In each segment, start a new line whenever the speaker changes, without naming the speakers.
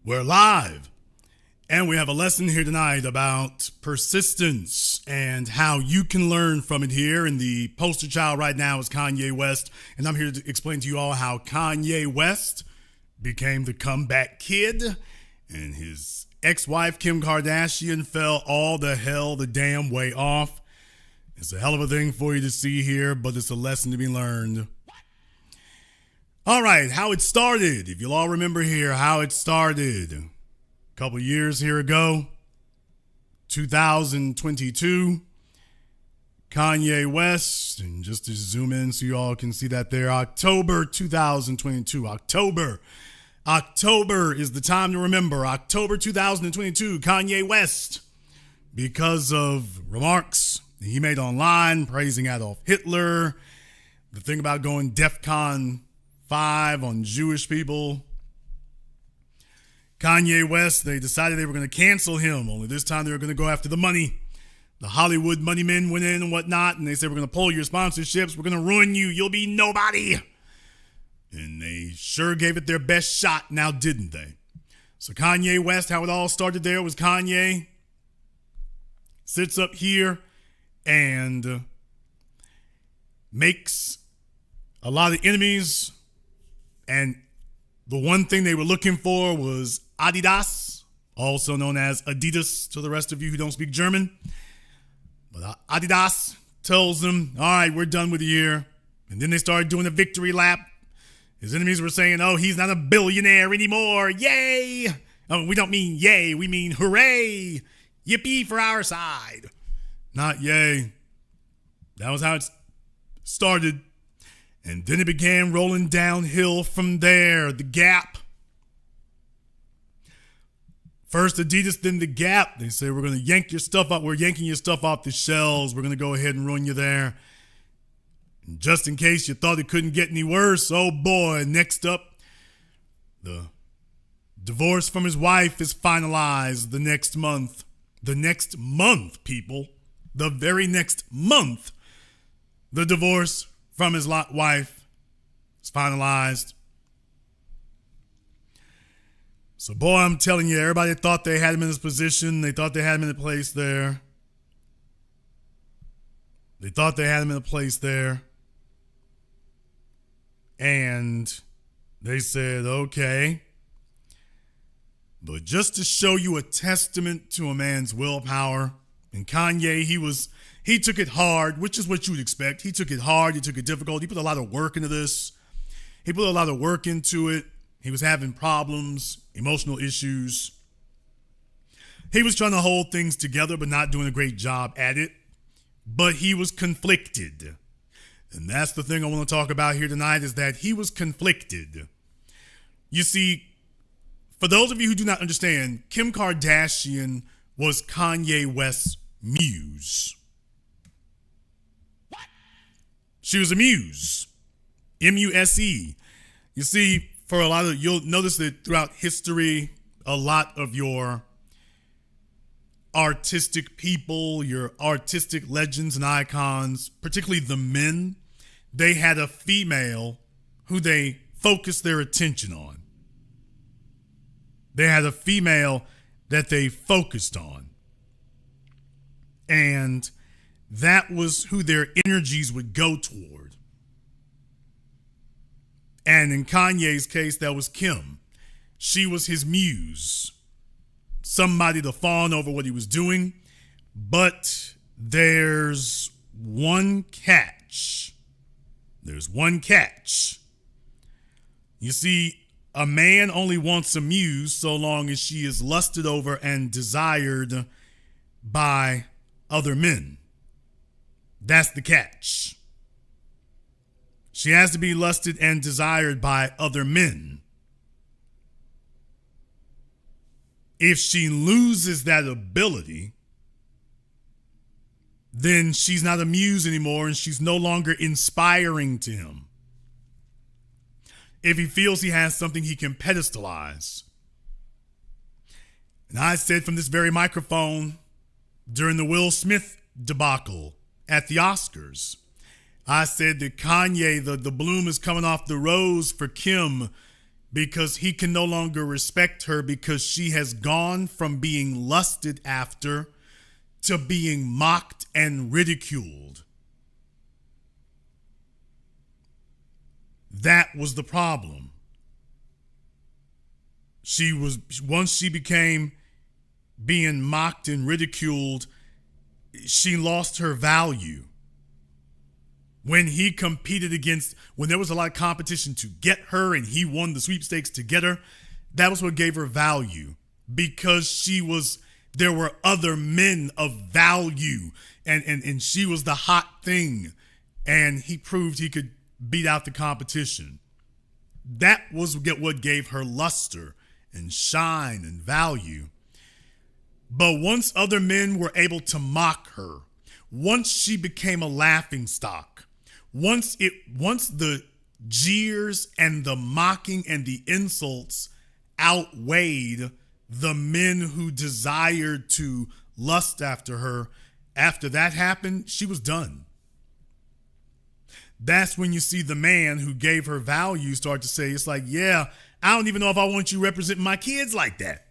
We're live, and we have a lesson here tonight about persistence and how you can learn from it here. And the poster child right now is Kanye West, and I'm here to explain to you all how Kanye West became the comeback kid, and his ex-wife Kim Kardashian fell all the damn way off. It's a hell of a thing for you to see here, but it's a lesson to be learned. All right, how it started. If you'll all remember here, how it started. A couple years here ago, 2022, Kanye West, and just to zoom in so you all can see that there, October 2022, October is the time to remember. October 2022, Kanye West, because of remarks he made online praising Adolf Hitler, the thing about going DEFCON 5 on Jewish people. Kanye West, they decided they were going to cancel him, only this time they were going to go after the money. The Hollywood money men went in and whatnot, and they said, we're going to pull your sponsorships, we're going to ruin you, you'll be nobody. And they sure gave it their best shot, now didn't they? So Kanye West, how it all started there was Kanye sits up here and makes a lot of enemies. And the one thing they were looking for was Adidas, also known as Adidas to the rest of you who don't speak German. But Adidas tells them, all right, we're done with you here. And then they started doing a victory lap. His enemies were saying, oh, he's not a billionaire anymore. Yay. Oh, we don't mean yay. We mean hooray. Yippee for our side. Not yay. That was how it started. And then it began rolling downhill from there. The Gap. First Adidas, then the Gap. They say, we're going to yank your stuff up. We're yanking your stuff off the shelves. We're going to go ahead and ruin you there. And just in case you thought it couldn't get any worse, oh boy, next up, the divorce from his wife is finalized the next month. The next month, people. The very next month, the divorce from his wife is finalized. So, boy, I'm telling you, everybody thought they had him in his position. They thought they had him in a place there. They thought they had him in a place there. And they said, okay. But just to show you a testament to a man's willpower, and Kanye, he took it hard, which is what you would expect. He took it hard. He took it difficult. He put a lot of work into this. He put a lot of work into it. He was having problems, emotional issues. He was trying to hold things together, but not doing a great job at it. But he was conflicted. And that's the thing I want to talk about here tonight, is that he was conflicted. You see, for those of you who do not understand, Kim Kardashian was Kanye West's muse. She was a muse. M-U-S-E. You see, for a lot of, you'll notice that throughout history, a lot of your artistic people, your artistic legends and icons, particularly the men, they had a female who they focused their attention on. They had a female that they focused on. And that was who their energies would go toward. And in Kanye's case, that was Kim. She was his muse. Somebody to fawn over what he was doing. But there's one catch. There's one catch. You see, a man only wants a muse so long as she is lusted over and desired by other men. That's the catch. She has to be lusted and desired by other men. If she loses that ability, then she's not a muse anymore and she's no longer inspiring to him. If he feels he has something he can pedestalize. And I said from this very microphone during the Will Smith debacle at the Oscars, I said that Kanye, the bloom is coming off the rose for Kim because he can no longer respect her because she has gone from being lusted after to being mocked and ridiculed. That was the problem. Once she became being mocked and ridiculed, she lost her value. When he competed when there was a lot of competition to get her and he won the sweepstakes to get her, that was what gave her value, because there were other men of value and she was the hot thing, and he proved he could beat out the competition. That was what gave her luster and shine and value. But once other men were able to mock her, once she became a laughingstock, once the jeers and the mocking and the insults outweighed the men who desired to lust after her, after that happened, she was done. That's when you see the man who gave her value start to say, it's like, yeah, I don't even know if I want you representing my kids like that.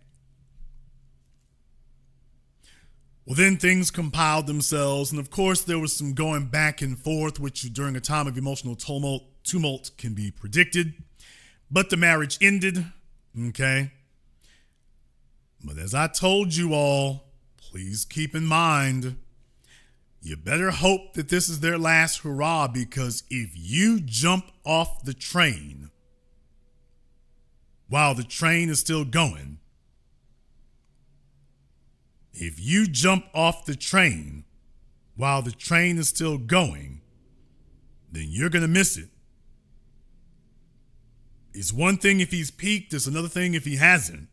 Well, then things compiled themselves, and of course there was some going back and forth, which during a time of emotional tumult can be predicted. But the marriage ended, okay? But as I told you all, please keep in mind, you better hope that this is their last hurrah, because if you jump off the train while the train is still going, if you jump off the train while the train is still going, then you're going to miss it. It's one thing if he's peaked, it's another thing if he hasn't.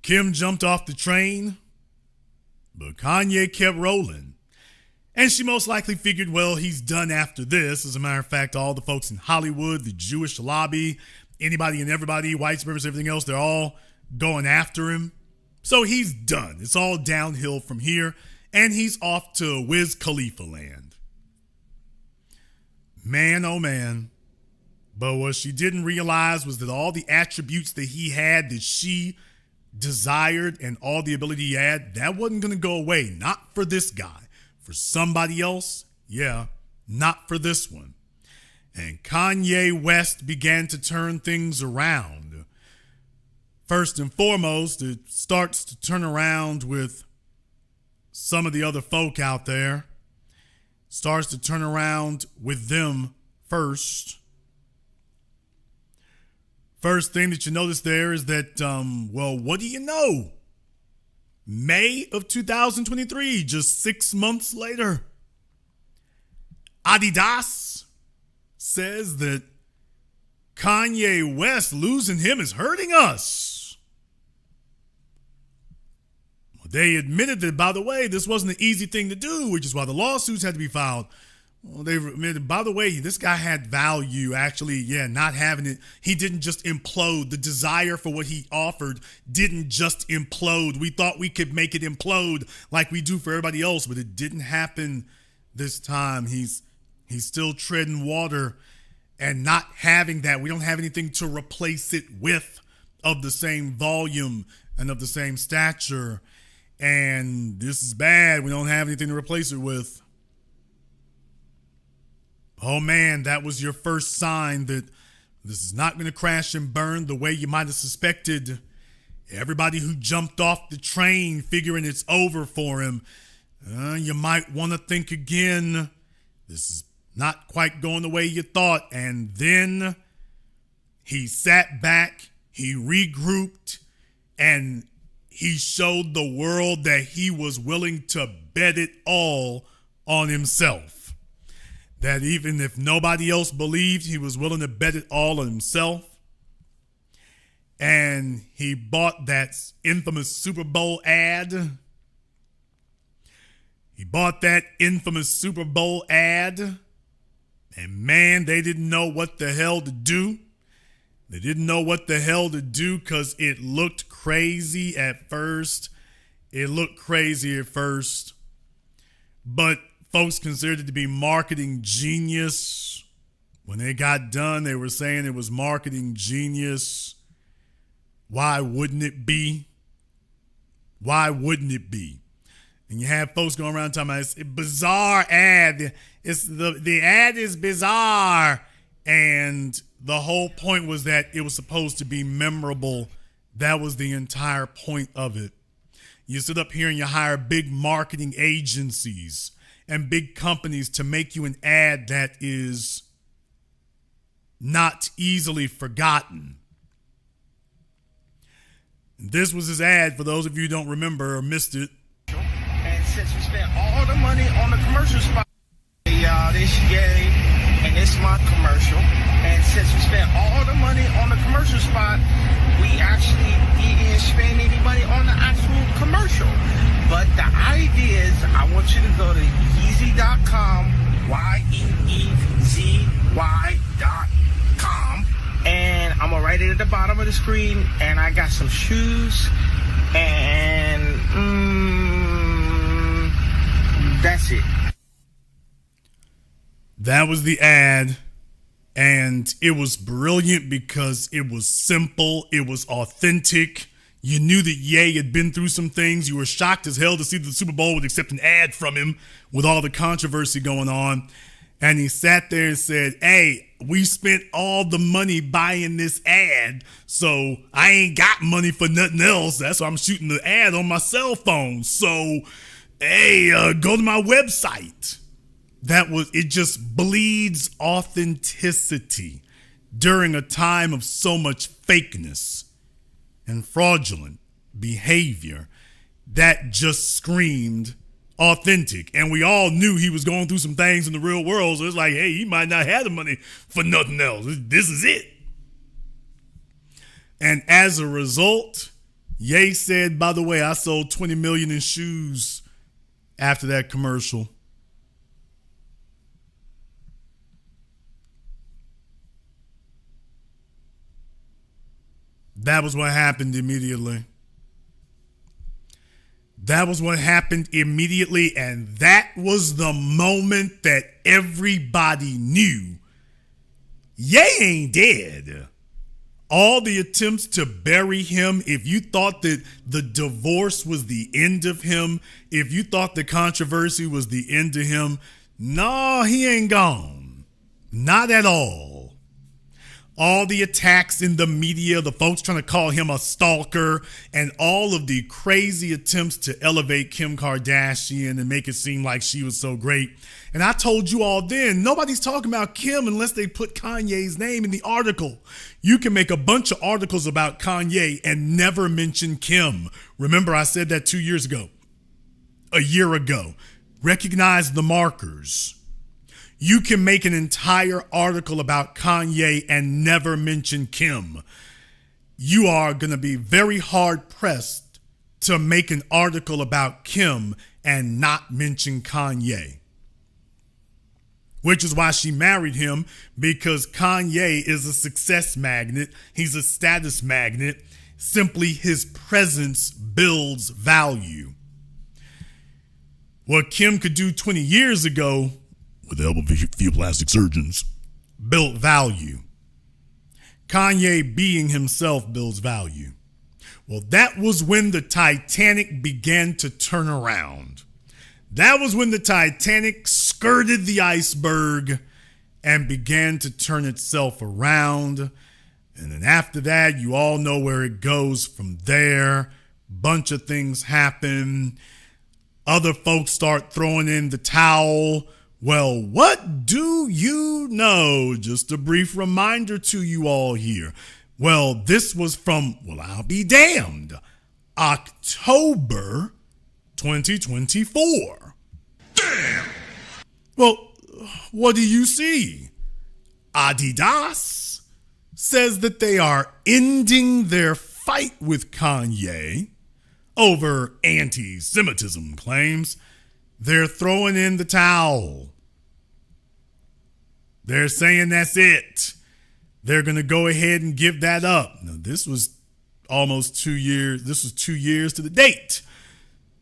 Kim jumped off the train, but Kanye kept rolling. And she most likely figured, well, he's done after this. As a matter of fact, all the folks in Hollywood, the Jewish lobby, anybody and everybody, white supremacists, everything else, they're all going after him. So he's done. It's all downhill from here, and he's off to Wiz Khalifa land. Man, oh man. But what she didn't realize was that all the attributes that he had that she desired and all the ability he had, that wasn't going to go away. Not for this guy. For somebody else, yeah, not for this one. And Kanye West began to turn things around. First and foremost, it starts to turn around with some of the other folk out there. Starts to turn around with them first. First thing that you notice there is that, well, what do you know? May of 2023, just 6 months later, Adidas says that Kanye West losing him is hurting us. They admitted that, by the way, this wasn't an easy thing to do, which is why the lawsuits had to be filed. Well, they admitted, by the way, this guy had value, actually, yeah, not having it. He didn't just implode. The desire for what he offered didn't just implode. We thought we could make it implode like we do for everybody else, but it didn't happen this time. He's still treading water and not having that. We don't have anything to replace it with of the same volume and of the same stature. And this is bad. We don't have anything to replace it with. Oh man, that was your first sign that this is not going to crash and burn the way you might have suspected. Everybody who jumped off the train figuring it's over for him, you might want to think again. This is not quite going the way you thought. And then he sat back, he regrouped, and he showed the world that he was willing to bet it all on himself. That even if nobody else believed, he was willing to bet it all on himself. And he bought that infamous Super Bowl ad. He bought that infamous Super Bowl ad. And man, they didn't know what the hell to do. They didn't know what the hell to do because it looked crazy at first. But folks considered it to be marketing genius. When they got done, they were saying it was marketing genius. Why wouldn't it be? Why wouldn't it be? And you have folks going around talking about it's a bizarre ad. It's the ad is bizarre. And the whole point was that it was supposed to be memorable. That was the entire point of it. You sit up here and you hire big marketing agencies and big companies to make you an ad that is not easily forgotten. This was his ad, for those of you who don't remember or missed it.
And since we spent all the money on the commercial spot, y'all, this yay, and it's my commercial. And since we spent all the money on the commercial spot, we actually didn't spend any money on the actual commercial. But the idea is, I want you to go to Yeezy.com, YEEZY.com, and I'm gonna write it at the bottom of the screen. And I got some shoes, and that's it.
That was the ad, and it was brilliant because it was simple, it was authentic. You knew that Ye had been through some things. You were shocked as hell to see the Super Bowl would accept an ad from him with all the controversy going on. And he sat there and said, hey, we spent all the money buying this ad, so I ain't got money for nothing else. That's why I'm shooting the ad on my cell phone. So, hey, go to my website. It just bleeds authenticity during a time of so much fakeness and fraudulent behavior. That just screamed authentic. And we all knew he was going through some things in the real world. So it's like, hey, he might not have the money for nothing else. This is it. And as a result, Ye said, by the way, I sold 20 million in shoes after that commercial. That was what happened immediately. That was what happened immediately, and that was the moment that everybody knew Ye ain't dead. All the attempts to bury him, if you thought that the divorce was the end of him, if you thought the controversy was the end of him, no, he ain't gone. Not at all. All the attacks in the media, the folks trying to call him a stalker, and all of the crazy attempts to elevate Kim Kardashian and make it seem like she was so great. And I told you all then, nobody's talking about Kim unless they put Kanye's name in the article. You can make a bunch of articles about Kanye and never mention Kim. Remember, I said that 2 years ago, a year ago. Recognize the markers. You can make an entire article about Kanye and never mention Kim. You are going to be very hard pressed to make an article about Kim and not mention Kanye. Which is why she married him, because Kanye is a success magnet. He's a status magnet. Simply his presence builds value. What Kim could do 20 years ago, with the help of a few plastic surgeons, built value. Kanye being himself builds value. Well, that was when the Titanic began to turn around. That was when the Titanic skirted the iceberg and began to turn itself around. And then after that, you all know where it goes from there. Bunch of things happen. Other folks start throwing in the towel. Well, what do you know? Just a brief reminder to you all here. Well, this was from, well, I'll be damned, October 2024. Damn! Well, what do you see? Adidas says that they are ending their fight with Kanye over anti-Semitism claims. They're throwing in the towel. They're saying that's it. They're going to go ahead and give that up. Now, this was almost 2 years. This was 2 years to the date.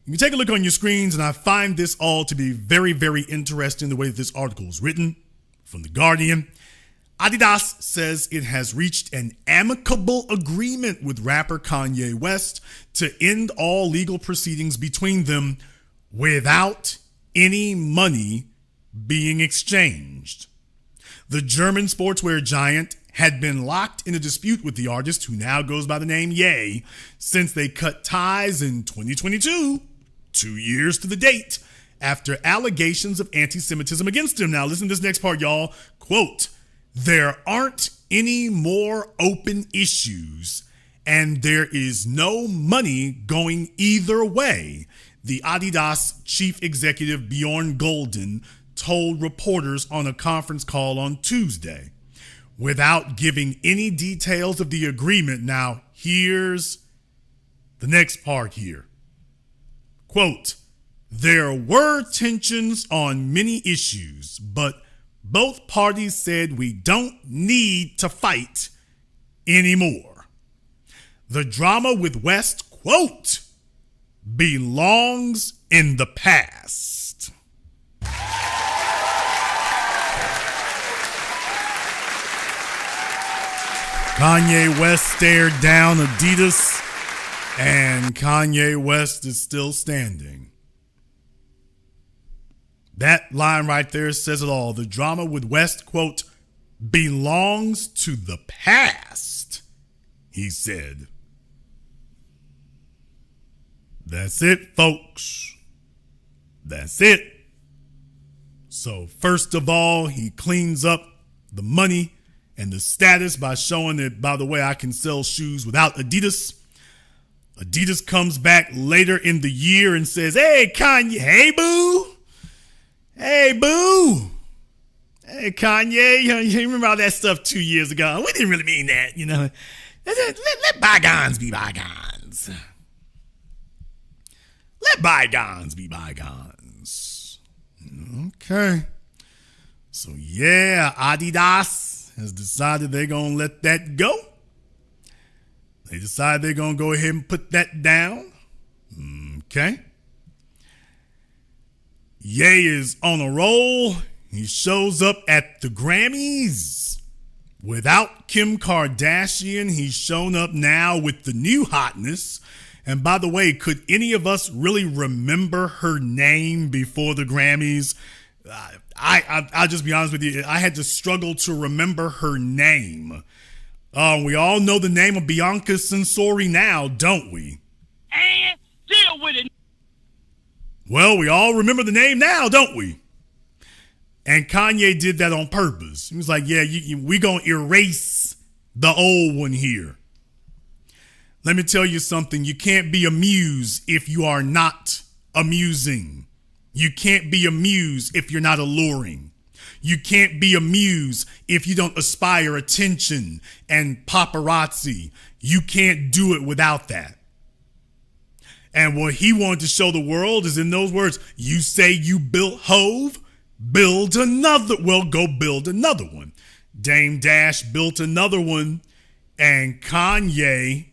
You can take a look on your screens, and I find this all to be very, very interesting, the way that this article is written from The Guardian. Adidas says it has reached an amicable agreement with rapper Kanye West to end all legal proceedings between them without any money being exchanged. The German sportswear giant had been locked in a dispute with the artist, who now goes by the name Ye, since they cut ties in 2022, 2 years to the date, after allegations of anti-Semitism against him. Now listen to this next part, y'all. Quote, "There aren't any more open issues, and there is no money going either way," the Adidas chief executive Bjorn Golden told reporters on a conference call on Tuesday, without giving any details of the agreement. Now, here's the next part here. Quote, "There were tensions on many issues, but both parties said we don't need to fight anymore. The drama with West," quote, "belongs in the past." Kanye West stared down Adidas, and Kanye West is still standing. That line right there says it all. The drama with West, quote, "belongs to the past," he said. That's it, folks. That's it. So first of all, he cleans up the money and the status by showing that, by the way, I can sell shoes without Adidas. Adidas comes back later in the year and says, "Hey, Kanye, hey, boo. Hey, boo. Hey, Kanye, you remember all that stuff 2 years ago? We didn't really mean that, you know. Let bygones be bygones. Let bygones be bygones." Okay. So, yeah, Adidas has decided they're going to let that go. They decide they're going to go ahead and put that down. Okay. Ye is on a roll. He shows up at the Grammys without Kim Kardashian. He's shown up now with the new hotness. And by the way, could any of us really remember her name before the Grammys? I'll just be honest with you. I had to struggle to remember her name. We all know the name of Bianca Censori now, don't we?
And deal with it.
Well, we all remember the name now, don't we? And Kanye did that on purpose. He was like, yeah, we gonna erase the old one here. Let me tell you something. You can't be a muse if you are not amusing. You can't be a muse if you're not alluring. You can't be a muse if you don't aspire attention and paparazzi. You can't do it without that. And what he wanted to show the world is in those words: you say you built Hove, build another. Well, go build another one. Dame Dash built another one, and Kanye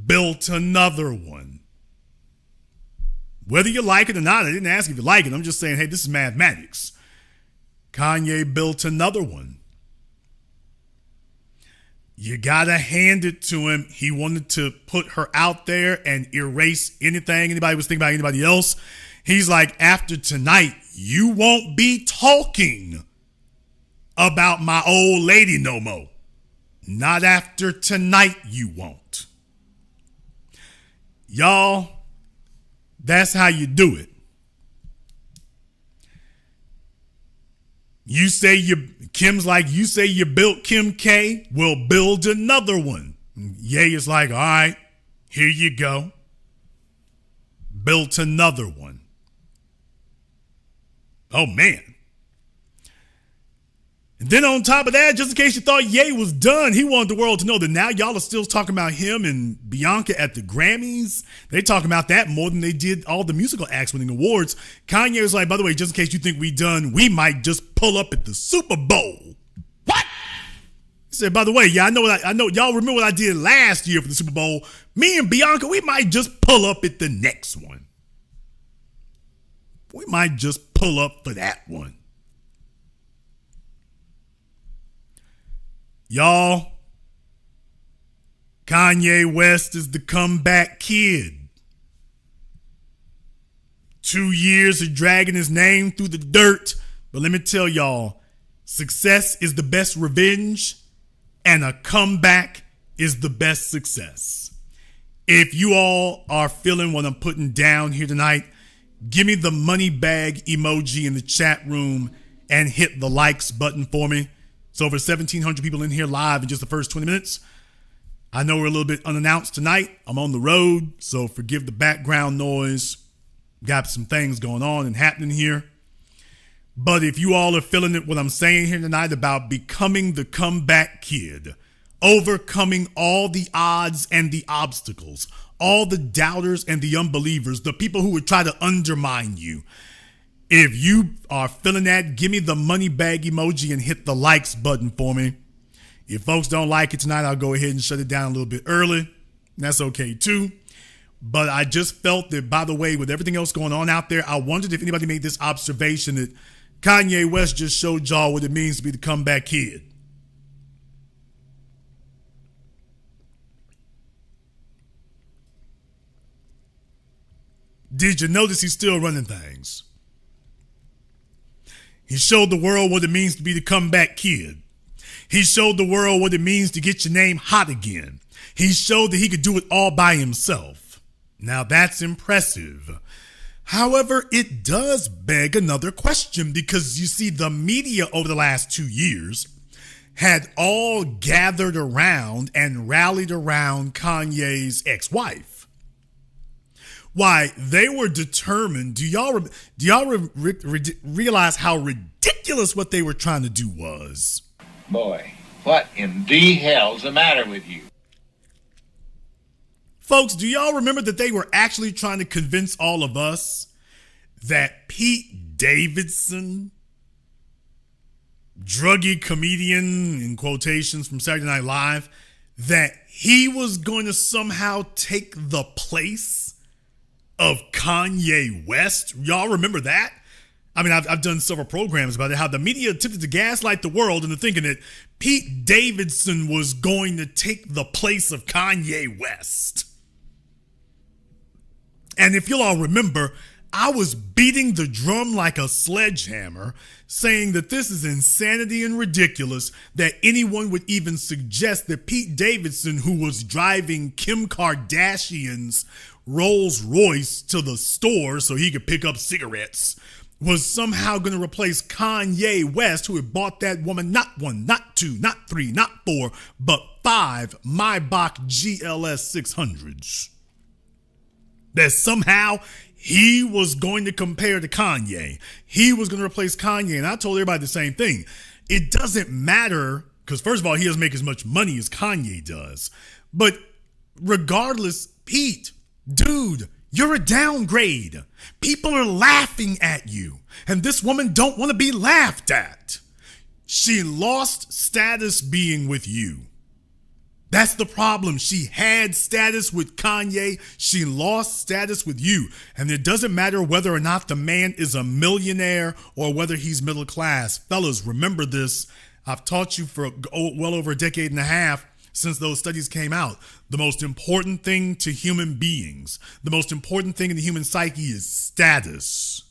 built another one. Whether you like it or not, I didn't ask if you like it. I'm just saying, hey, this is mathematics. Kanye built another one. You gotta hand it to him. He wanted to put her out there and erase anything anybody was thinking about anybody else. He's like, after tonight, you won't be talking about my old lady no more. Not after tonight, you won't. Y'all, that's how you do it. Kim's like, you say you built Kim K, we'll build another one. Ye is like, all right, here you go. Built another one. Oh, man. And then on top of that, just in case you thought Ye was done, he wanted the world to know that now y'all are still talking about him and Bianca at the Grammys. They talking about that more than they did all the musical acts winning awards. Kanye was like, by the way, just in case you think we done, we might just pull up at the Super Bowl. What? He said, by the way, yeah, I know y'all remember what I did last year for the Super Bowl. Me and Bianca, we might just pull up at the next one. We might just pull up for that one. Y'all, Kanye West is the comeback kid. 2 years of dragging his name through the dirt. But let me tell y'all, success is the best revenge, and a comeback is the best success. If you all are feeling what I'm putting down here tonight, give me the money bag emoji in the chat room and hit the likes button for me. It's over 1,700 people in here live in just the first 20 minutes. I know we're a little bit unannounced tonight. I'm on the road, so forgive the background noise. Got some things going on and happening here. But if you all are feeling it, what I'm saying here tonight about becoming the comeback kid, overcoming all the odds and the obstacles, all the doubters and the unbelievers, the people who would try to undermine you. If you are feeling that, give me the money bag emoji and hit the likes button for me. If folks don't like it tonight, I'll go ahead and shut it down a little bit early. That's okay too. But I just felt that, by the way, with everything else going on out there, I wondered if anybody made this observation that Kanye West just showed y'all what it means to be the comeback kid. Did you notice he's still running things? He showed the world what it means to be the comeback kid. He showed the world what it means to get your name hot again. He showed that he could do it all by himself. Now that's impressive. However, it does beg another question, because you see, the media over the last 2 years had all gathered around and rallied around Kanye's ex-wife. Why, they were determined. Do y'all realize how ridiculous what they were trying to do was?
Boy, what in the hell's the matter with you?
Folks, do y'all remember that they were actually trying to convince all of us that Pete Davidson, druggy comedian in quotations from Saturday Night Live, that he was going to somehow take the place of Kanye West? Y'all remember that? I mean, I've done several programs about it, how the media attempted to gaslight the world into thinking that Pete Davidson was going to take the place of Kanye West. And if you'll all remember, I was beating the drum like a sledgehammer, saying that this is insanity and ridiculous that anyone would even suggest that Pete Davidson, who was driving Kim Kardashian's Rolls Royce to the store so he could pick up cigarettes, was somehow going to replace Kanye West, who had bought that woman not 1, not 2, not 3, not 4, but 5 Maybach GLS 600s. That somehow he was going to compare to Kanye. He was going to replace Kanye. And I told everybody the same thing. It doesn't matter, because first of all, he doesn't make as much money as Kanye does. But regardless, Pete, dude, you're a downgrade. People are laughing at you. And this woman don't want to be laughed at. She lost status being with you. That's the problem. She had status with Kanye. She lost status with you. And it doesn't matter whether or not the man is a millionaire or whether he's middle class. Fellas, remember this. I've taught you for well over a decade and a half since those studies came out. The most important thing to human beings, the most important thing in the human psyche is status.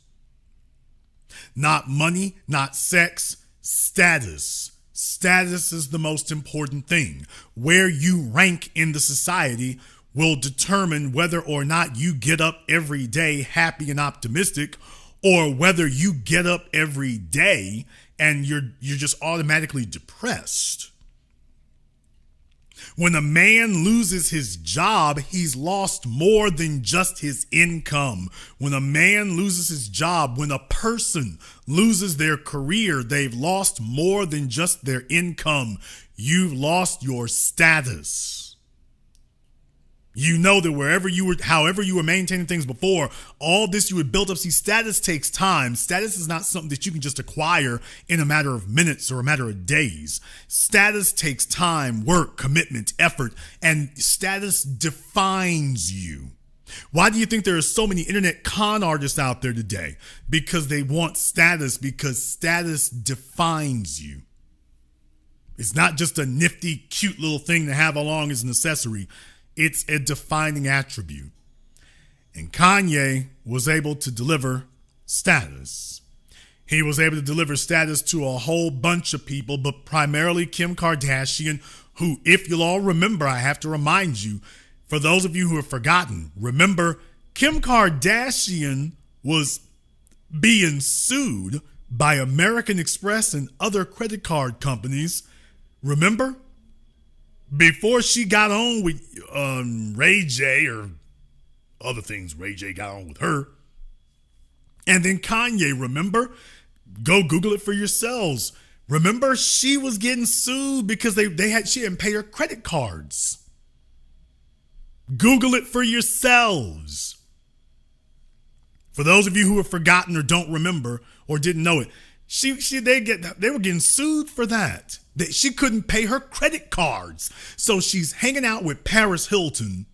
Not money, not sex, status. Status is the most important thing. Where you rank in the society will determine whether or not you get up every day happy and optimistic, or whether you get up every day and you're just automatically depressed. When a man loses his job, he's lost more than just his income. When a man loses his job, when a person loses their career, they've lost more than just their income. You've lost your status. You know that however you were maintaining things before, all this you had built up. See, status takes time. Status is not something that you can just acquire in a matter of minutes or a matter of days. Status takes time, work, commitment, effort, and status defines you. Why do you think there are so many internet con artists out there today? Because they want status, because status defines you. It's not just a nifty, cute little thing to have along as an accessory. It's a defining attribute. And Kanye was able to deliver status. He was able to deliver status to a whole bunch of people, but primarily Kim Kardashian, who, if you'll all remember, I have to remind you, for those of you who have forgotten, remember, Kim Kardashian was being sued by American Express and other credit card companies. Remember? Before she got on with Ray J or other things Ray J got on with her. And then Kanye, remember? Go Google it for yourselves. Remember, she was getting sued because she didn't pay her credit cards. Google it for yourselves. For those of you who have forgotten or don't remember or didn't know it, they were getting sued for that. She couldn't pay her credit cards. So she's hanging out with Paris Hilton.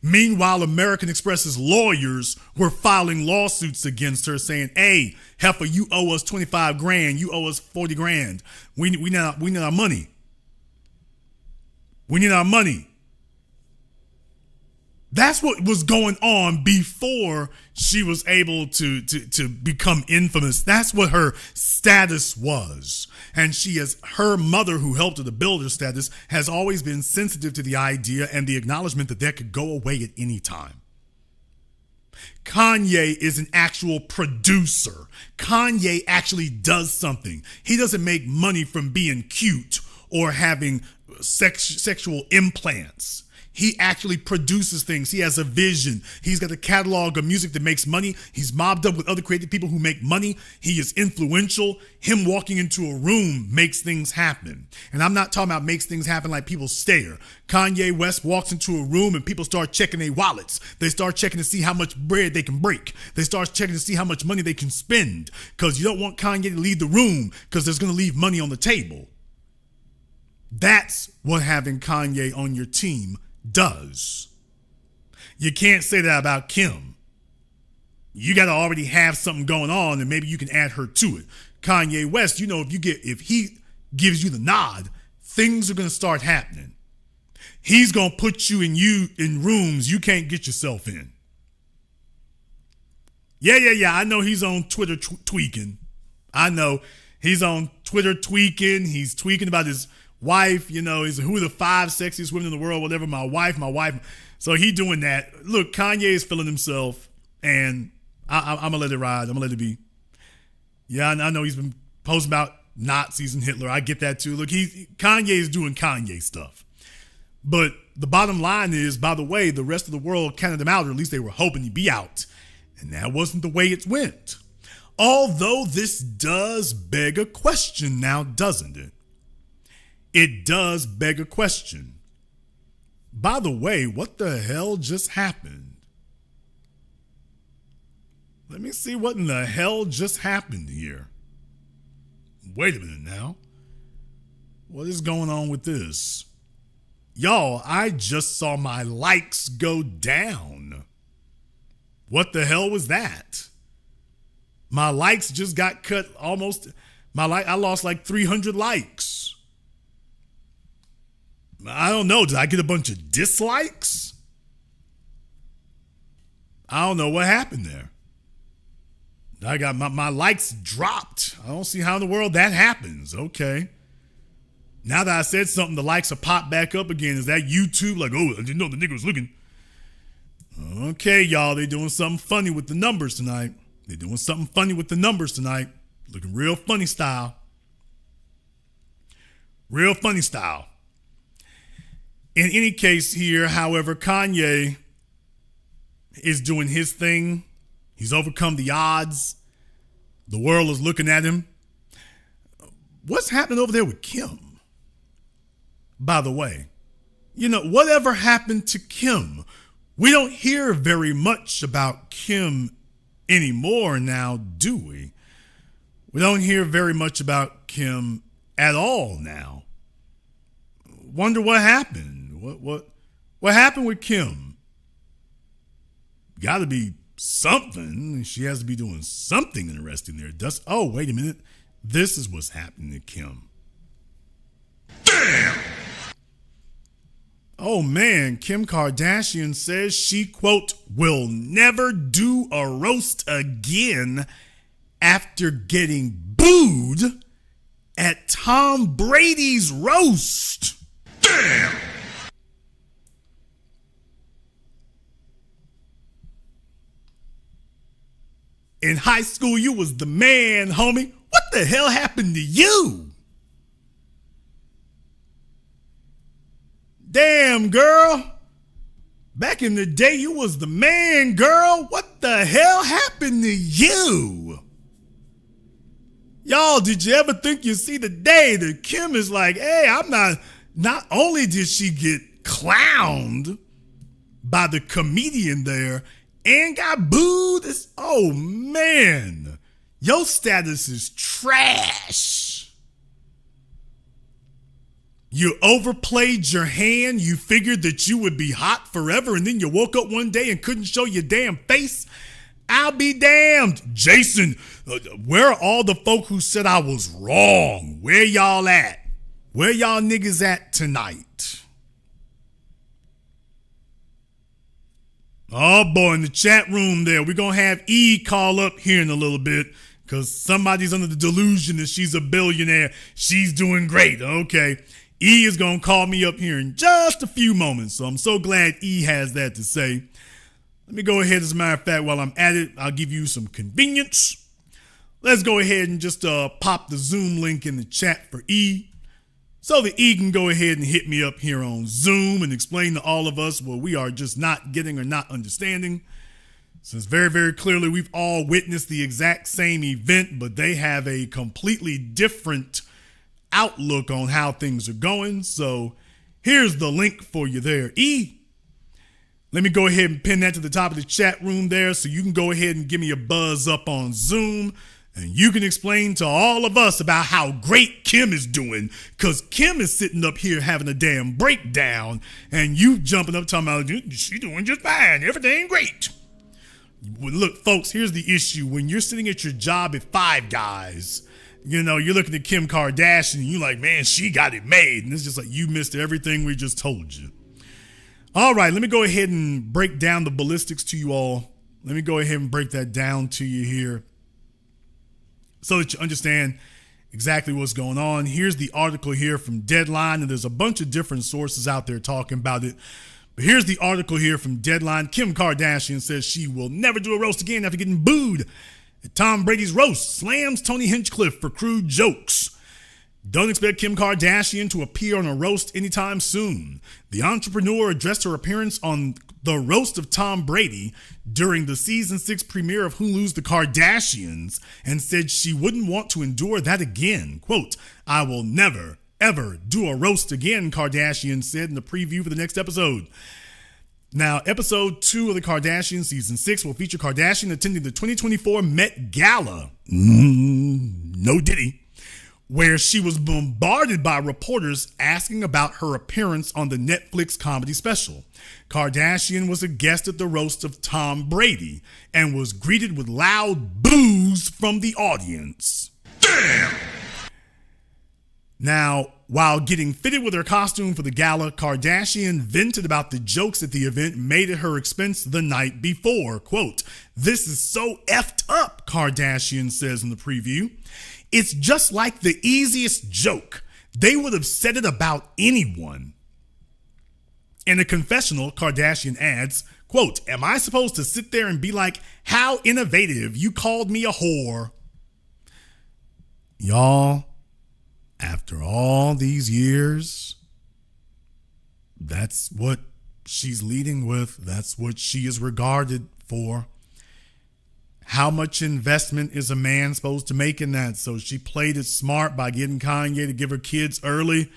Meanwhile, American Express's lawyers were filing lawsuits against her saying, hey, heifer, you owe us 25 grand. You owe us 40 grand. We need our money. We need our money. That's what was going on before she was able to become infamous. That's what her status was. And her mother, who helped her to build her status, has always been sensitive to the idea and the acknowledgement that could go away at any time. Kanye is an actual producer. Kanye actually does something. He doesn't make money from being cute or having sexual implants. He actually produces things. He has a vision. He's got a catalog of music that makes money. He's mobbed up with other creative people who make money. He is influential. Him walking into a room makes things happen. And I'm not talking about makes things happen like people stare. Kanye West walks into a room and people start checking their wallets. They start checking to see how much bread they can break. They start checking to see how much money they can spend, because you don't want Kanye to leave the room because there's going to leave money on the table. That's what having Kanye on your team does. You can't say that about Kim. You got to already have something going on, and maybe you can add her to it. Kanye West, if he gives you the nod, things are going to start happening. He's going to put you in rooms you can't get yourself in. Yeah. I know he's on Twitter tweaking. I know he's on Twitter tweaking. He's tweaking about his wife, he's who are the 5 sexiest women in the world, whatever, my wife. So he doing that. Look, Kanye is feeling himself, and I'm going to let it ride. I'm going to let it be. Yeah, I know he's been posting about Nazis and Hitler. I get that too. Look, Kanye is doing Kanye stuff. But the bottom line is, by the way, the rest of the world counted him out, or at least they were hoping he'd be out. And that wasn't the way it went. Although this does beg a question now, doesn't it? It does beg a question. By the way, what the hell just happened? Let me see what in the hell just happened here. Wait a minute now. What is going on with this? Y'all, I just saw my likes go down. What the hell was that? My likes just got cut almost. I lost like 300 likes. I don't know. Did I get a bunch of dislikes? I don't know what happened there. I got my likes dropped. I don't see how in the world that happens. Okay. Now that I said something, the likes have popped back up again. Is that YouTube? Like, oh, I didn't know the nigga was looking. Okay, y'all. They doing something funny with the numbers tonight. Looking real funny style. Real funny style. In any case here, however, Kanye is doing his thing. He's overcome the odds. The world is looking at him. What's happening over there with Kim? By the way, whatever happened to Kim? We don't hear very much about Kim anymore now, do we? We don't hear very much about Kim at all now. Wonder what happened. What happened with Kim? Got to be something. She has to be doing something interesting there. Oh, wait a minute. This is what's happening to Kim. Oh man, Kim Kardashian says she, quote, will never do a roast again after getting booed at Tom Brady's roast. Damn! In high school, you was the man, homie. What the hell happened to you? Damn, girl. Back in the day, you was the man, girl. What the hell happened to you? Y'all, did you ever think you'd see the day that Kim is like, hey, not only did she get clowned by the comedian there and got booed, oh man, your status is trash. You overplayed your hand. You figured that you would be hot forever, and then you woke up one day and couldn't show your damn face. I'll be damned. Jason, where are all the folk who said I was wrong? Where y'all at? Where y'all niggas at tonight? Oh boy, in the chat room there, we're going to have E call up here in a little bit because somebody's under the delusion that she's a billionaire. She's doing great. Okay. E is going to call me up here in just a few moments. So I'm so glad E has that to say. Let me go ahead. As a matter of fact, while I'm at it, I'll give you some convenience. Let's go ahead and just pop the Zoom link in the chat for E so that E can go ahead and hit me up here on Zoom and explain to all of us what we are just not getting or not understanding. Since very, very clearly we've all witnessed the exact same event, but they have a completely different outlook on how things are going. So here's the link for you there. E, let me go ahead and pin that to the top of the chat room there so you can go ahead and give me a buzz up on Zoom and you can explain to all of us about how great Kim is doing, because Kim is sitting up here having a damn breakdown and you jumping up talking about she's doing just fine, everything great. Well, look, folks, here's the issue. When you're sitting at your job at Five Guys, you know, you're looking at Kim Kardashian and you're like, man, she got it made. And it's just like, you missed everything we just told you. All right, let me go ahead and break down the ballistics to you all. Let me go ahead and break that down to you here so that you understand exactly what's going on. Here's the article here from Deadline, and there's a bunch of different sources out there talking about it. But here's the article here from Deadline. Kim Kardashian says she will never do a roast again after getting booed at Tom Brady's roast. Slams Tony Hinchcliffe for crude jokes. Don't expect Kim Kardashian to appear on a roast anytime soon. The entrepreneur addressed her appearance on the roast of Tom Brady during the season 6 premiere of Hulu's The Kardashians and said she wouldn't want to endure that again. Quote, I will never, ever do a roast again, Kardashian said in the preview for the next episode. Now, episode 2 of The Kardashians season 6 will feature Kardashian attending the 2024 Met Gala. No diddy. Where she was bombarded by reporters asking about her appearance on the Netflix comedy special. Kardashian was a guest at the roast of Tom Brady and was greeted with loud boos from the audience. Damn! Now, while getting fitted with her costume for the gala, Kardashian vented about the jokes at the event made at her expense the night before. Quote, this is so effed up, Kardashian says in the preview. It's just like the easiest joke. They would have said it about anyone. In a confessional, Kardashian adds, quote, am I supposed to sit there and be like, how innovative, you called me a whore? Y'all, after all these years, that's what she's leading with. That's what she is regarded for. How much investment is a man supposed to make in that? So she played it smart by getting Kanye to give her kids early.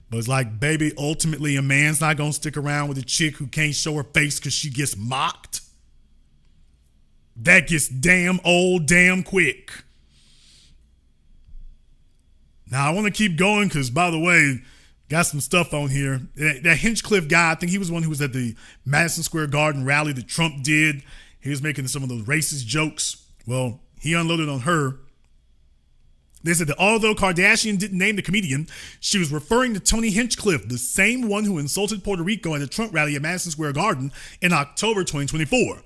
But it's like, baby, ultimately a man's not going to stick around with a chick who can't show her face because she gets mocked. That gets damn old damn quick. Now, I want to keep going because, by the way, got some stuff on here. That Hinchcliffe guy, I think he was one who was at the Madison Square Garden rally that Trump did. He was making some of those racist jokes. Well, he unloaded on her They said that although Kardashian didn't name the comedian, she was referring to Tony Hinchcliffe, the same one who insulted Puerto Rico at a Trump rally at Madison Square Garden in October 2024.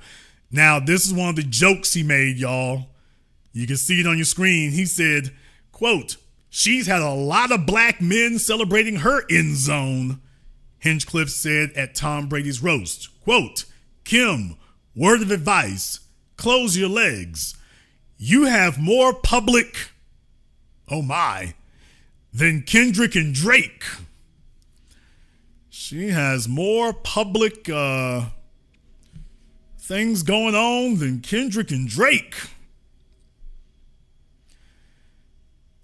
Now, this is one of the jokes he made, y'all. You can see it on your screen. He said, quote, "She's had a lot of black men celebrating her end zone," Hinchcliffe said at Tom Brady's roast. Quote, "Kim, word of advice, close your legs. You have more public, oh my, than Kendrick and Drake." She has more public things going on than Kendrick and Drake.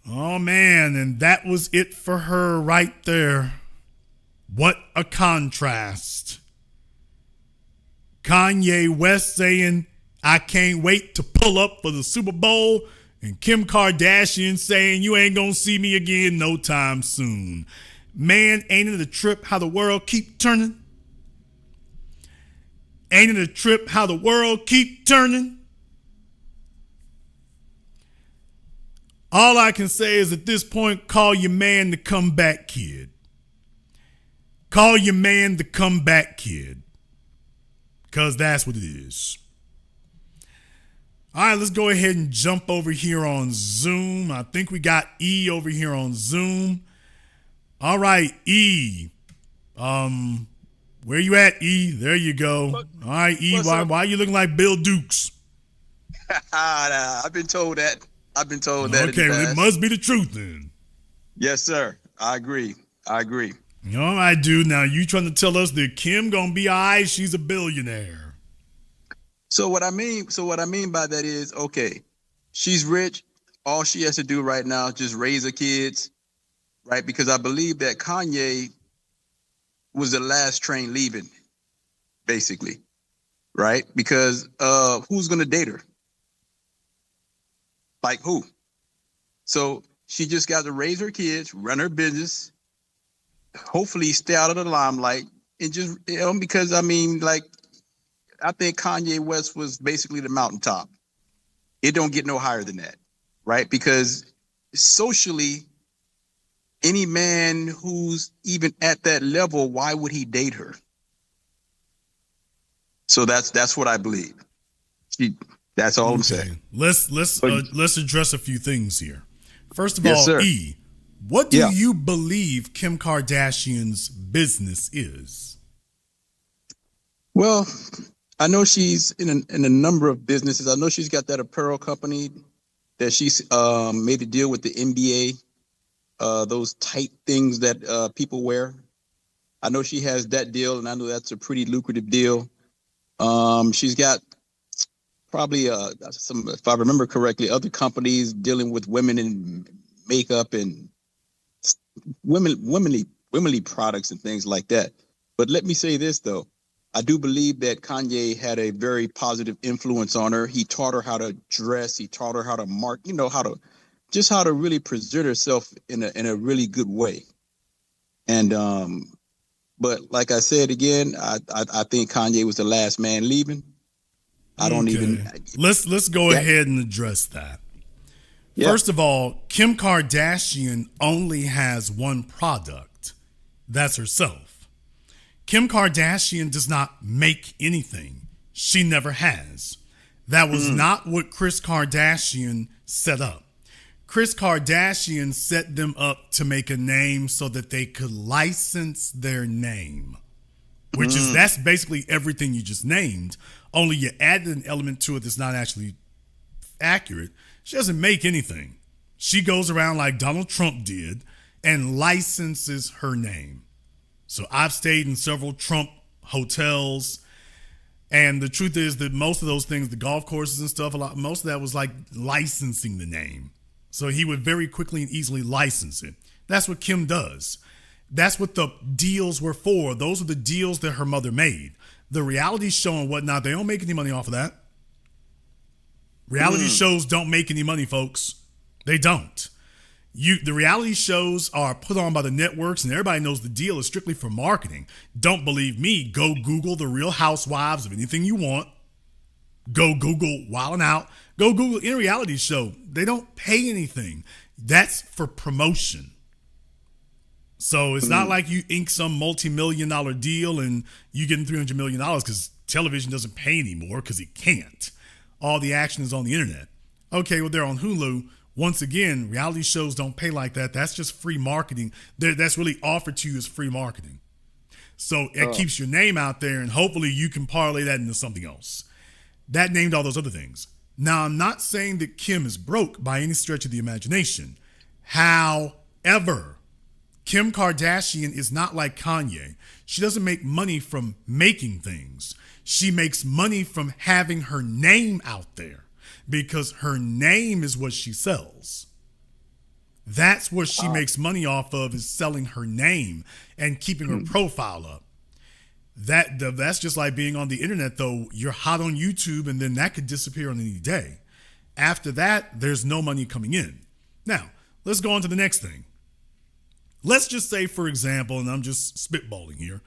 Oh man, and that was it for her right there. What a contrast. Kanye West saying, "I can't wait to pull up for the Super Bowl," and Kim Kardashian saying, "You ain't gonna see me again no time soon." Man, ain't it a trip how the world keep turning? Ain't it a trip how the world keep turning? All I can say is at this point, call your man the comeback kid. Call your man the comeback kid. Because that's what it is. All right, let's go ahead and jump over here on Zoom. I think we got E over here on Zoom. All right, E. Where you at, E? There you go. All right, E, why are you looking like Bill Dukes?
I've been told that.
Okay, well, it must be the truth then.
Yes, sir. I agree. All
right, dude. Now, you trying to tell us that Kim gonna be all right? She's a billionaire.
So what I mean by that is, okay, she's rich. All she has to do right now is just raise her kids, right? Because I believe that Kanye was the last train leaving, basically, right? Because who's going to date her? Like who? So she just got to raise her kids, run her business, hopefully stay out of the limelight, and just, because I think Kanye West was basically the mountaintop. It don't get no higher than that, right? Because socially, any man who's even at that level, why would he date her? So that's what I believe. That's all I'm saying.
Let's address a few things here. First of all,
sir.
E, what do you believe Kim Kardashian's business is?
Well, I know she's in a number of businesses. I know she's got that apparel company that she's made a deal with the NBA, those tight things that people wear. I know she has that deal, and I know that's a pretty lucrative deal. She's got probably some, if I remember correctly, other companies dealing with women in makeup and womanly products and things like that. But let me say this, though. I do believe that Kanye had a very positive influence on her. He taught her how to dress. He taught her how to how to really present herself in a really good way. And but like I said again, I think Kanye was the last man leaving. I don't even.
Let's go ahead and address that. Yeah. First of all, Kim Kardashian only has one product. That's herself. Kim Kardashian does not make anything. She never has. That was not what Kris Kardashian set up. Kris Kardashian set them up to make a name so that they could license their name, which that's basically everything you just named. Only you added an element to it that's not actually accurate. She doesn't make anything. She goes around like Donald Trump did and licenses her name. So I've stayed in several Trump hotels, and the truth is that most of those things, the golf courses and stuff, most of that was like licensing the name. So he would very quickly and easily license it. That's what Kim does. That's what the deals were for. Those are the deals that her mother made. The reality show and whatnot, they don't make any money off of that. Reality shows don't make any money, folks. They don't. The reality shows are put on by the networks, and everybody knows the deal is strictly for marketing. Don't believe me? Go Google the Real Housewives of anything you want. Go Google Wild 'N Out. Go Google any reality show. They don't pay anything. That's for promotion. So it's not like you ink some multi-million-dollar deal and you getting $300 million because television doesn't pay anymore because it can't. All the action is on the internet. Okay, well, they're on Hulu. Once again, reality shows don't pay like that. That's just free marketing. That's really offered to you as free marketing. So it keeps your name out there, and hopefully you can parlay that into something else. That named all those other things. Now, I'm not saying that Kim is broke by any stretch of the imagination. However, Kim Kardashian is not like Kanye. She doesn't make money from making things. She makes money from having her name out there because her name is what she sells. That's what she makes money off of, is selling her name and keeping her profile up. That's just like being on the internet, though. You're hot on YouTube and then that could disappear on any day. After that, there's no money coming in. Now, let's go on to the next thing. Let's just say, for example, and I'm just spitballing here,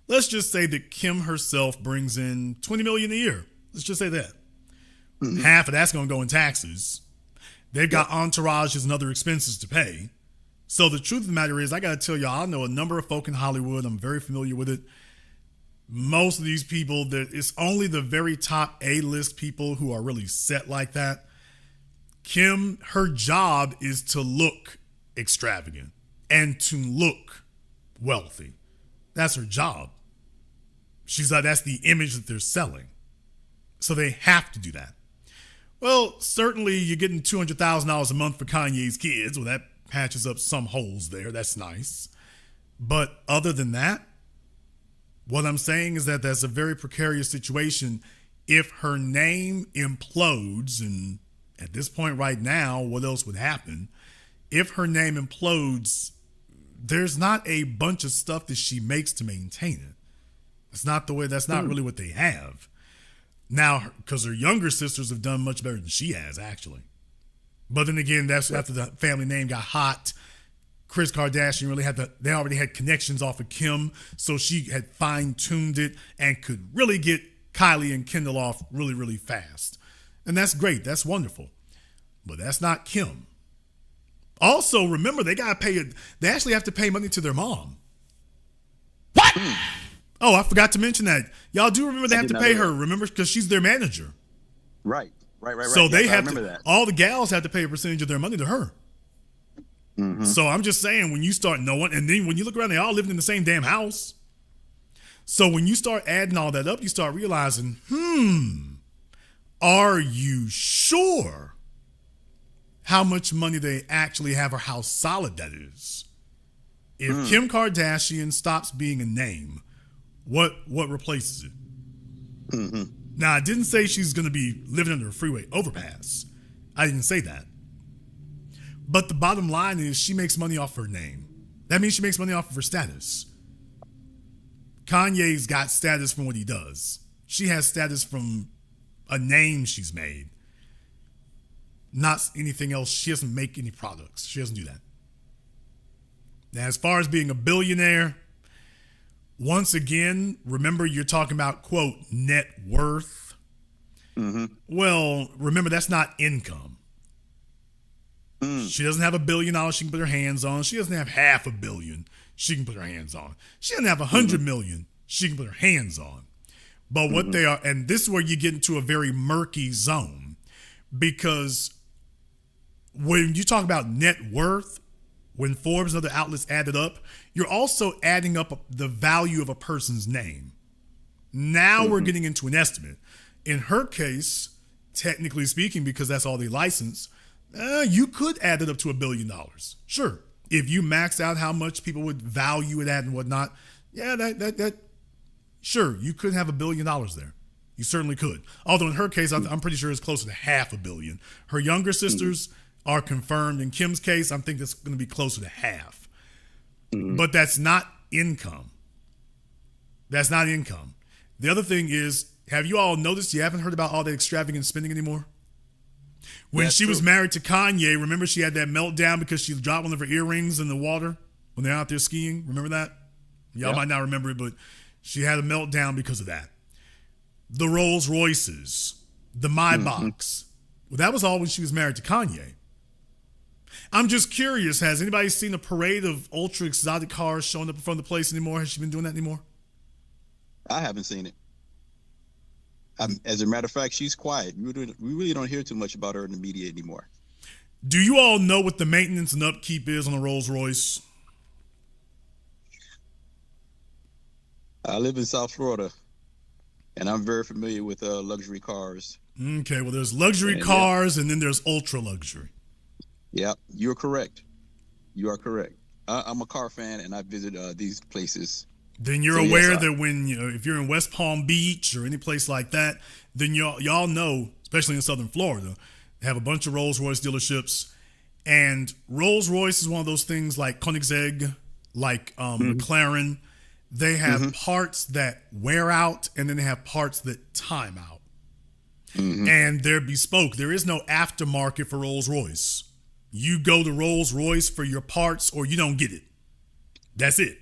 let's just say that Kim herself brings in $20 million a year. Let's just say that. Half of that's going to go in taxes. They've got entourages and other expenses to pay. So the truth of the matter is, I got to tell y'all, I know a number of folk in Hollywood. I'm very familiar with it. Most of these people, it's only the very top A-list people who are really set like that. Kim, her job is to look extravagant and to look wealthy. That's her job. She's like, that's the image that they're selling. So they have to do that. Well, certainly you're getting $200,000 a month for Kanye's kids. Well, that patches up some holes there. That's nice. But other than that, what I'm saying is that that's a very precarious situation. If her name implodes, and at this point right now, what else would happen? If her name implodes, there's not a bunch of stuff that she makes to maintain it. It's not the way, that's not really what they have. Now, because her younger sisters have done much better than she has, actually. But then again, that's after the family name got hot. Kris Kardashian they already had connections off of Kim, so she had fine-tuned it and could really get Kylie and Kendall off really, really fast. And that's great. That's wonderful. But that's not Kim. Also, remember, they actually have to pay money to their mom.
What?
Oh, I forgot to mention that. Y'all do remember they have to pay her, remember? Because she's their manager.
Right.
So they have to, all the gals have to pay a percentage of their money to her.
Mm-hmm.
So I'm just saying, when you start knowing, and then when you look around, they all living in the same damn house. So when you start adding all that up, you start realizing, are you sure how much money they actually have or how solid that is? If Kim Kardashian stops being a name, what replaces it? Now, I didn't say she's going to be living under a freeway overpass. I didn't say that. But the bottom line is she makes money off her name. That means she makes money off of her status. Kanye's got status from what he does. She has status from a name she's made. Not anything else. She doesn't make any products. She doesn't do that. Now, as far as being a billionaire, once again, remember you're talking about, quote, net worth. Well, remember, that's not income. She doesn't have $1 billion she can put her hands on. She doesn't have $500 million she can put her hands on. She doesn't have $100 million she can put her hands on. But what they are, and this is where you get into a very murky zone, because when you talk about net worth, when Forbes and other outlets add it up, you're also adding up the value of a person's name. Now we're getting into an estimate. In her case, technically speaking, because that's all they license, you could add it up to $1 billion. Sure. If you max out how much people would value it at and whatnot, yeah, that sure, you could have $1 billion there. You certainly could. Although in her case, I'm pretty sure it's closer to $500 million. Her younger sisters are confirmed. In Kim's case, I think that's going to be closer to half. But that's not income. That's not income. The other thing is, have you all noticed you haven't heard about all that extravagant spending anymore? When she was married to Kanye, remember she had that meltdown because she dropped one of her earrings in the water when they're out there skiing? Remember that? Y'all might not remember it, but she had a meltdown because of that. The Rolls Royces, the Maybachs. Well, that was all when she was married to Kanye. I'm just curious, has anybody seen a parade of ultra exotic cars showing up in front of the place anymore? Has she been doing that anymore?
I haven't seen it. As a matter of fact, she's quiet. We really don't hear too much about her in the media anymore.
Do you all know what the maintenance and upkeep is on a Rolls Royce?
I live in South Florida, and I'm very familiar with luxury cars.
Okay, well, there's luxury cars, and then there's ultra luxury.
Yeah, you're correct. You are correct. I'm a car fan, and I visit these places.
Then you're aware that when if you're in West Palm Beach or any place like that, then y'all know, especially in Southern Florida, they have a bunch of Rolls Royce dealerships, and Rolls Royce is one of those things like Koenigsegg, like McLaren. They have parts that wear out, and then they have parts that time out. And they're bespoke. There is no aftermarket for Rolls Royce. You go to Rolls Royce for your parts, or you don't get it. That's it.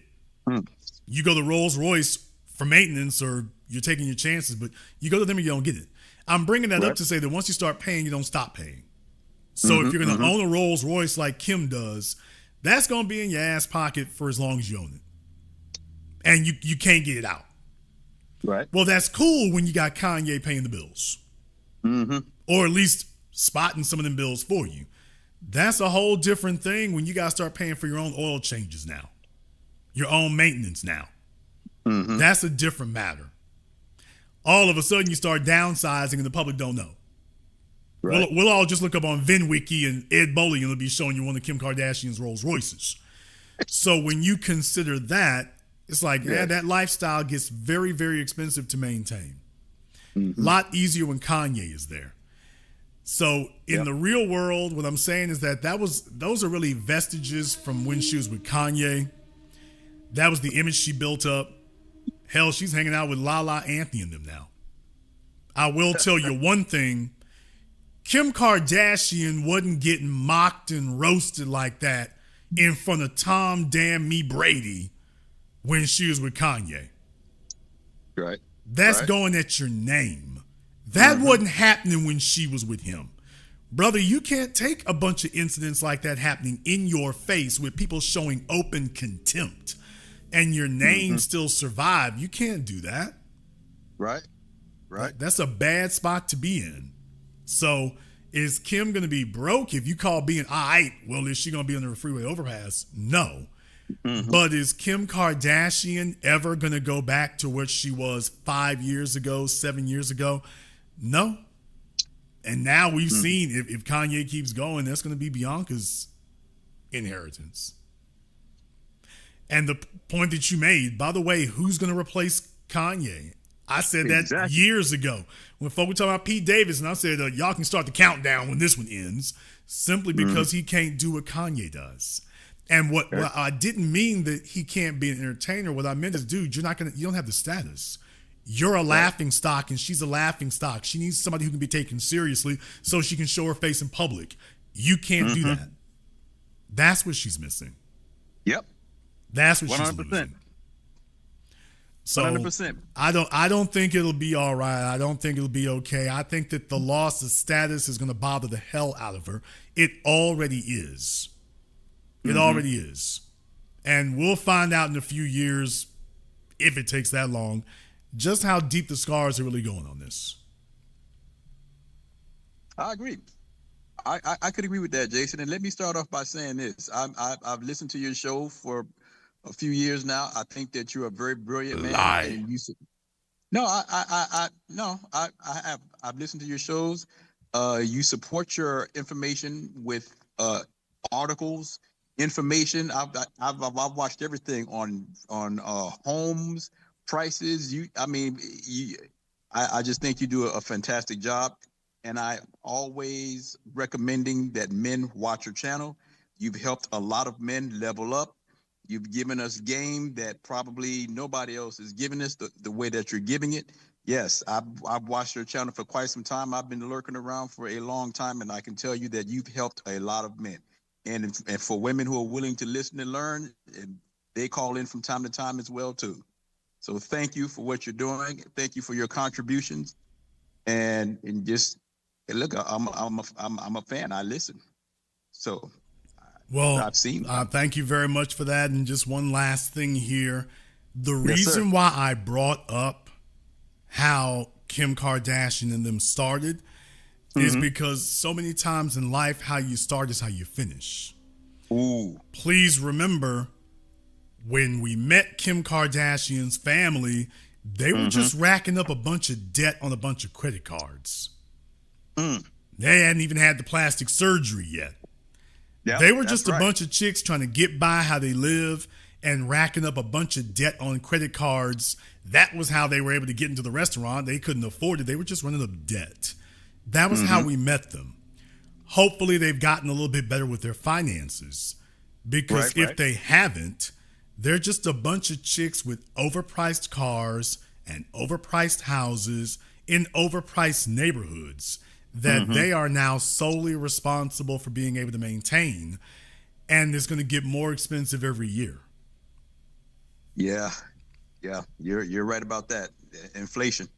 You go to Rolls Royce for maintenance, or you're taking your chances, but you go to them and you don't get it. I'm bringing that up to say that once you start paying, you don't stop paying. So if you're going to own a Rolls Royce like Kim does, that's going to be in your ass pocket for as long as you own it. And you can't get it out.
Right.
Well, that's cool when you got Kanye paying the bills. Or at least spotting some of them bills for you. That's a whole different thing when you got to start paying for your own oil changes now. Your own maintenance now. That's a different matter. All of a sudden you start downsizing and the public don't know. Right. We'll all just look up on VinWiki and Ed Boley and it'll be showing you one of Kim Kardashian's Rolls Royces. So when you consider that, it's like, that lifestyle gets very, very expensive to maintain. A lot easier when Kanye is there. So in the real world, what I'm saying is that those are really vestiges from when she was with Kanye. That was the image she built up. Hell, she's hanging out with Lala Anthony and them now. I will tell you one thing. Kim Kardashian wasn't getting mocked and roasted like that in front of Tom Damn Me Brady when she was with Kanye.
Right.
That's going at your name. That wasn't happening when she was with him. Brother, you can't take a bunch of incidents like that happening in your face with people showing open contempt and your name still survive. You can't do that.
Right.
That's a bad spot to be in. So is Kim going to be broke if you call being all right? Well, is she going to be under a freeway overpass? No. But is Kim Kardashian ever going to go back to what she was 5 years ago, 7 years ago? No. And now we've seen if Kanye keeps going, that's going to be Bianca's inheritance. And the point that you made, by the way, who's going to replace Kanye? I said that years ago. When folk were talking about Pete Davidson, I said, y'all can start the countdown when this one ends, simply because he can't do what Kanye does. And what I didn't mean that he can't be an entertainer. What I meant is, dude, you don't have the status. You're a laughing stock and she's a laughing stock. She needs somebody who can be taken seriously so she can show her face in public. You can't do that. That's what she's missing.
Yep.
That's what
100%.
she's losing. So
100%.
I don't think it'll be all right. I don't think it'll be okay. I think that the loss of status is going to bother the hell out of her. It already is. It already is. And we'll find out in a few years, if it takes that long, just how deep the scars are really going on this.
I agree. I could agree with that, Jason. And let me start off by saying this. I've listened to your show for a few years now. I think that you're a very brilliant man. And I've listened to your shows. You support your information with articles, information. I've watched everything on homes, prices. I just think you do a fantastic job, and I always recommending that men watch your channel. You've helped a lot of men level up. You've given us game that probably nobody else is giving us the way that you're giving it. Yes, I've watched your channel for quite some time. I've been lurking around for a long time, and I can tell you that you've helped a lot of men. And for women who are willing to listen and learn, they call in from time to time as well too. So thank you for what you're doing. Thank you for your contributions. And just look, I'm a fan. I listen. So
Well,
I've seen.
thank you very much for that. And just one last thing here. The
Yes,
reason
sir.
why I brought up how Kim Kardashian and them started is because so many times in life, how you start is how you finish.
Ooh.
Please remember, when we met Kim Kardashian's family, they were just racking up a bunch of debt on a bunch of credit cards. They hadn't even had the plastic surgery yet.
Yep,
They were
that's
just a
right.
bunch of chicks trying to get by how they live and racking up a bunch of debt on credit cards. That was how they were able to get into the restaurant. They couldn't afford it. They were just running up debt. That was how we met them. Hopefully they've gotten a little bit better with their finances, because if they haven't, they're just a bunch of chicks with overpriced cars and overpriced houses in overpriced neighborhoods that they are now solely responsible for being able to maintain, and it's going to get more expensive every year.
Yeah. You're right about that. Inflation.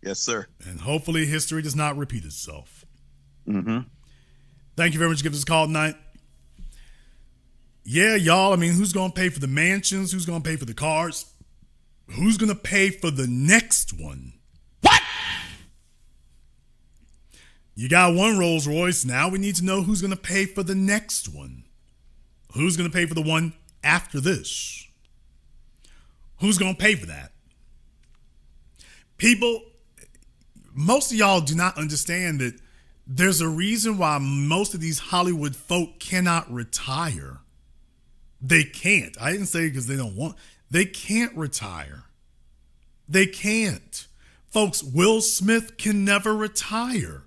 Yes, sir.
And hopefully history does not repeat itself. Thank you very much for giving us a call tonight. Yeah, y'all, I mean, who's going to pay for the mansions? Who's going to pay for the cars? Who's going to pay for the next one?
What?
You got one Rolls Royce. Now we need to know who's going to pay for the next one. Who's going to pay for the one after this? Who's going to pay for that? People, most of y'all do not understand that there's a reason why most of these Hollywood folk cannot retire. They can't. I didn't say because they don't want. They can't retire. They can't. Folks, Will Smith can never retire.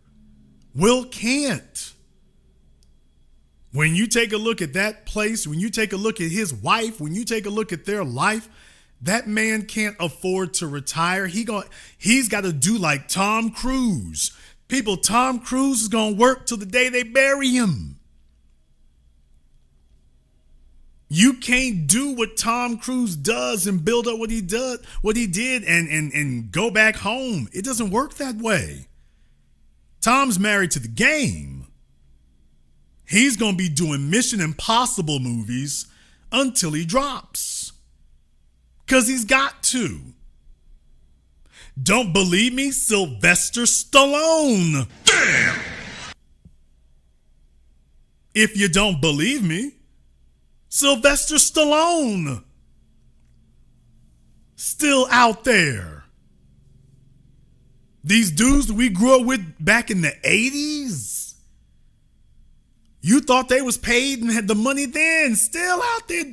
Will can't. When you take a look at that place, when you take a look at his wife, when you take a look at their life, that man can't afford to retire. He's got to do like Tom Cruise. People, Tom Cruise is going to work till the day they bury him. You can't do what Tom Cruise does and build up what he did and go back home. It doesn't work that way. Tom's married to the game. He's going to be doing Mission Impossible movies until he drops. Because he's got to. Don't believe me? Sylvester Stallone. Damn! If you don't believe me, Sylvester Stallone. Still out there. These dudes that we grew up with back in the 80s, you thought they was paid and had the money then. Still out there.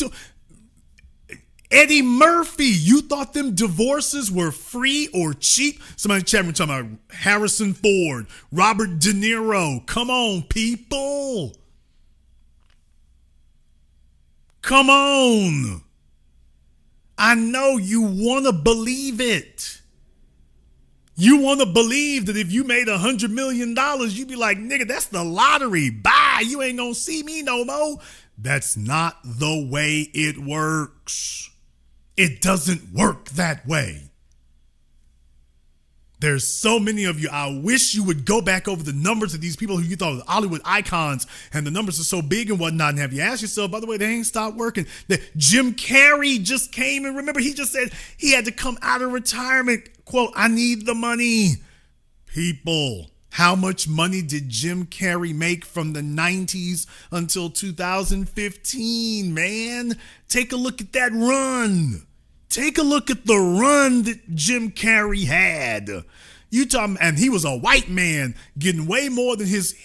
Eddie Murphy, you thought them divorces were free or cheap? Somebody in the chat room talking about Harrison Ford, Robert De Niro. Come on, people. Come on. I know you want to believe it. You want to believe that if you made $100 million, you'd be like, nigga, that's the lottery. Bye. You ain't going to see me no more. That's not the way it works. It doesn't work that way. There's so many of you. I wish you would go back over the numbers of these people who you thought were Hollywood icons, and the numbers are so big and whatnot. And have you asked yourself, by the way, they ain't stopped working. Jim Carrey just came, and remember, he just said he had to come out of retirement. Quote, I need the money. People, how much money did Jim Carrey make from the 90s until 2015, man? Take a look at that run. Take a look at the run that Jim Carrey had. You talking, and he was a white man getting way more than his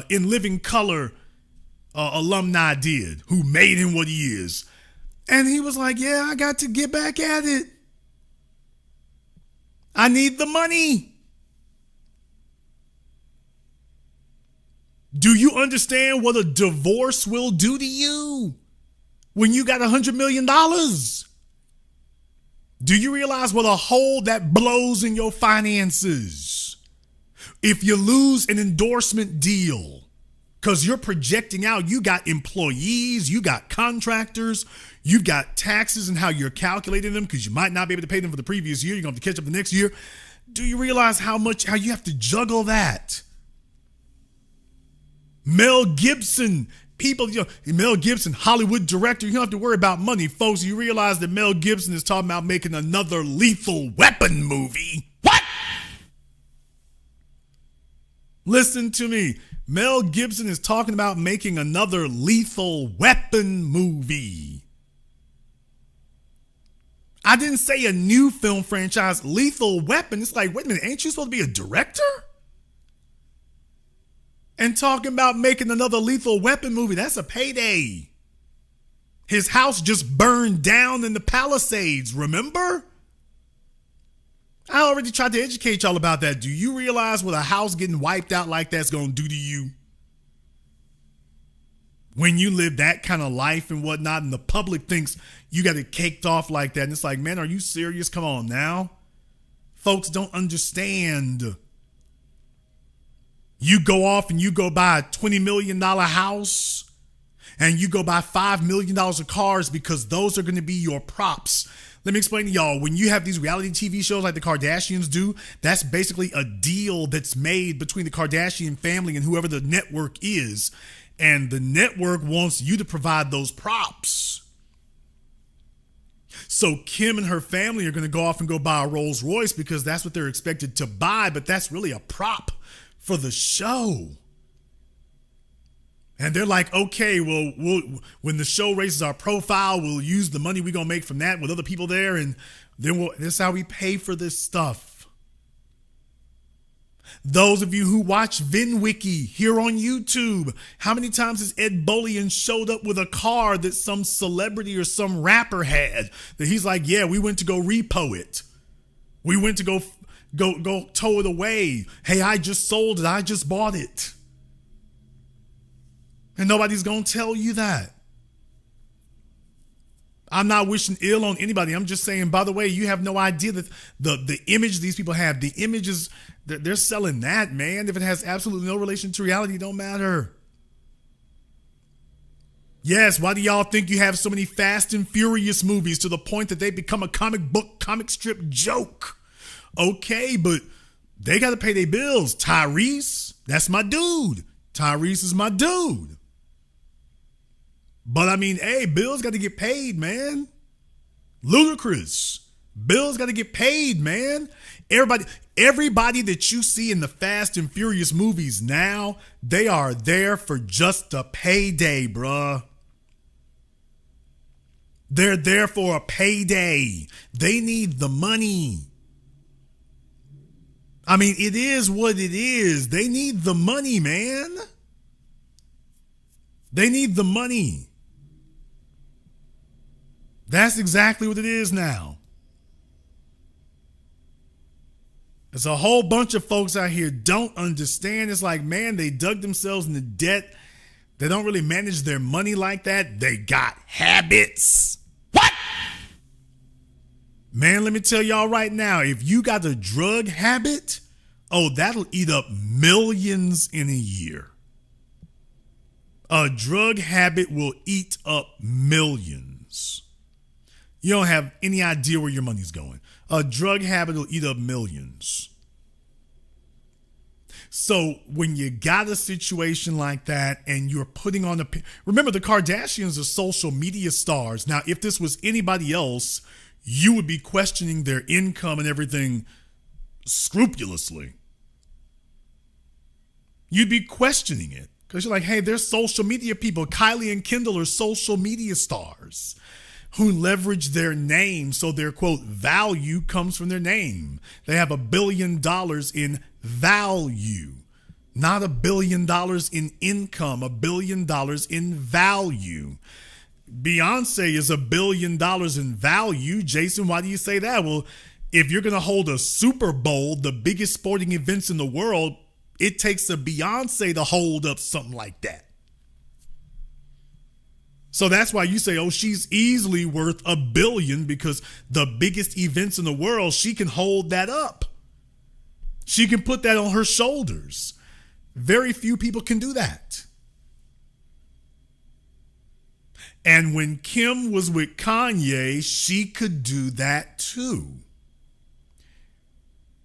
In Living Color alumni did, who made him what he is. And he was like, yeah, I got to get back at it. I need the money. Do you understand what a divorce will do to you when you got $100 million? Do you realize what a hole that blows in your finances? If you lose an endorsement deal, because you're projecting out, you got employees, you got contractors, you've got taxes and how you're calculating them, because you might not be able to pay them for the previous year. You're going to have to catch up the next year. Do you realize how you have to juggle that? Mel Gibson, people, Mel Gibson, Hollywood director, you don't have to worry about money, folks. You realize that Mel Gibson is talking about making another Lethal Weapon movie.
What?
Listen to me. Mel Gibson is talking about making another Lethal Weapon movie. I didn't say a new film franchise, Lethal Weapon. It's like, wait a minute, ain't you supposed to be a director? And talking about making another Lethal Weapon movie, that's a payday. His house just burned down in the Palisades, remember? I already tried to educate y'all about that. Do you realize what a house getting wiped out like that's going to do to you? When you live that kind of life and whatnot, and the public thinks you got it caked off like that. And it's like, man, are you serious? Come on now. Folks don't understand. You go off and you go buy a $20 million house and you go buy $5 million of cars because those are going to be your props. Let me explain to y'all. When you have these reality TV shows like the Kardashians do, that's basically a deal that's made between the Kardashian family and whoever the network is. And the network wants you to provide those props. So Kim and her family are going to go off and go buy a Rolls Royce because that's what they're expected to buy, but that's really a prop for the show. And they're like, okay, well, when the show raises our profile, we'll use the money we're going to make from that with other people there. And then this is how we pay for this stuff. Those of you who watch VinWiki here on YouTube, how many times has Ed Bullion showed up with a car that some celebrity or some rapper had that he's like, yeah, we went to go repo it. We went to go tow it away. Hey, I just sold it. I just bought it. And nobody's going to tell you that. I'm not wishing ill on anybody. I'm just saying, by the way, you have no idea that the image these people have, the images, they're selling that, man. If it has absolutely no relation to reality, it don't matter. Yes, why do y'all think you have so many Fast and Furious movies to the point that they become a comic strip joke? Okay, but they got to pay their bills. Tyrese, that's my dude. Tyrese is my dude. But I mean, hey, bills got to get paid, man. Ludicrous. Bills got to get paid, man. Everybody that you see in the Fast and Furious movies now, they are there for just a payday, bruh. They're there for a payday. They need the money. I mean, it is what it is. They need the money, man. They need the money. That's exactly what it is now. There's a whole bunch of folks out here don't understand. It's like, man, they dug themselves into debt. They don't really manage their money like that. They got habits.
What?
Man, let me tell y'all right now, if you got a drug habit, oh, that'll eat up millions in a year. A drug habit will eat up millions. You don't have any idea where your money's going. A drug habit will eat up millions. So when you got a situation like that and you're putting on remember, the Kardashians are social media stars. Now, if this was anybody else, you would be questioning their income and everything scrupulously. You'd be questioning it because you're like, hey, they're social media people. Kylie and Kendall are social media stars who leverage their name. So their, quote, value comes from their name. They have $1 billion in value, not $1 billion in income, $1 billion in value. Beyonce is $1 billion in value. Jason, why do you say that? Well, if you're going to hold a Super Bowl, the biggest sporting events in the world, it takes a Beyonce to hold up something like that. So that's why you say, oh, she's easily worth $1 billion because the biggest events in the world, she can hold that up. She can put that on her shoulders. Very few people can do that. And when Kim was with Kanye, she could do that too.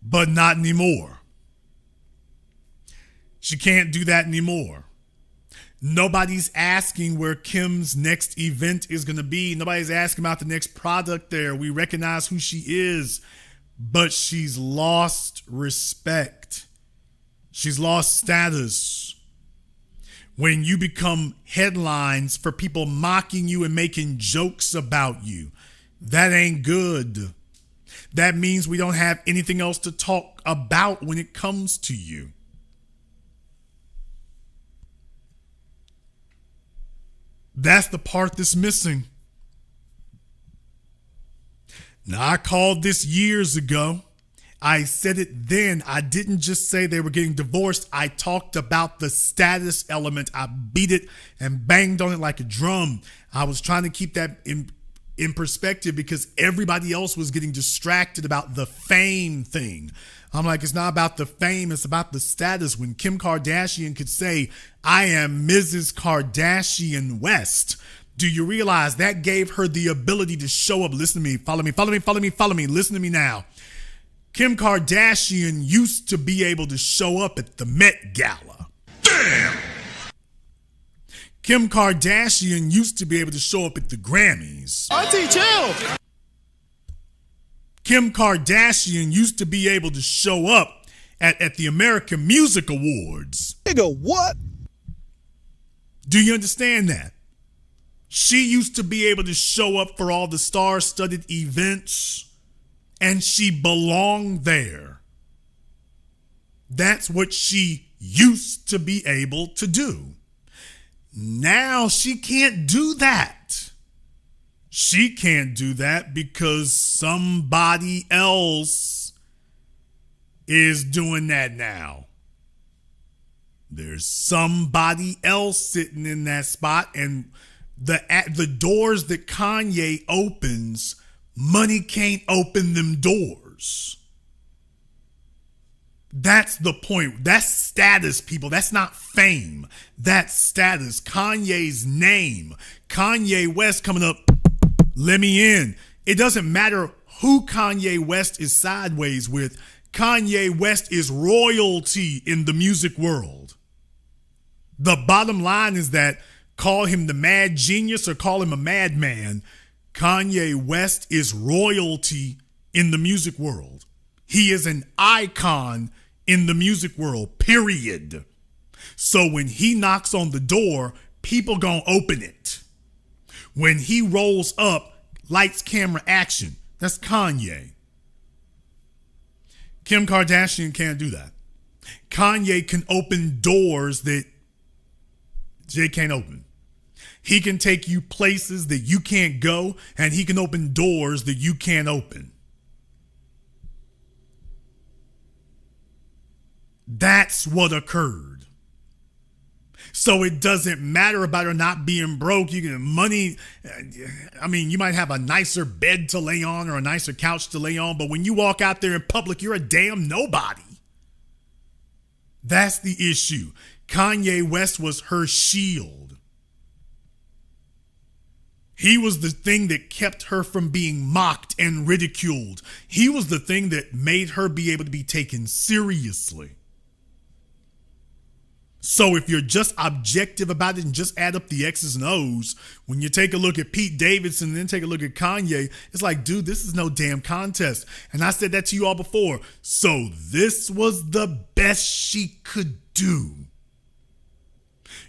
But not anymore. She can't do that anymore. Nobody's asking where Kim's next event is going to be. Nobody's asking about the next product there. We recognize who she is, but she's lost respect. She's lost status. When you become headlines for people mocking you and making jokes about you, that ain't good. That means we don't have anything else to talk about when it comes to you. That's the part that's missing. Now, I called this years ago. I said it then. I didn't just say they were getting divorced. I talked about the status element. I beat it and banged on it like a drum. I was trying to keep that in perspective because everybody else was getting distracted about the fame thing. I'm like, it's not about the fame, it's about the status. When Kim Kardashian could say, I am Mrs. Kardashian West, do you realize that gave her the ability to show up? Listen to me, follow me, follow me, follow me, follow me. Listen to me now. Kim Kardashian used to be able to show up at the Met Gala. Damn! Kim Kardashian used to be able to show up at the Grammys.
Auntie, chill.
Kim Kardashian used to be able to show up at the American Music Awards.
Nigga, what?
Do you understand that? She used to be able to show up for all the star-studded events, and she belonged there. That's what she used to be able to do. Now she can't do that. She can't do that because somebody else is doing that now. There's somebody else sitting in that spot, and the doors that Kanye opens, money can't open them doors. That's the point. That's status, people. That's not fame. That's status. Kanye's name. Kanye West coming up, let me in. It doesn't matter who Kanye West is sideways with. Kanye West is royalty in the music world. The bottom line is that, call him the mad genius or call him a madman, Kanye West is royalty in the music world. He is an icon in the music world, period. So when he knocks on the door, people gonna open it. When he rolls up, lights, camera, action. That's Kanye. Kim Kardashian can't do that. Kanye can open doors that Jay can't open. He can take you places that you can't go, and he can open doors that you can't open. That's what occurred. So it doesn't matter about her not being broke. You get money. I mean, you might have a nicer bed to lay on or a nicer couch to lay on, but when you walk out there in public, you're a damn nobody. That's the issue. Kanye West was her shield. He was the thing that kept her from being mocked and ridiculed. He was the thing that made her be able to be taken seriously. So if you're just objective about it and just add up the X's and O's, when you take a look at Pete Davidson and then take a look at Kanye, it's like, dude, this is no damn contest. And I said that to you all before. So this was the best she could do.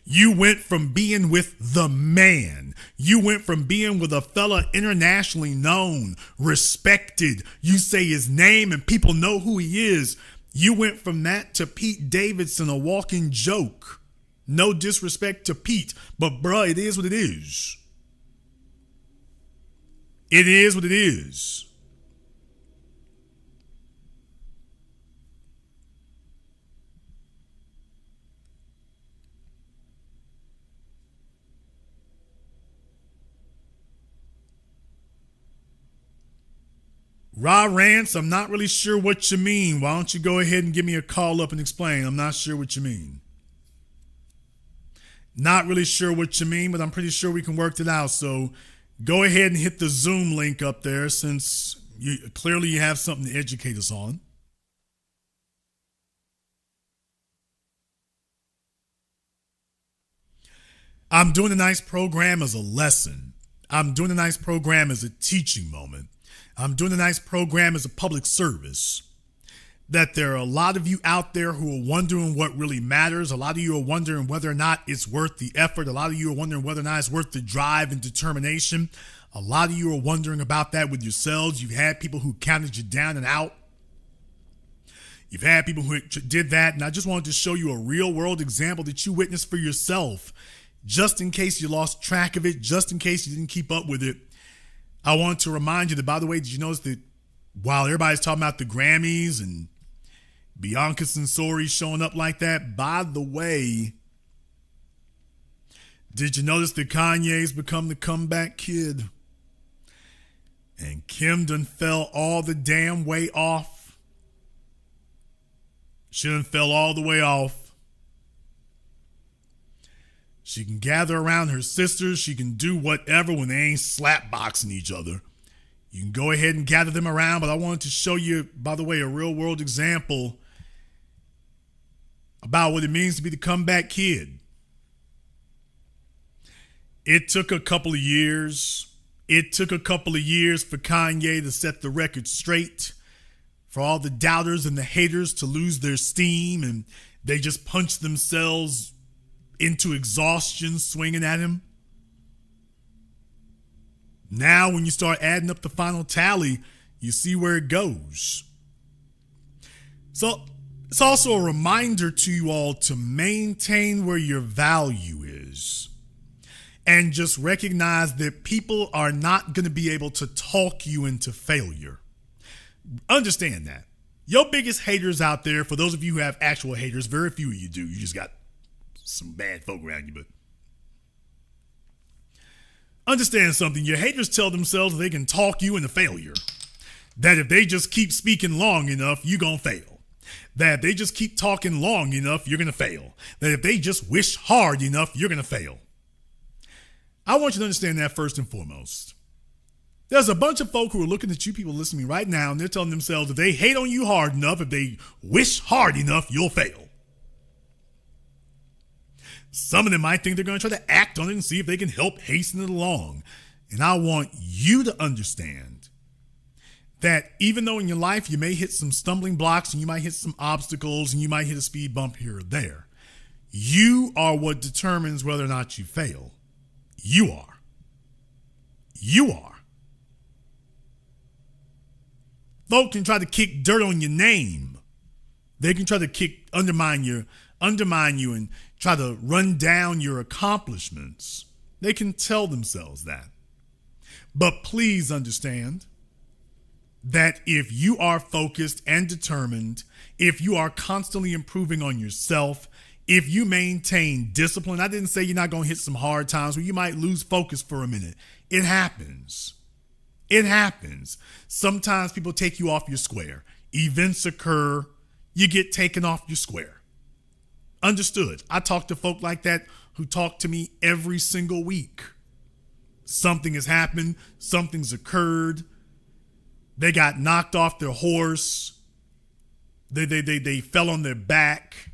You went from being with the man. You went from being with a fella internationally known, respected. You say his name and people know who he is. You went from that to Pete Davidson, a walking joke. No disrespect to Pete, but bruh, it is what it is. It is what it is. Raw Rants, I'm not really sure what you mean. Why don't you go ahead and give me a call up and explain? I'm not sure what you mean. Not really sure what you mean, but I'm pretty sure we can work it out. So go ahead and hit the Zoom link up there since clearly you have something to educate us on. I'm doing a nice program as a lesson. I'm doing a nice program as a teaching moment. I'm doing a nice program as a public service. That there are a lot of you out there who are wondering what really matters. A lot of you are wondering whether or not it's worth the effort. A lot of you are wondering whether or not it's worth the drive and determination. A lot of you are wondering about that with yourselves. You've had people who counted you down and out. You've had people who did that. And I just wanted to show you a real world example that you witnessed for yourself. Just in case you lost track of it, just in case you didn't keep up with it. I want to remind you that, by the way, did you notice that while everybody's talking about the Grammys and Bianca Censori showing up like that, by the way, did you notice that Kanye's become the comeback kid? And Kim done fell all the damn way off. She done fell all the way off. She can gather around her sisters. She can do whatever when they ain't slapboxing each other. You can go ahead and gather them around, but I wanted to show you, by the way, a real world example about what it means to be the comeback kid. It took a couple of years. It took a couple of years for Kanye to set the record straight, for all the doubters and the haters to lose their steam, and they just punched themselves into exhaustion swinging at him. Now, when you start adding up the final tally, you see where it goes. So it's also a reminder to you all to maintain where your value is and just recognize that people are not going to be able to talk you into failure. Understand that. Your biggest haters out there, for those of you who have actual haters, very few of you do. You just got some bad folk around you, but understand something. Your haters tell themselves they can talk you into failure. That if they just keep speaking long enough, you're going to fail. That if they just keep talking long enough, you're going to fail. That if they just wish hard enough, you're going to fail. I want you to understand that first and foremost. There's a bunch of folk who are looking at you people listening to me right now, and they're telling themselves if they hate on you hard enough, if they wish hard enough, you'll fail. Some of them might think they're going to try to act on it and see if they can help hasten it along. And I want you to understand that even though in your life you may hit some stumbling blocks and you might hit some obstacles and you might hit a speed bump here or there, you are what determines whether or not you fail. You are. You are. Folk can try to kick dirt on your name. They can try to undermine you and try to run down your accomplishments. They can tell themselves that. But please understand that if you are focused and determined, if you are constantly improving on yourself, if you maintain discipline, I didn't say you're not going to hit some hard times where you might lose focus for a minute. It happens. It happens. Sometimes people take you off your square. Events occur. You get taken off your square. Understood. I talk to folk like that who talk to me every single week. Something has happened. Something's occurred. They got knocked off their horse. They fell on their back.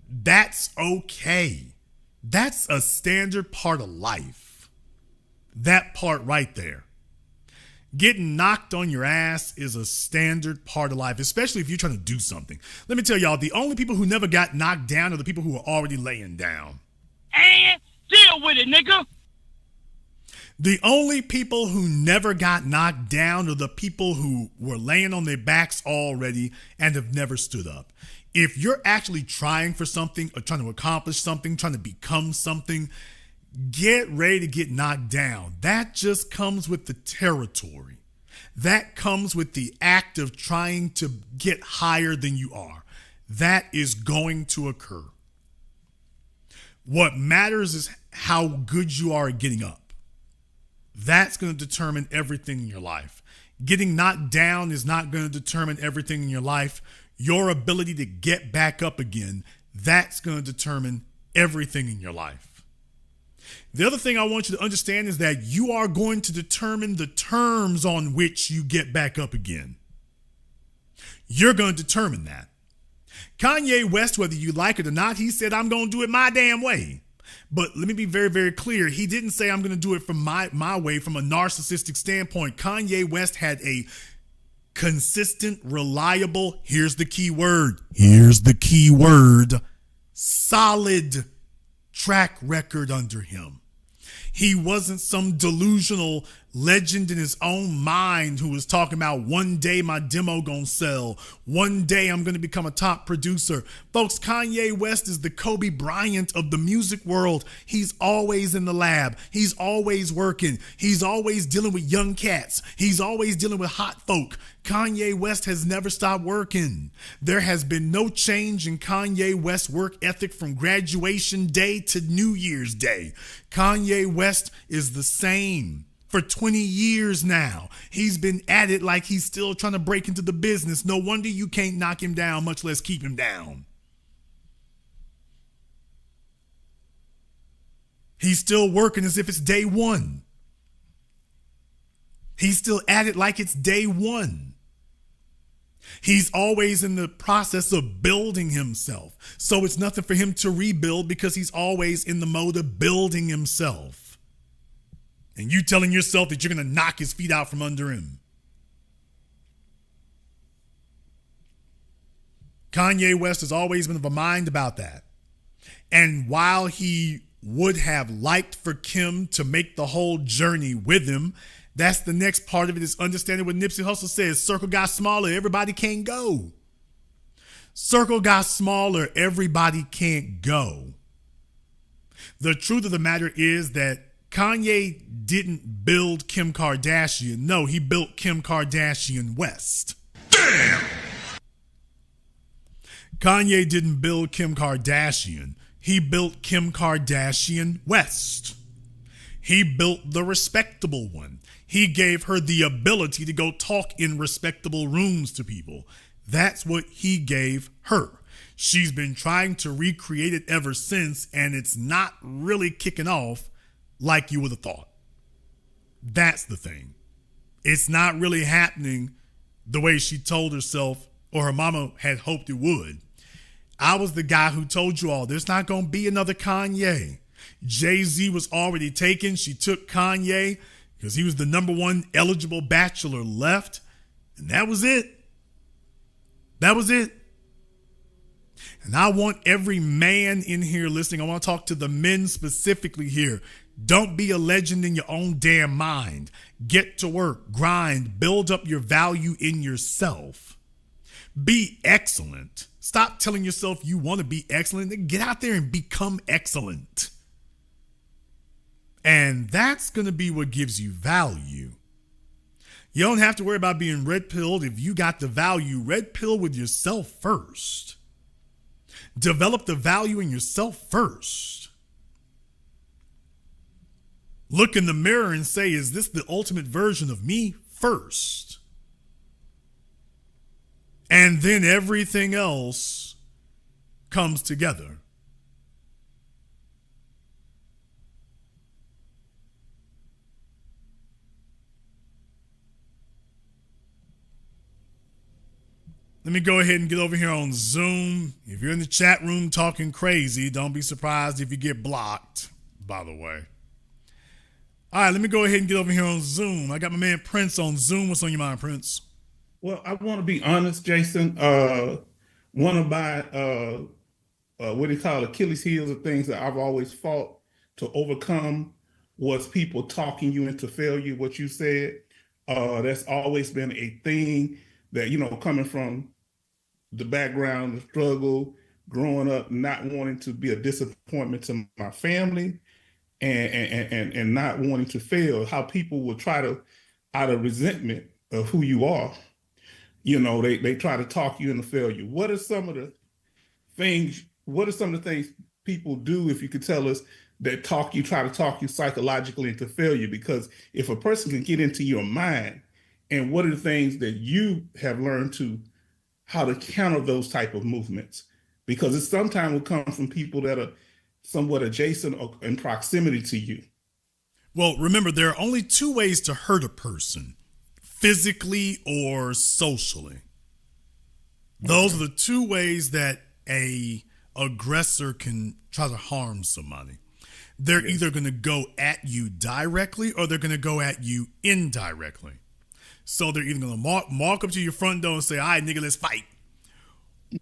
That's okay. That's a standard part of life. That part right there. Getting knocked on your ass is a standard part of life, especially if you're trying to do something. Let me tell y'all, the only people who never got knocked down are the people who are already laying down.
And deal with it, nigga.
The only people who never got knocked down are the people who were laying on their backs already and have never stood up. If you're actually trying for something or trying to accomplish something, trying to become something, get ready to get knocked down. That just comes with the territory. That comes with the act of trying to get higher than you are. That is going to occur. What matters is how good you are at getting up. That's going to determine everything in your life. Getting knocked down is not going to determine everything in your life. Your ability to get back up again, that's going to determine everything in your life. The other thing I want you to understand is that you are going to determine the terms on which you get back up again. You're going to determine that. Kanye West, whether you like it or not, he said, I'm going to do it my damn way. But let me be very, very clear. He didn't say I'm going to do it from my way, from a narcissistic standpoint. Kanye West had a consistent, reliable, here's the key word, solid track record under him. He wasn't some delusional legend in his own mind who was talking about one day my demo gonna sell. One day I'm gonna become a top producer. Folks, Kanye West is the Kobe Bryant of the music world. He's always in the lab. He's always working. He's always dealing with young cats. He's always dealing with hot folk. Kanye West has never stopped working. There has been no change in Kanye West's work ethic from graduation day to New Year's Day. Kanye West is the same for 20 years now. He's been at it like he's still trying to break into the business. No wonder you can't knock him down, much less keep him down. He's still working as if it's day one. He's still at it like it's day one. He's always in the process of building himself. So it's nothing for him to rebuild because he's always in the mode of building himself. And you telling yourself that you're going to knock his feet out from under him. Kanye West has always been of a mind about that. And while he would have liked for Kim to make the whole journey with him, that's the next part of it, is understanding what Nipsey Hussle says. Circle got smaller, everybody can't go. Circle got smaller, everybody can't go. The truth of the matter is that Kanye didn't build Kim Kardashian. No, he built Kim Kardashian West. Damn! Kanye didn't build Kim Kardashian. He built Kim Kardashian West. He built the respectable one. He gave her the ability to go talk in respectable rooms to people. That's what he gave her. She's been trying to recreate it ever since, and it's not really kicking off like you would have thought. That's the thing. It's not really happening the way she told herself or her mama had hoped it would. I was the guy who told you all there's not going to be another Kanye. Jay-Z was already taken. She took Kanye because he was the number one eligible bachelor left. And that was it. That was it. And I want every man in here listening. I want to talk to the men specifically here. Don't be a legend in your own damn mind. Get to work, grind, build up your value in yourself. Be excellent. Stop telling yourself you want to be excellent. Then get out there and become excellent. And that's going to be what gives you value. You don't have to worry about being red-pilled if you got the value. Red pill with yourself first. Develop the value in yourself first. Look in the mirror and say, is this the ultimate version of me first? And then everything else comes together. Let me go ahead and get over here on Zoom. If you're in the chat room talking crazy, don't be surprised if you get blocked, by the way. All right, let me go ahead and get over here on Zoom. I got my man Prince on Zoom. What's on your mind, Prince?
Well, I want to be honest, Jason. One of my, what do you call Achilles heels of things that I've always fought to overcome was people talking you into failure, what you said. That's always been a thing that, coming from the background, the struggle, growing up, not wanting to be a disappointment to my family and not wanting to fail, how people will try to, out of resentment of who you are, they try to talk you into failure. What are some of the things people do, if you could tell us, that try to talk you psychologically into failure? Because if a person can get into your mind, and what are the things that you have learned to how to counter those type of movements? Because it sometimes will come from people that are somewhat adjacent or in proximity to you.
Well, remember, there are only two ways to hurt a person: physically or socially. Those are the two ways that a aggressor can try to harm somebody. they're either going to go at you directly or they're going to go at you indirectly. So they're either going to mark up to your front door and say, all right, nigga, let's fight.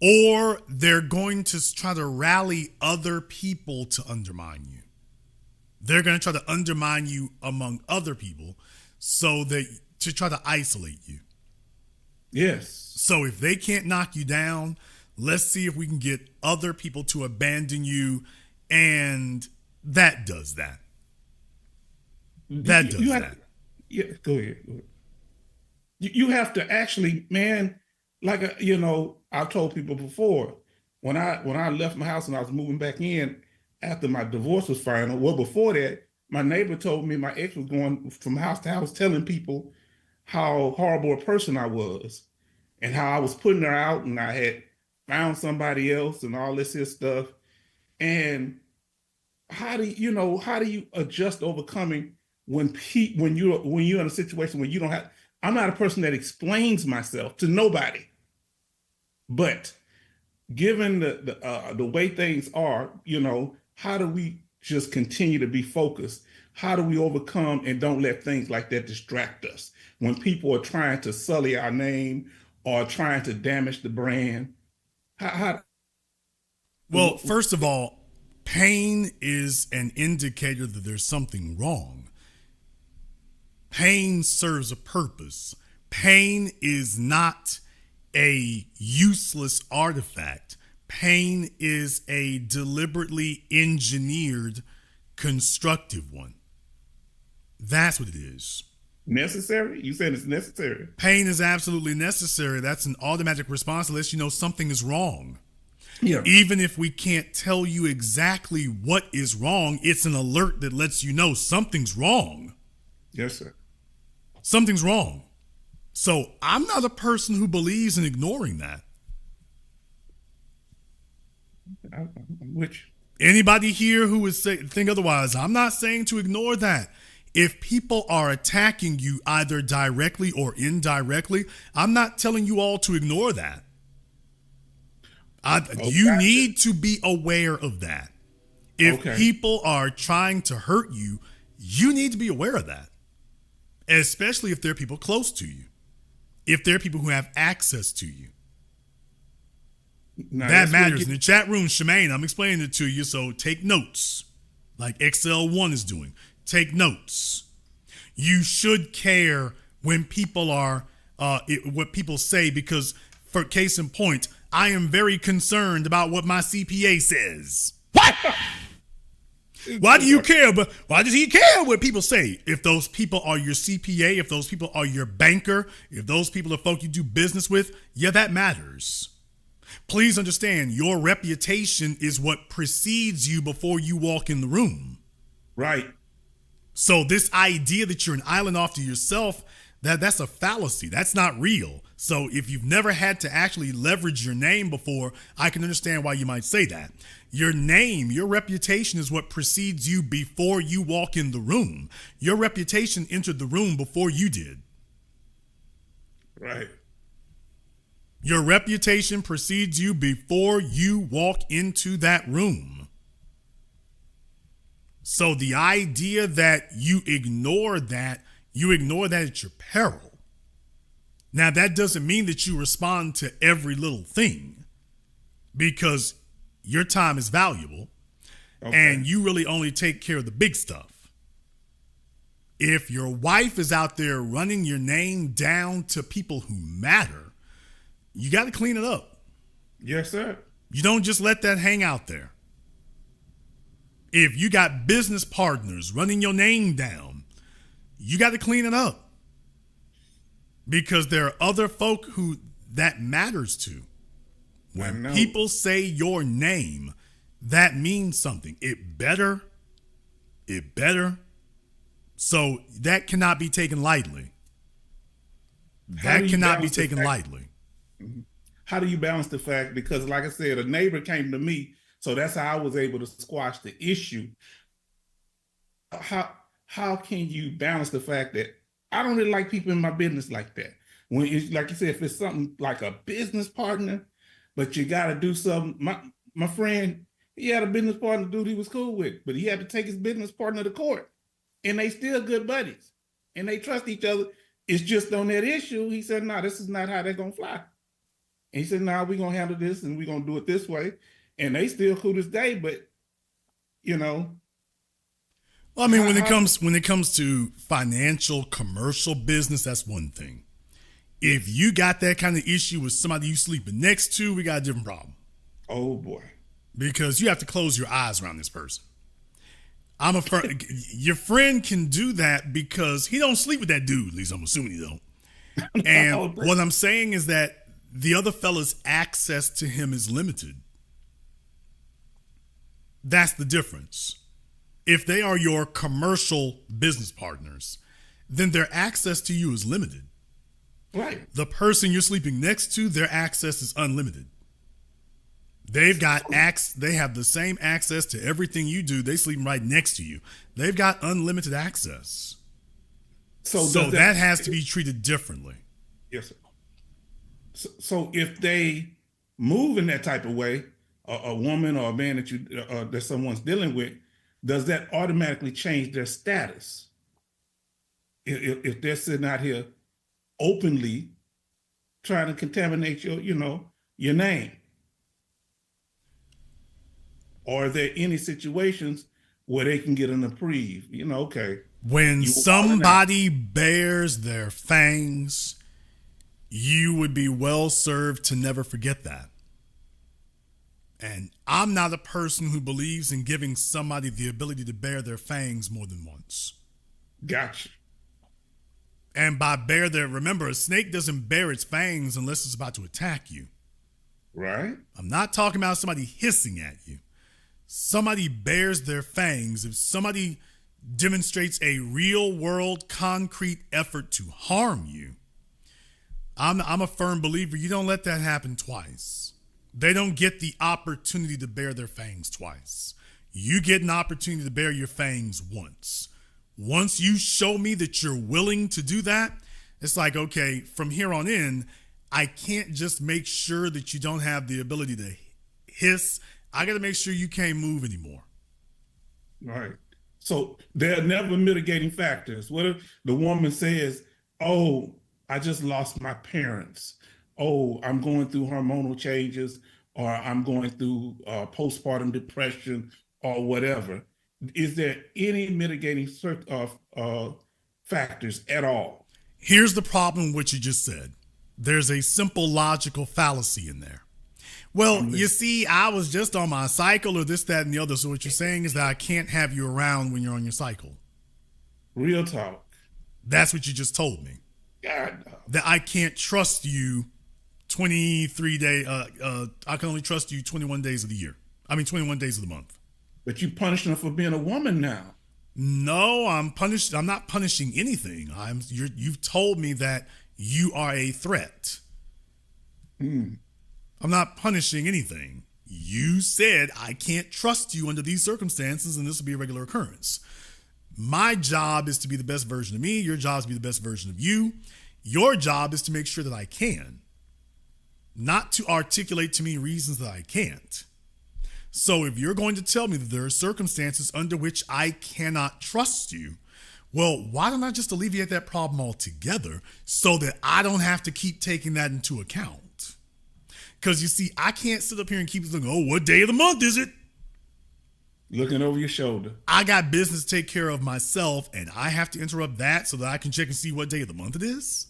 Or they're going to try to rally other people to undermine you. They're going to try to undermine you among other people so that to try to isolate you.
Yes.
So if they can't knock you down, let's see if we can get other people to abandon you, and that does that. That does that.
Yeah, go ahead. You have to actually, man, like, I've told people before, when I left my house and I was moving back in after my divorce was final, well, before that, my neighbor told me my ex was going from house to house telling people how horrible a person I was and how I was putting her out and I had found somebody else and all this stuff. And how do you adjust overcoming when you're in a situation where you don't have, I'm not a person that explains myself to nobody, but given the way things are, how do we just continue to be focused? How do we overcome and don't let things like that distract us when people are trying to sully our name or trying to damage the brand?
Well, first of all, pain is an indicator that there's something wrong. Pain serves a purpose. Pain is not a useless artifact. Pain is a deliberately engineered, constructive one. That's what it is.
Necessary? You said it's necessary.
Pain is absolutely necessary. That's an automatic response that lets you know something is wrong.
Yeah.
Even if we can't tell you exactly what is wrong, it's an alert that lets you know something's wrong.
Yes, sir.
Something's wrong. So I'm not a person who believes in ignoring that.
I'm with you.
Anybody here who would think otherwise, I'm not saying to ignore that. If people are attacking you either directly or indirectly, I'm not telling you all to ignore that. You need to be aware of that. If people are trying to hurt you, you need to be aware of that. Especially if they're people close to you. If they're people who have access to you.
Now,
that matters. In the chat room, Shemaine, I'm explaining it to you, so take notes. Like XL1 is doing. Take notes. You should care when people are, what people say, because for case in point, I am very concerned about what my CPA says. What? Why do you care? But why does he care what people say? If those people are your CPA, if those people are your banker, if those people are folk you do business with, yeah, that matters. Please understand, your reputation is what precedes you before you walk in the room.
Right.
So this idea that you're an island off to yourself, that's a fallacy. That's not real. So if you've never had to actually leverage your name before, I can understand why you might say that. Your name, your reputation is what precedes you before you walk in the room. Your reputation entered the room before you did.
Right.
Your reputation precedes you before you walk into that room. So the idea that you ignore that at your peril. Now, that doesn't mean that you respond to every little thing, because your time is valuable and you really only take care of the big stuff. If your wife is out there running your name down to people who matter, you got to clean it up.
Yes, sir.
You don't just let that hang out there. If you got business partners running your name down, you got to clean it up. Because there are other folk who that matters to. When people say your name, that means something. It better. So that cannot be taken lightly. That cannot be taken lightly.
How do you balance the fact? Because like I said, a neighbor came to me, so that's how I was able to squash the issue. How can you balance the fact that I don't really like people in my business like that? When it's like you said, if it's something like a business partner, but you got to do something. My friend, He had a business partner dude he was cool with, but he had to take his business partner to court. And they still good buddies. And they trust each other. It's just on that issue. He said, no, this is not how they're going to fly. And he said, no, we're going to handle this and we're going to do it this way. And they still cool this day, but, you know.
Well, I mean, when it comes to financial, commercial business, that's one thing. If you got that kind of issue with somebody you sleeping next to, we got a different problem.
Oh, boy.
Because you have to close your eyes around this person. Your friend can do that because he don't sleep with that dude. At least I'm assuming he don't. And what I'm saying is that the other fella's access to him is limited. That's the difference. If they are your commercial business partners, then their access to you is limited.
Right.
The person you're sleeping next to, their access is unlimited. They've got they have the same access to everything you do. They sleep right next to you. They've got unlimited access. So that has to be treated differently.
Yes, sir. So if they move in that type of way, a woman or a man that someone's dealing with, does that automatically change their status? If they're sitting out here openly trying to contaminate your name? Or are there any situations where they can get an reprieve? Okay.
When somebody bears their fangs, you would be well served to never forget that. And I'm not a person who believes in giving somebody the ability to bear their fangs more than once.
Gotcha.
And by remember, a snake doesn't bare its fangs unless it's about to attack you.
Right.
I'm not talking about somebody hissing at you. Somebody bears their fangs. If somebody demonstrates a real world concrete effort to harm you, I'm a firm believer you don't let that happen twice. They don't get the opportunity to bear their fangs twice. You get an opportunity to bear your fangs once. Once you show me that you're willing to do that, it's like, okay, from here on in, I can't just make sure that you don't have the ability to hiss. I got to make sure you can't move anymore.
Right. So there are never mitigating factors. What if the woman says, oh, I just lost my parents. Oh, I'm going through hormonal changes, or I'm going through postpartum depression or whatever. Is there any mitigating factors at all?
Here's the problem with what you just said. There's a simple logical fallacy in there. Well, you see, I was just on my cycle or this, that, and the other. So what you're saying is that I can't have you around when you're on your cycle.
Real talk.
That's what you just told me.
God.
That I can't trust you 23 days. I can only trust you 21 days of the year. 21 days of the month.
But you punishing her for being a woman now.
No, I'm not punishing anything. You've told me that you are a threat. I'm not punishing anything. You said I can't trust you under these circumstances, and this will be a regular occurrence. My job is to be the best version of me. Your job is to be the best version of you. Your job is to make sure that I can, not to articulate to me reasons that I can't. So if you're going to tell me that there are circumstances under which I cannot trust you, well, why don't I just alleviate that problem altogether so that I don't have to keep taking that into account? Because you see, I can't sit up here and keep looking, oh, what day of the month is it?
Looking over your shoulder.
I got business to take care of myself, and I have to interrupt that so that I can check and see what day of the month it is.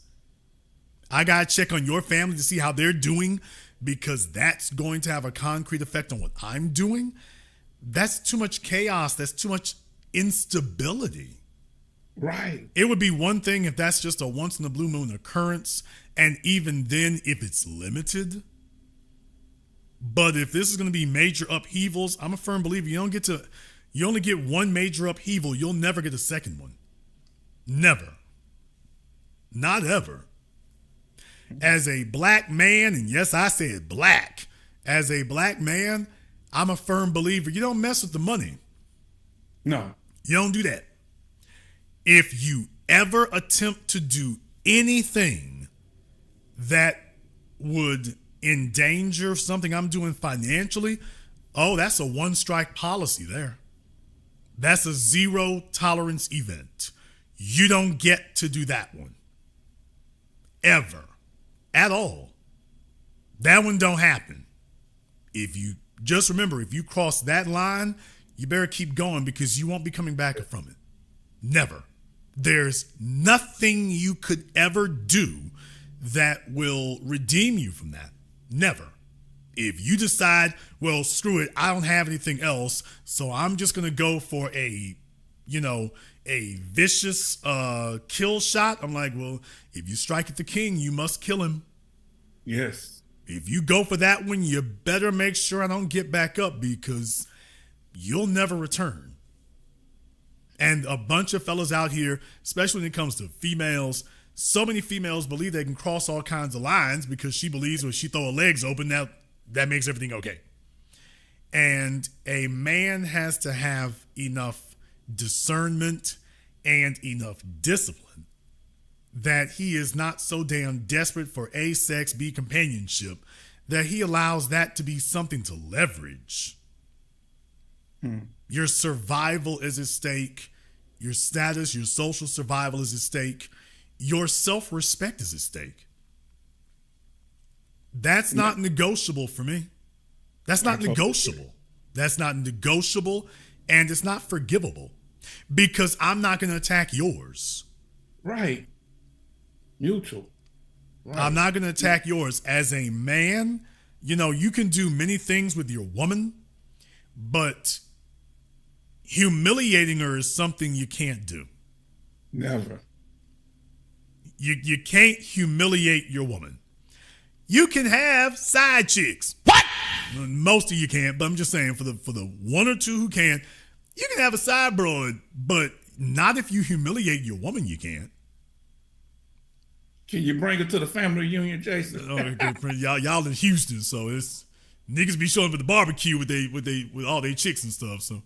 I got to check on your family to see how they're doing, because that's going to have a concrete effect on what I'm doing. That's too much chaos. That's too much instability.
Right.
It would be one thing if that's just a once in a blue moon occurrence, and even then if it's limited. But if this is going to be major upheavals, I'm a firm believer you only get one major upheaval. You'll never get a second one. Never. Not ever. As a black man, and yes, I said black, as a black man, I'm a firm believer you don't mess with the money.
No.
You don't do that. If you ever attempt to do anything that would endanger something I'm doing financially, Oh, that's a one strike policy there. That's a zero tolerance event. You don't get to do that one. Ever. At all. That one don't happen. If you just remember, if you cross that line, you better keep going because you won't be coming back from it. Never. There's nothing you could ever do that will redeem you from that. Never. If you decide, well, screw it, I don't have anything else, so I'm just going to go for a vicious kill shot. I'm like, well, if you strike at the king, you must kill him.
Yes.
If you go for that one, you better make sure I don't get back up because you'll never return. And a bunch of fellas out here, especially when it comes to females, so many females believe they can cross all kinds of lines because she believes when she throw her legs open, that makes everything okay. And a man has to have enough discernment and enough discipline that he is not so damn desperate for A, sex, B, companionship, that he allows that to be something to leverage. Your survival is at stake. Your status, your social survival is at stake. Your self-respect is at stake. That's not negotiable for me. That's not negotiable. That's not negotiable, and it's not forgivable because I'm not going to attack yours.
Right. Mutual. Right.
I'm not going to attack yours. As a man, you can do many things with your woman, but humiliating her is something you can't do.
Never.
You can't humiliate your woman. You can have side chicks. What? Most of you can't, but I'm just saying for the one or two who can, you can have a side broad, but not if you humiliate your woman. You can't.
Can you bring her to the family reunion, Jason?
y'all in Houston, so it's niggas be showing up at the barbecue with all their chicks and stuff. So.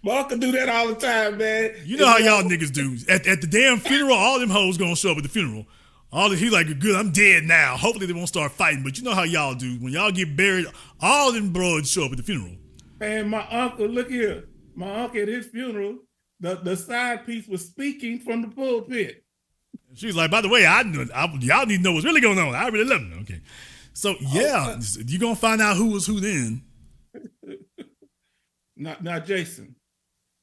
Well, I can do that all the time, man.
You know how y'all niggas do. At the damn funeral, all them hoes gonna show up at the funeral. He like, good, I'm dead now. Hopefully they won't start fighting. But you know how y'all do. When y'all get buried, all them broads show up at the funeral.
Man, my uncle, look here. My uncle at his funeral, the side piece was speaking from the pulpit.
She's like, by the way, y'all need to know what's really going on. I really love them. Okay. So, yeah, you're going to find out who was who then.
Now, Jason,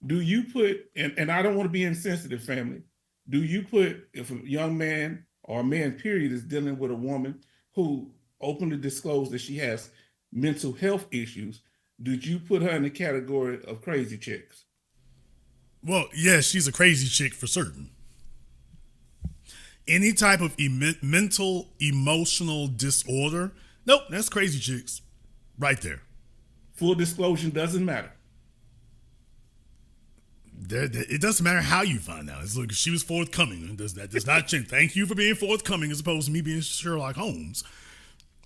do you put, and I don't want to be insensitive, family, do you put, if a young man or a man, period, is dealing with a woman who openly disclosed that she has mental health issues, did you put her in the category of crazy chicks?
Well, yeah, she's a crazy chick for certain. Any type of mental, emotional disorder, nope, that's crazy chicks right there.
Full disclosure doesn't matter.
It doesn't matter how you find out. It's like she was forthcoming. That does not change. Thank you for being forthcoming as opposed to me being Sherlock Holmes.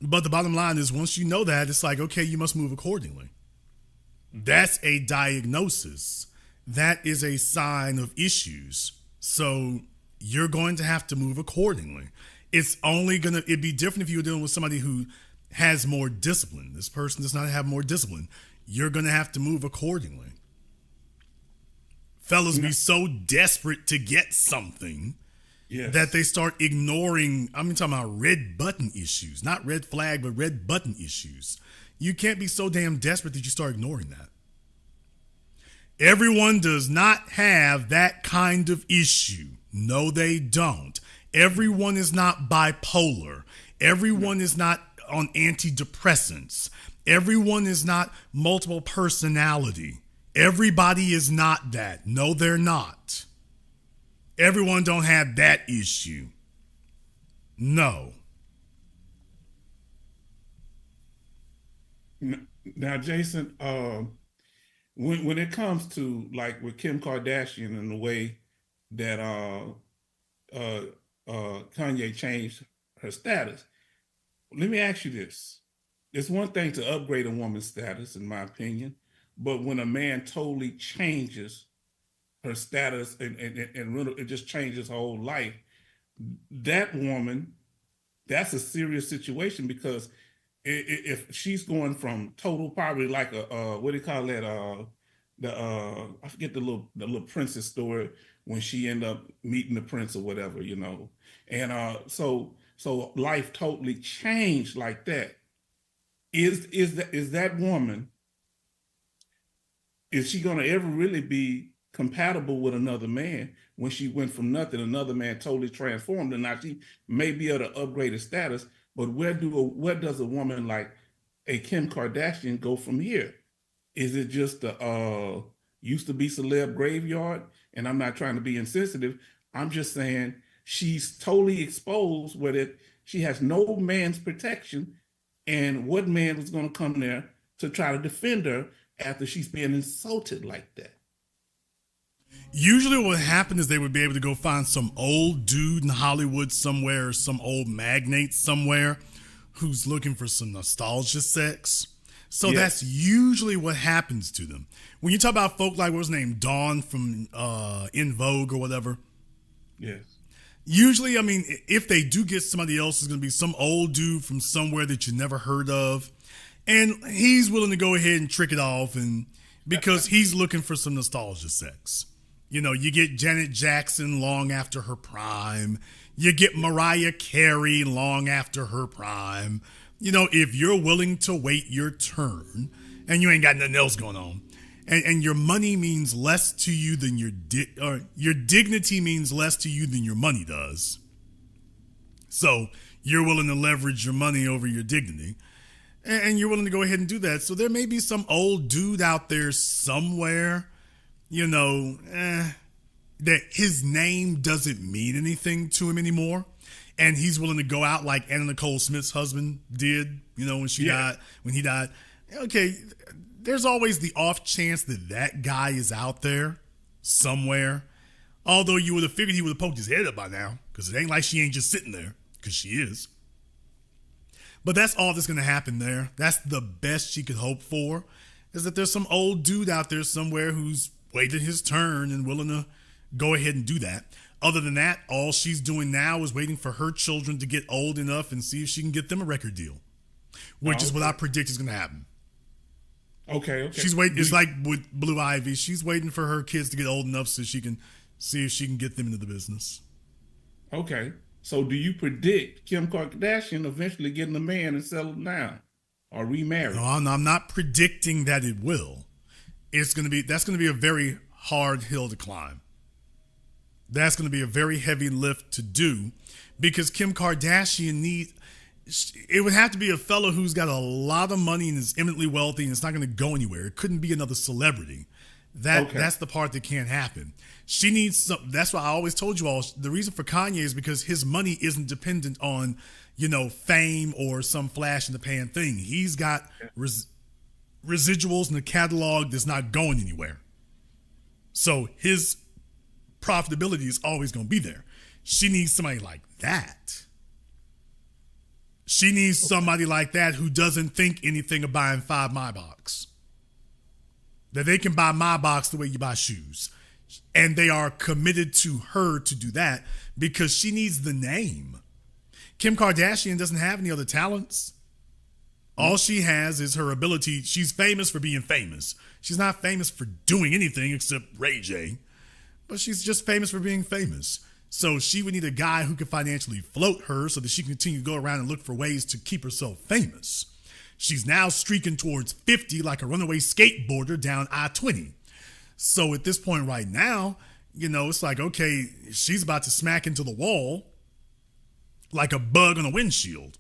But the bottom line is once you know that, it's like, okay, you must move accordingly. That's a diagnosis. That is a sign of issues. So you're going to have to move accordingly. It'd be different if you were dealing with somebody who has more discipline. This person does not have more discipline. You're going to have to move accordingly. Fellas be so desperate to get something that they start ignoring, I'm talking about red button issues, not red flag, but red button issues. You can't be so damn desperate that you start ignoring that. Everyone does not have that kind of issue. No, they don't. Everyone is not bipolar. Everyone is not on antidepressants. Everyone is not multiple personality. Everybody is not that. No, they're not. Everyone don't have that issue. No.
Now, Jason, when it comes to like with Kim Kardashian and the way that Kanye changed her status, let me ask you this. It's one thing to upgrade a woman's status, in my opinion, but when a man totally changes her status and it just changes her whole life, that woman, that's a serious situation because if she's going from total poverty, like what do you call that? I forget the little princess story when she ended up meeting the prince or whatever, and so life totally changed like that. Is that woman, is she going to ever really be compatible with another man when she went from nothing, another man totally transformed her? Now she may be at an upgraded status, but where does a woman like a Kim Kardashian go from here? Is it just the used to be celeb graveyard? And I'm not trying to be insensitive. I'm just saying she's totally exposed where that she has no man's protection. And what man was going to come there to try to defend her after she's being insulted like that?
Usually what would happen is they would be able to go find some old dude in Hollywood somewhere, or some old magnate somewhere who's looking for some nostalgia sex. So that's usually what happens to them. When you talk about folk like, what was his name, Dawn from In Vogue or whatever.
Yes.
Usually, I mean, if they do get somebody else, it's going to be some old dude from somewhere that you never heard of. And he's willing to go ahead and trick it off, and because he's looking for some nostalgia sex. You get Janet Jackson long after her prime. You get Mariah Carey long after her prime. If you're willing to wait your turn and you ain't got nothing else going on, and your money means less to you than your dignity means less to you than your money does. So you're willing to leverage your money over your dignity, and you're willing to go ahead and do that. So there may be some old dude out there somewhere, that his name doesn't mean anything to him anymore. And he's willing to go out like Anna Nicole Smith's husband did, when he died. Okay, there's always the off chance that guy is out there somewhere. Although you would have figured he would have poked his head up by now, because it ain't like she ain't just sitting there, because she is. But that's all that's going to happen there. That's the best she could hope for, is that there's some old dude out there somewhere who's waited his turn and willing to go ahead and do that. Other than that, all she's doing now is waiting for her children to get old enough and see if she can get them a record deal, which is what I predict is going to happen.
Okay.
She's waiting. It's like with Blue Ivy. She's waiting for her kids to get old enough so she can see if she can get them into the business.
Okay. So do you predict Kim Kardashian eventually getting a man and settling down or remarry?
No, I'm not predicting that it will. That's going to be a very hard hill to climb. That's going to be a very heavy lift to do, because Kim Kardashian it would have to be a fellow who's got a lot of money and is eminently wealthy, and it's not going to go anywhere. It couldn't be another celebrity. That's the part that can't happen. She needs some. That's why I always told you all, the reason for Kanye is because his money isn't dependent on, fame or some flash in the pan thing. He's got residuals in the catalog that's not going anywhere. So his profitability is always going to be there. She needs somebody like that. She needs somebody like that who doesn't think anything of buying 5 My Box. That they can buy My Box the way you buy shoes. And they are committed to her to do that because she needs the name. Kim Kardashian doesn't have any other talents. All she has is her ability. She's famous for being famous. She's not famous for doing anything except Ray J. But she's just famous for being famous. So she would need a guy who could financially float her so that she can continue to go around and look for ways to keep herself famous. She's now streaking towards 50 like a runaway skateboarder down I-20. So at this point right now, it's like, okay, she's about to smack into the wall like a bug on a windshield.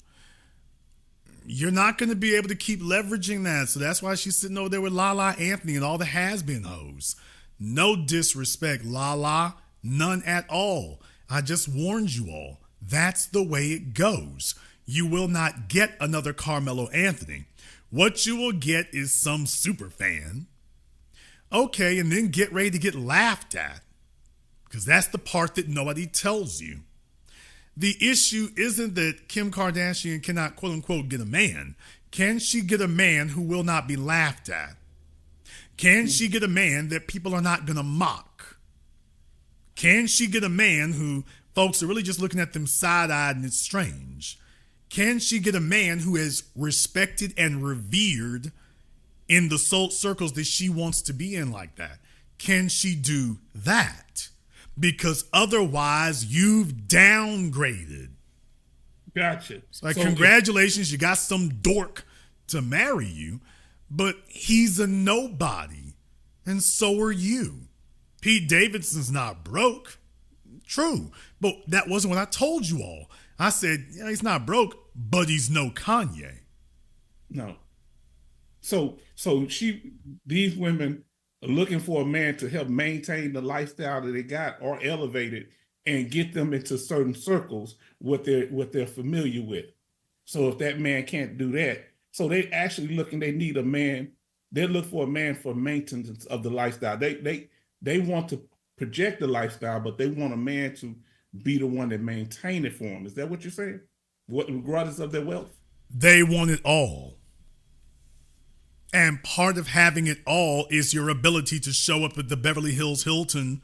You're not going to be able to keep leveraging that. So that's why she's sitting over there with Lala Anthony and all the has-been hoes. No disrespect, Lala. None at all. I just warned you all. That's the way it goes. You will not get another Carmelo Anthony. What you will get is some super fan. Okay, and then get ready to get laughed at. Because that's the part that nobody tells you. The issue isn't that Kim Kardashian cannot, quote unquote, get a man. Can she get a man who will not be laughed at? Can she get a man that people are not going to mock? Can she get a man who folks are really just looking at them side-eyed and it's strange? Can she get a man who is respected and revered in the soul circles that she wants to be in like that? Can she do that? Because otherwise, you've downgraded.
Gotcha.
It's like, congratulations, you got some dork to marry you, but he's a nobody, and so are you. Pete Davidson's not broke. True, but that wasn't what I told you all. I said, yeah, he's not broke, but he's no Kanye.
No. So these women are looking for a man to help maintain the lifestyle that they got or elevate it and get them into certain circles what they're familiar with. So if that man can't do that, so they actually they need a man. They look for a man for maintenance of the lifestyle. They want to project the lifestyle, but they want a man to be the one that maintain it for them. Is that what you're saying? Regardless of their wealth?
They want it all. And part of having it all is your ability to show up at the Beverly Hills Hilton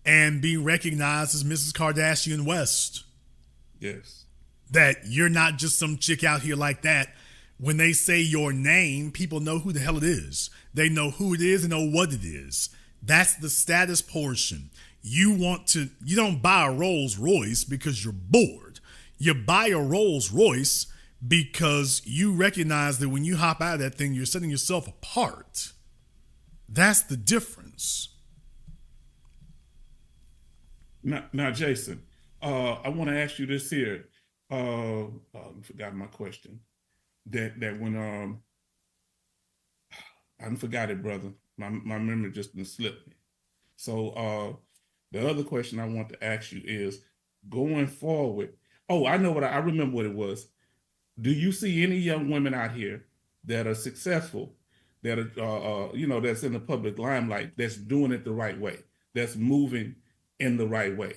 and be recognized as Mrs. Kardashian West.
Yes.
That you're not just some chick out here like that. When they say your name, people know who the hell it is. They know who it is and know what it is. That's the status portion. You don't buy a Rolls Royce because you're bored. You buy a Rolls Royce because you recognize that when you hop out of that thing, you're setting yourself apart. That's the difference.
Now, Jason, I want to ask you this here. I forgot my question. That when I forgot it, brother. My memory just slipped me. So the other question I want to ask you is, going forward. Oh, I know I remember what it was. Do you see any young women out here that are successful, that are that's in the public limelight, that's doing it the right way, that's moving in the right way?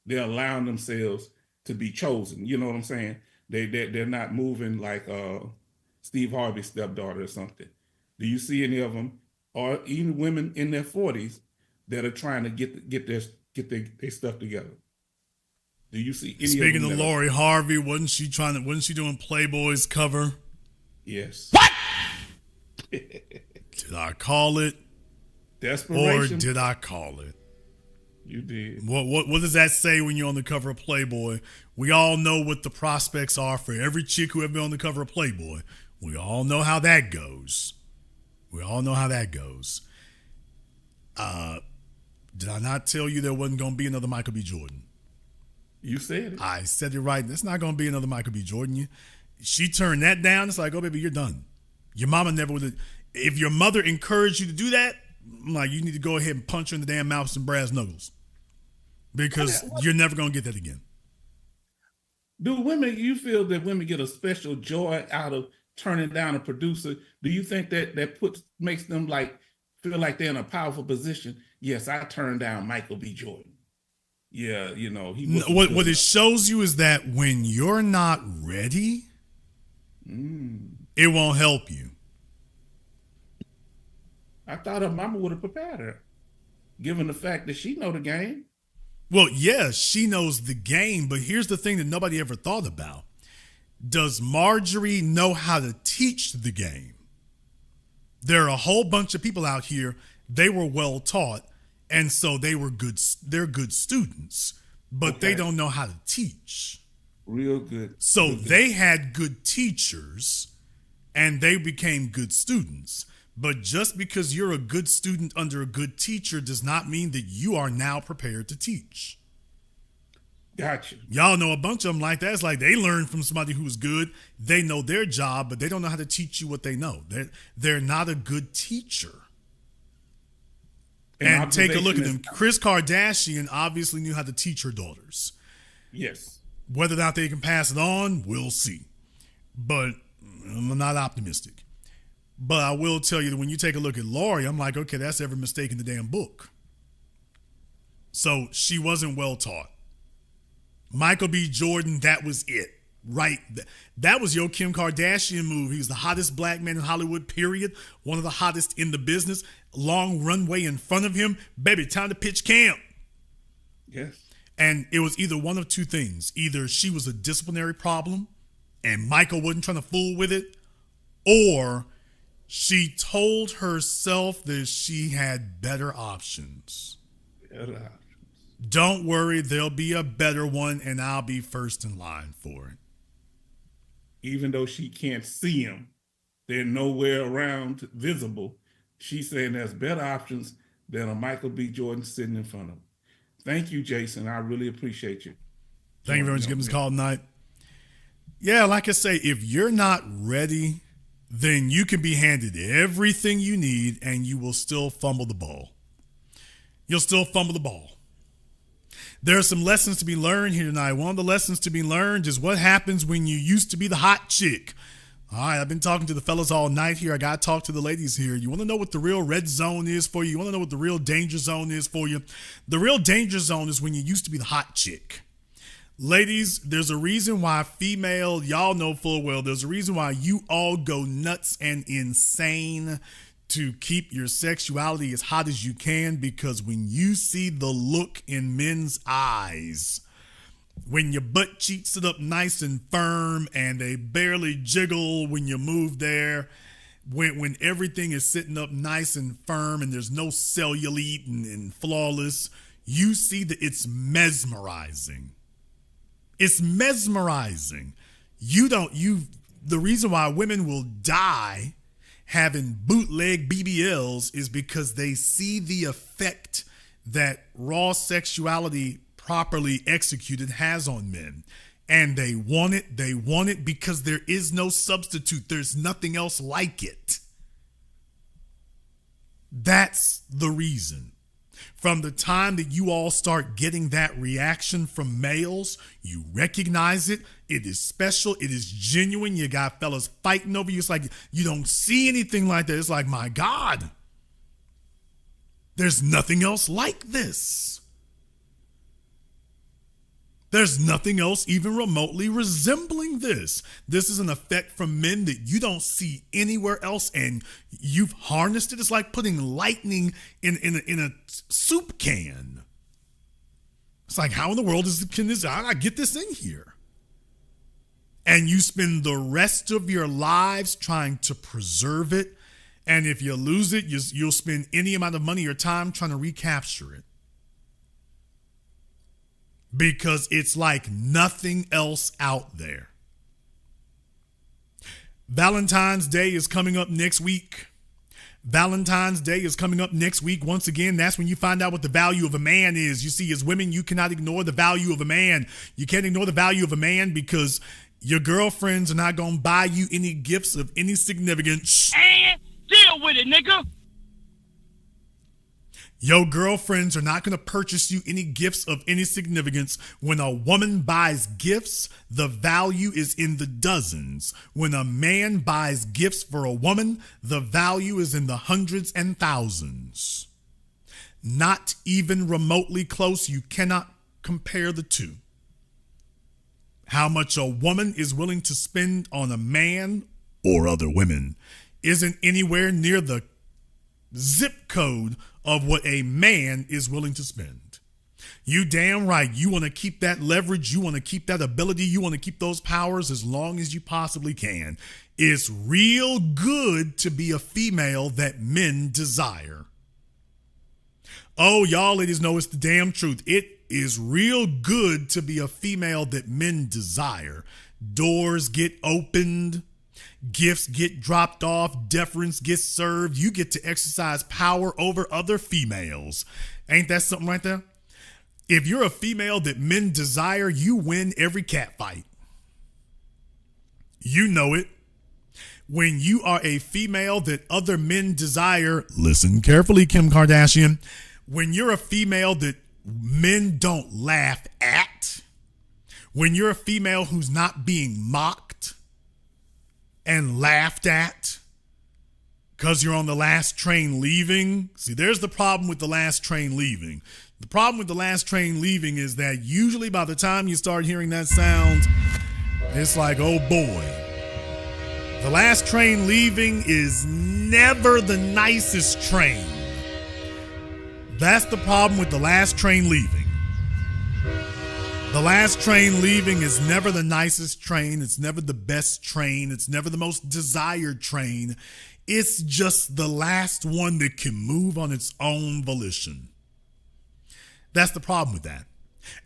They're allowing themselves to be chosen. You know what I'm saying? They're not moving like Steve Harvey's stepdaughter or something. Do you see any of them, or even women in their 40s, that are trying to get their stuff together? Do you see any?
Speaking of Lori Harvey, wasn't she doing Playboy's cover?
Yes.
What?
Did I call it?
Desperation.
Or did I call it?
You did.
What does that say when you're on the cover of Playboy? We all know what the prospects are for every chick who ever been on the cover of Playboy. We all know how that goes. Did I not tell you there wasn't going to be another Michael B. Jordan?
You said it.
I said it right. There's not going to be another Michael B. Jordan. She turned that down. It's like, oh, baby, you're done. Your mama never would have. If your mother encouraged you to do that, I'm like, you need to go ahead and punch her in the damn mouth with some brass knuckles. Because you're never going to get that again.
You feel that women get a special joy out of turning down a producer? Do you think that makes them feel like they're in a powerful position? Yes, I turned down Michael B. Jordan. Yeah, he was.
What it shows you is that when you're not ready, it won't help you.
I thought her mama would have prepared her, given the fact that she know the game.
Well, yeah, she knows the game, but here's the thing that nobody ever thought about. Does Marjorie know how to teach the game? There are a whole bunch of people out here, they were well taught, and so they're good students, but they don't know how to teach.
Real good.
So they had good teachers, and they became good students. But just because you're a good student under a good teacher does not mean that you are now prepared to teach.
Gotcha.
Y'all know a bunch of them like that. It's like they learned from somebody who's good. They know their job, but they don't know how to teach you what they know. They're not a good teacher. And take a look at them. Kris Kardashian obviously knew how to teach her daughters.
Yes.
Whether or not they can pass it on, we'll see. But I'm not optimistic. But I will tell you that when you take a look at Lori, I'm like, okay, that's every mistake in the damn book. So she wasn't well taught. Michael B. Jordan, that was it. Right. That was your Kim Kardashian move. He was the hottest black man in Hollywood, period. One of the hottest in the business. Long runway in front of him. Baby, time to pitch camp.
Yes.
And it was either one of two things. Either she was a disciplinary problem and Michael wasn't trying to fool with it, or she told herself that she had better options. Don't worry, there'll be a better one, and I'll be first in line for it.
Even though she can't see him, they're nowhere around visible. She's saying there's better options than a Michael B. Jordan sitting in front of him. Thank you, Jason. I really appreciate you.
Thank you very much for giving us a call tonight. Yeah, like I say, if you're not ready, then you can be handed everything you need and you will still fumble the ball. You'll still fumble the ball. There are some lessons to be learned here tonight. One of the lessons to be learned is what happens when you used to be the hot chick. All right, I've been talking to the fellas all night here. I got to talk to the ladies here. You want to know what the real red zone is for you? You want to know what the real danger zone is for you? The real danger zone is when you used to be the hot chick. Ladies, there's a reason why y'all know full well, there's a reason why you all go nuts and insane to keep your sexuality as hot as you can, because when you see the look in men's eyes, when your butt cheeks sit up nice and firm and they barely jiggle when you move there, when everything is sitting up nice and firm and there's no cellulite and flawless, you see that it's mesmerizing. It's mesmerizing. The reason why women will die having bootleg BBLs is because they see the effect that raw sexuality properly executed has on men. And they want it because there is no substitute. There's nothing else like it. That's the reason. From the time that you all start getting that reaction from males, you recognize it. It is special. It is genuine. You got fellas fighting over you. It's like you don't see anything like that. It's like, my God, there's nothing else like this. There's nothing else even remotely resembling this. This is an effect from men that you don't see anywhere else, and you've harnessed it. It's like putting lightning in a soup can. It's like, how in the world can I get this in here? And you spend the rest of your lives trying to preserve it, and if you lose it, you'll spend any amount of money or time trying to recapture it. Because it's like nothing else out there. Valentine's Day is coming up next week. Valentine's Day is coming up next week. Once again, that's when you find out what the value of a man is. You see, as women, you cannot ignore the value of a man. You can't ignore the value of a man because your girlfriends are not going to buy you any gifts of any significance.
And deal with it, nigga.
Your girlfriends are not going to purchase you any gifts of any significance. When a woman buys gifts, the value is in the dozens. When a man buys gifts for a woman, the value is in the hundreds and thousands. Not even remotely close. You cannot compare the two. How much a woman is willing to spend on a man or other women isn't anywhere near the zip code of what a man is willing to spend. You damn right. You want to keep that leverage. You want to keep that ability. You want to keep those powers as long as you possibly can. It's real good to be a female that men desire. Oh, y'all ladies know it's the damn truth. It is real good to be a female that men desire. Doors get opened. Gifts get dropped off, deference gets served. You get to exercise power over other females. Ain't that something right there? If you're a female that men desire, you win every cat fight. You know it. When you are a female that other men desire, listen carefully, Kim Kardashian. When you're a female that men don't laugh at, when you're a female who's not being mocked and laughed at because you're on the last train leaving. See, there's the problem with the last train leaving. The problem with the last train leaving is that usually by the time you start hearing that sound, it's like, oh boy. The last train leaving is never the nicest train. That's the problem with the last train leaving. The last train leaving is never the nicest train. It's never the best train. It's never the most desired train. It's just the last one that can move on its own volition. That's the problem with that.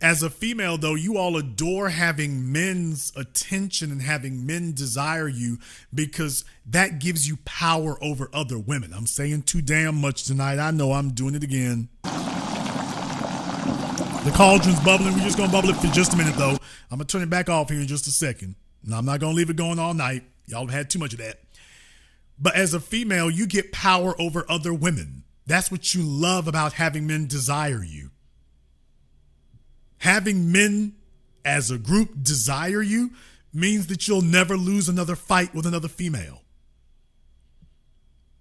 As a female, though, you all adore having men's attention and having men desire you because that gives you power over other women. I'm saying too damn much tonight. I know I'm doing it again. The cauldron's bubbling. We're just going to bubble it for just a minute, though. I'm going to turn it back off here in just a second. And I'm not going to leave it going all night. Y'all have had too much of that. But as a female, you get power over other women. That's what you love about having men desire you. Having men as a group desire you means that you'll never lose another fight with another female.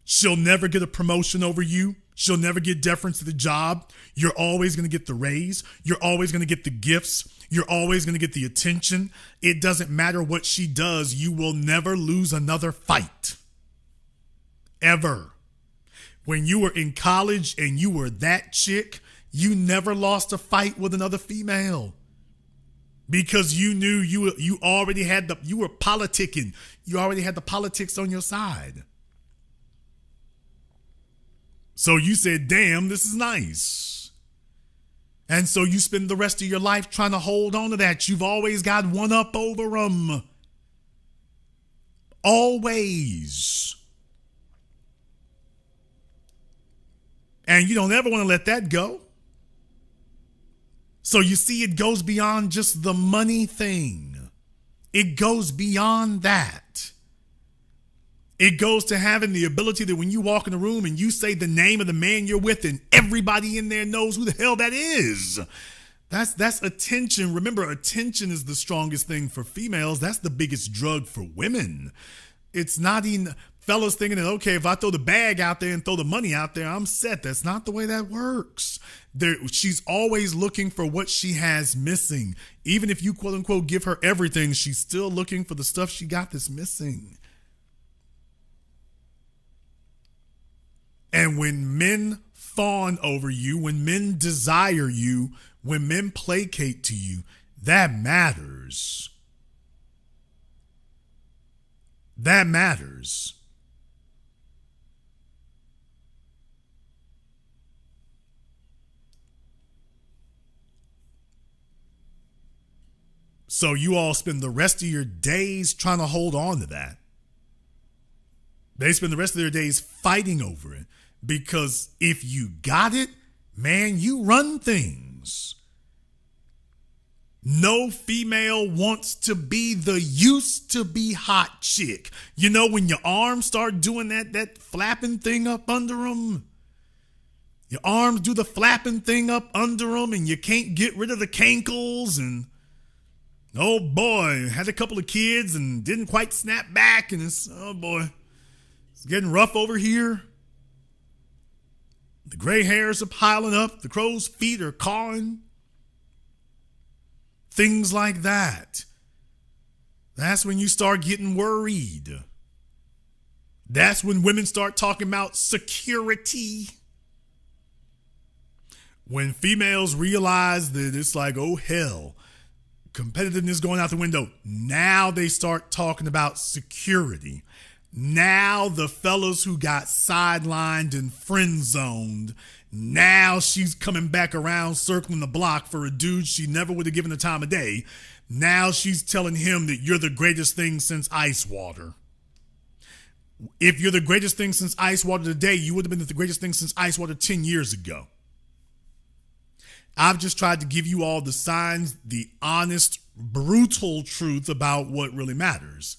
She'll never get a promotion over you. She'll never get deference to the job. You're always going to get the raise. You're always going to get the gifts. You're always going to get the attention. It doesn't matter what she does. You will never lose another fight. Ever. When you were in college and you were that chick, you never lost a fight with another female because you knew you were politicking. You already had the politics on your side. So you said, damn, this is nice. And so you spend the rest of your life trying to hold on to that. You've always got one up over them. Always. And you don't ever want to let that go. So you see, it goes beyond just the money thing. It goes beyond that. It goes to having the ability that when you walk in a room and you say the name of the man you're with and everybody in there knows who the hell that is. That's attention. Remember, attention is the strongest thing for females. That's the biggest drug for women. It's not even fellas thinking that, okay, if I throw the bag out there and throw the money out there, I'm set. That's not the way that works. She's always looking for what she has missing. Even if you quote unquote give her everything, she's still looking for the stuff she got that's missing. And when men fawn over you, when men desire you, when men placate to you, that matters. That matters. So you all spend the rest of your days trying to hold on to that. They spend the rest of their days fighting over it because if you got it, man, you run things. No female wants to be the used to be hot chick. You know, when your arms start doing that flapping thing up under them. Your arms do the flapping thing up under them and you can't get rid of the cankles and oh boy, had a couple of kids and didn't quite snap back and it's, oh boy, it's getting rough over here. The gray hairs are piling up. The crow's feet are cawing. Things like that. That's when you start getting worried. That's when women start talking about security. When females realize that it's like, oh hell, competitiveness going out the window. Now they start talking about security. Now the fellas who got sidelined and friend zoned, now she's coming back around circling the block for a dude she never would have given the time of day. Now she's telling him that you're the greatest thing since ice water. If you're the greatest thing since ice water today, you would have been the greatest thing since ice water 10 years ago. I've just tried to give you all the signs, the honest, brutal truth about what really matters.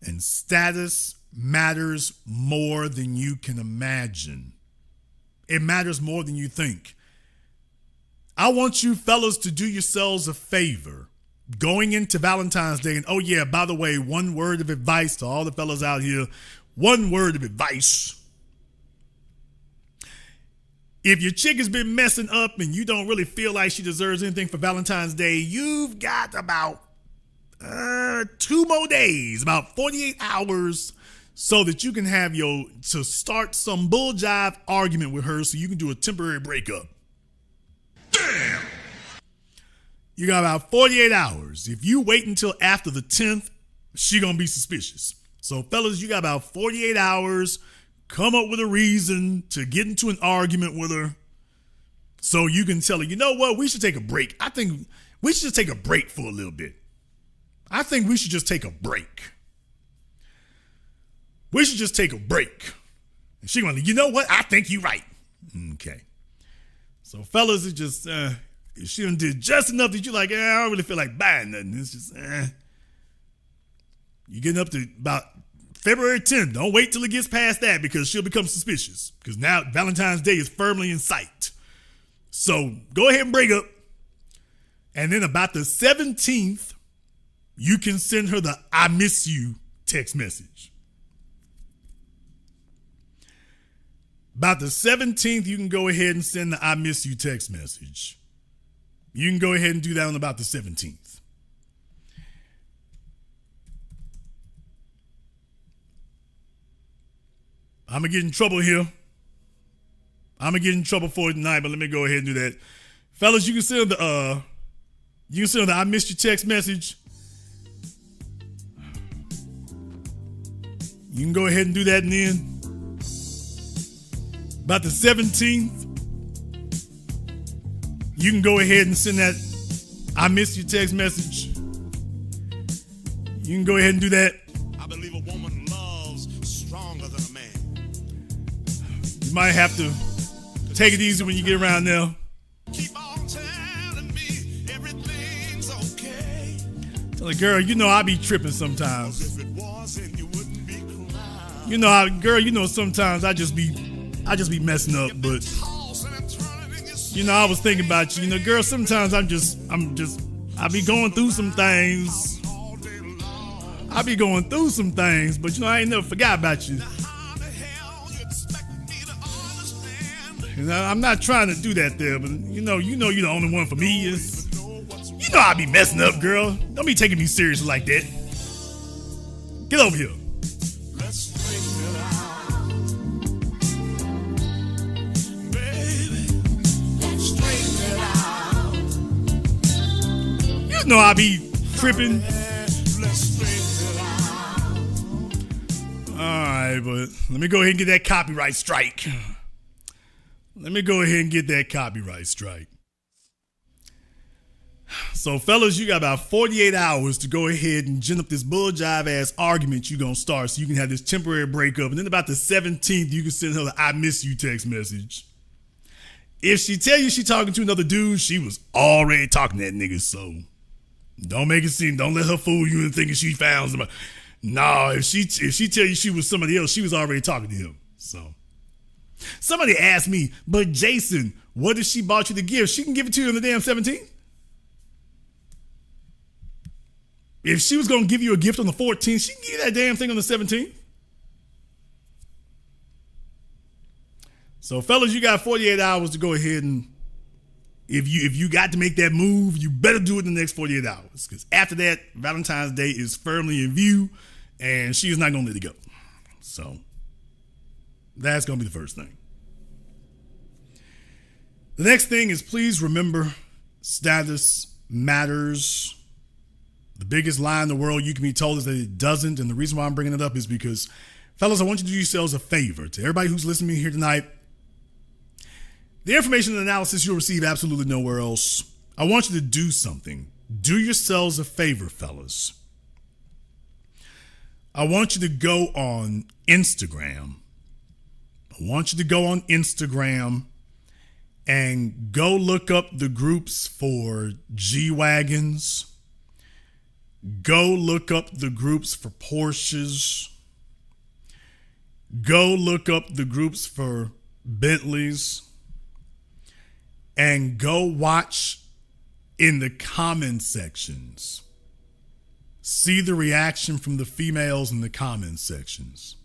And status matters more than you can imagine. It matters more than you think. I want you fellas to do yourselves a favor going into Valentine's Day. And oh yeah, by the way, one word of advice to all the fellas out here. One word of advice. If your chick has been messing up and you don't really feel like she deserves anything for Valentine's Day, you've got about 2 more days, about 48 hours, so that you can have to start some bull jive argument with her so you can do a temporary breakup. Damn! You got about 48 hours. If you wait until after the 10th, she gonna be suspicious. So fellas, you got about 48 hours. Come up with a reason to get into an argument with her so you can tell her, you know what, we should take a break. I think we should just take a break for a little bit. I think we should just take a break. We should just take a break. And she going, you know what, I think you're right. Okay. So fellas, it just, she done did just enough that you're like, I don't really feel like buying nothing. It's just, You're getting up to about February 10th. Don't wait till it gets past that because she'll become suspicious. Because now Valentine's Day is firmly in sight. So go ahead and break up. And then about the 17th, you can send her the I miss you text message. About the 17th, you can go ahead and send the I miss you text message. You can go ahead and do that on about the 17th. I'm going to get in trouble here. I'm going to get in trouble for it tonight, but let me go ahead and do that. Fellas, you can send the I missed you text message. You can go ahead and do that, and then about the 17th, you can go ahead and send that I missed you text message. You can go ahead and do that.
I believe a woman loves stronger than a man.
You might have to take it easy when you get around there.
Keep on telling me everything's okay.
Tell her, girl, you know I be tripping sometimes.
If it wasn't, you wouldn't be crying.
You know, girl, you know sometimes I just be messing up, but you know, I was thinking about you. You know, girl, sometimes I be going through some things. But you know, I ain't never forgot about you. You know, I'm not trying to do that there, but you know you're the only one for me. You know I be messing up, girl. Don't be taking me seriously like that. Get over here.
Let's straighten it out. Baby, let's straighten it out.
You know I be tripping.
Let's straighten it out.
All right, but let me go ahead and get that copyright strike. So, fellas, you got about 48 hours to go ahead and gin up this bull jive ass argument you're going to start so you can have this temporary breakup. And then about the 17th, you can send her the I miss you text message. If she tell you she talking to another dude, she was already talking to that nigga, so don't make it seem, don't let her fool you and thinking she found somebody. No, if she tell you she was somebody else, she was already talking to him. So somebody asked me, but Jason, what if she bought you the gift? She can give it to you on the damn 17th. If she was going to give you a gift on the 14th, she can give you that damn thing on the 17th. So, fellas, you got 48 hours to go ahead and if you got to make that move, you better do it in the next 48 hours. Because after that, Valentine's Day is firmly in view, and she is not going to let it go. So, that's going to be the first thing. The next thing is, please remember, status matters. The biggest lie in the world you can be told is that it doesn't. And the reason why I'm bringing it up is because, fellas, I want you to do yourselves a favor. To everybody who's listening to me here tonight, the information and analysis you'll receive absolutely nowhere else. I want you to do something. Do yourselves a favor, fellas. I want you to go on Instagram. And go look up the groups for G-Wagons. Go look up the groups for Porsches. Go look up the groups for Bentleys. And go watch in the comment sections. See the reaction from the females in the comment sections.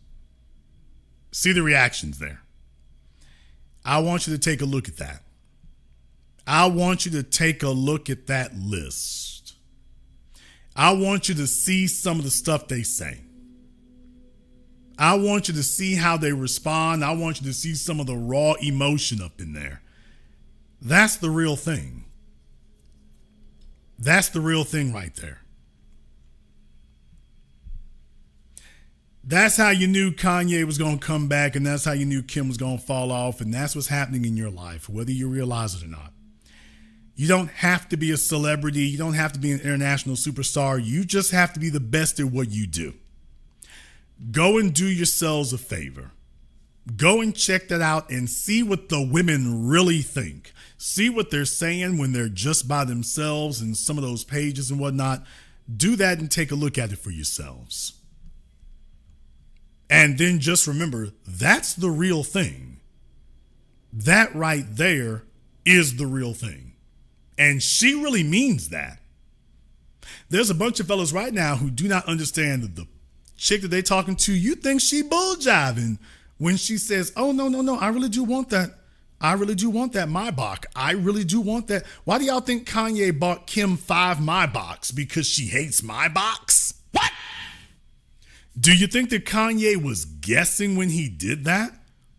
See the reactions there. I want you to take a look at that. I want you to take a look at that list. I want you to see some of the stuff they say. I want you to see how they respond. I want you to see some of the raw emotion up in there. That's the real thing. That's the real thing right there. That's how you knew Kanye was going to come back, and that's how you knew Kim was going to fall off, and that's what's happening in your life, whether you realize it or not. You don't have to be a celebrity. You don't have to be an international superstar. You just have to be the best at what you do. Go and do yourselves a favor. Go and check that out and see what the women really think. See what they're saying when they're just by themselves in some of those pages and whatnot. Do that and take a look at it for yourselves. And then just remember, that's the real thing. That right there is the real thing. And she really means that. There's a bunch of fellas right now who do not understand that the chick that they talking to, you think she bull jiving when she says, oh, no, I really do want that. I really do want that Maybach. I really do want that. Why do y'all think Kanye bought Kim 5 Maybachs? Because she hates Maybachs? What? Do you think that Kanye was guessing when he did that?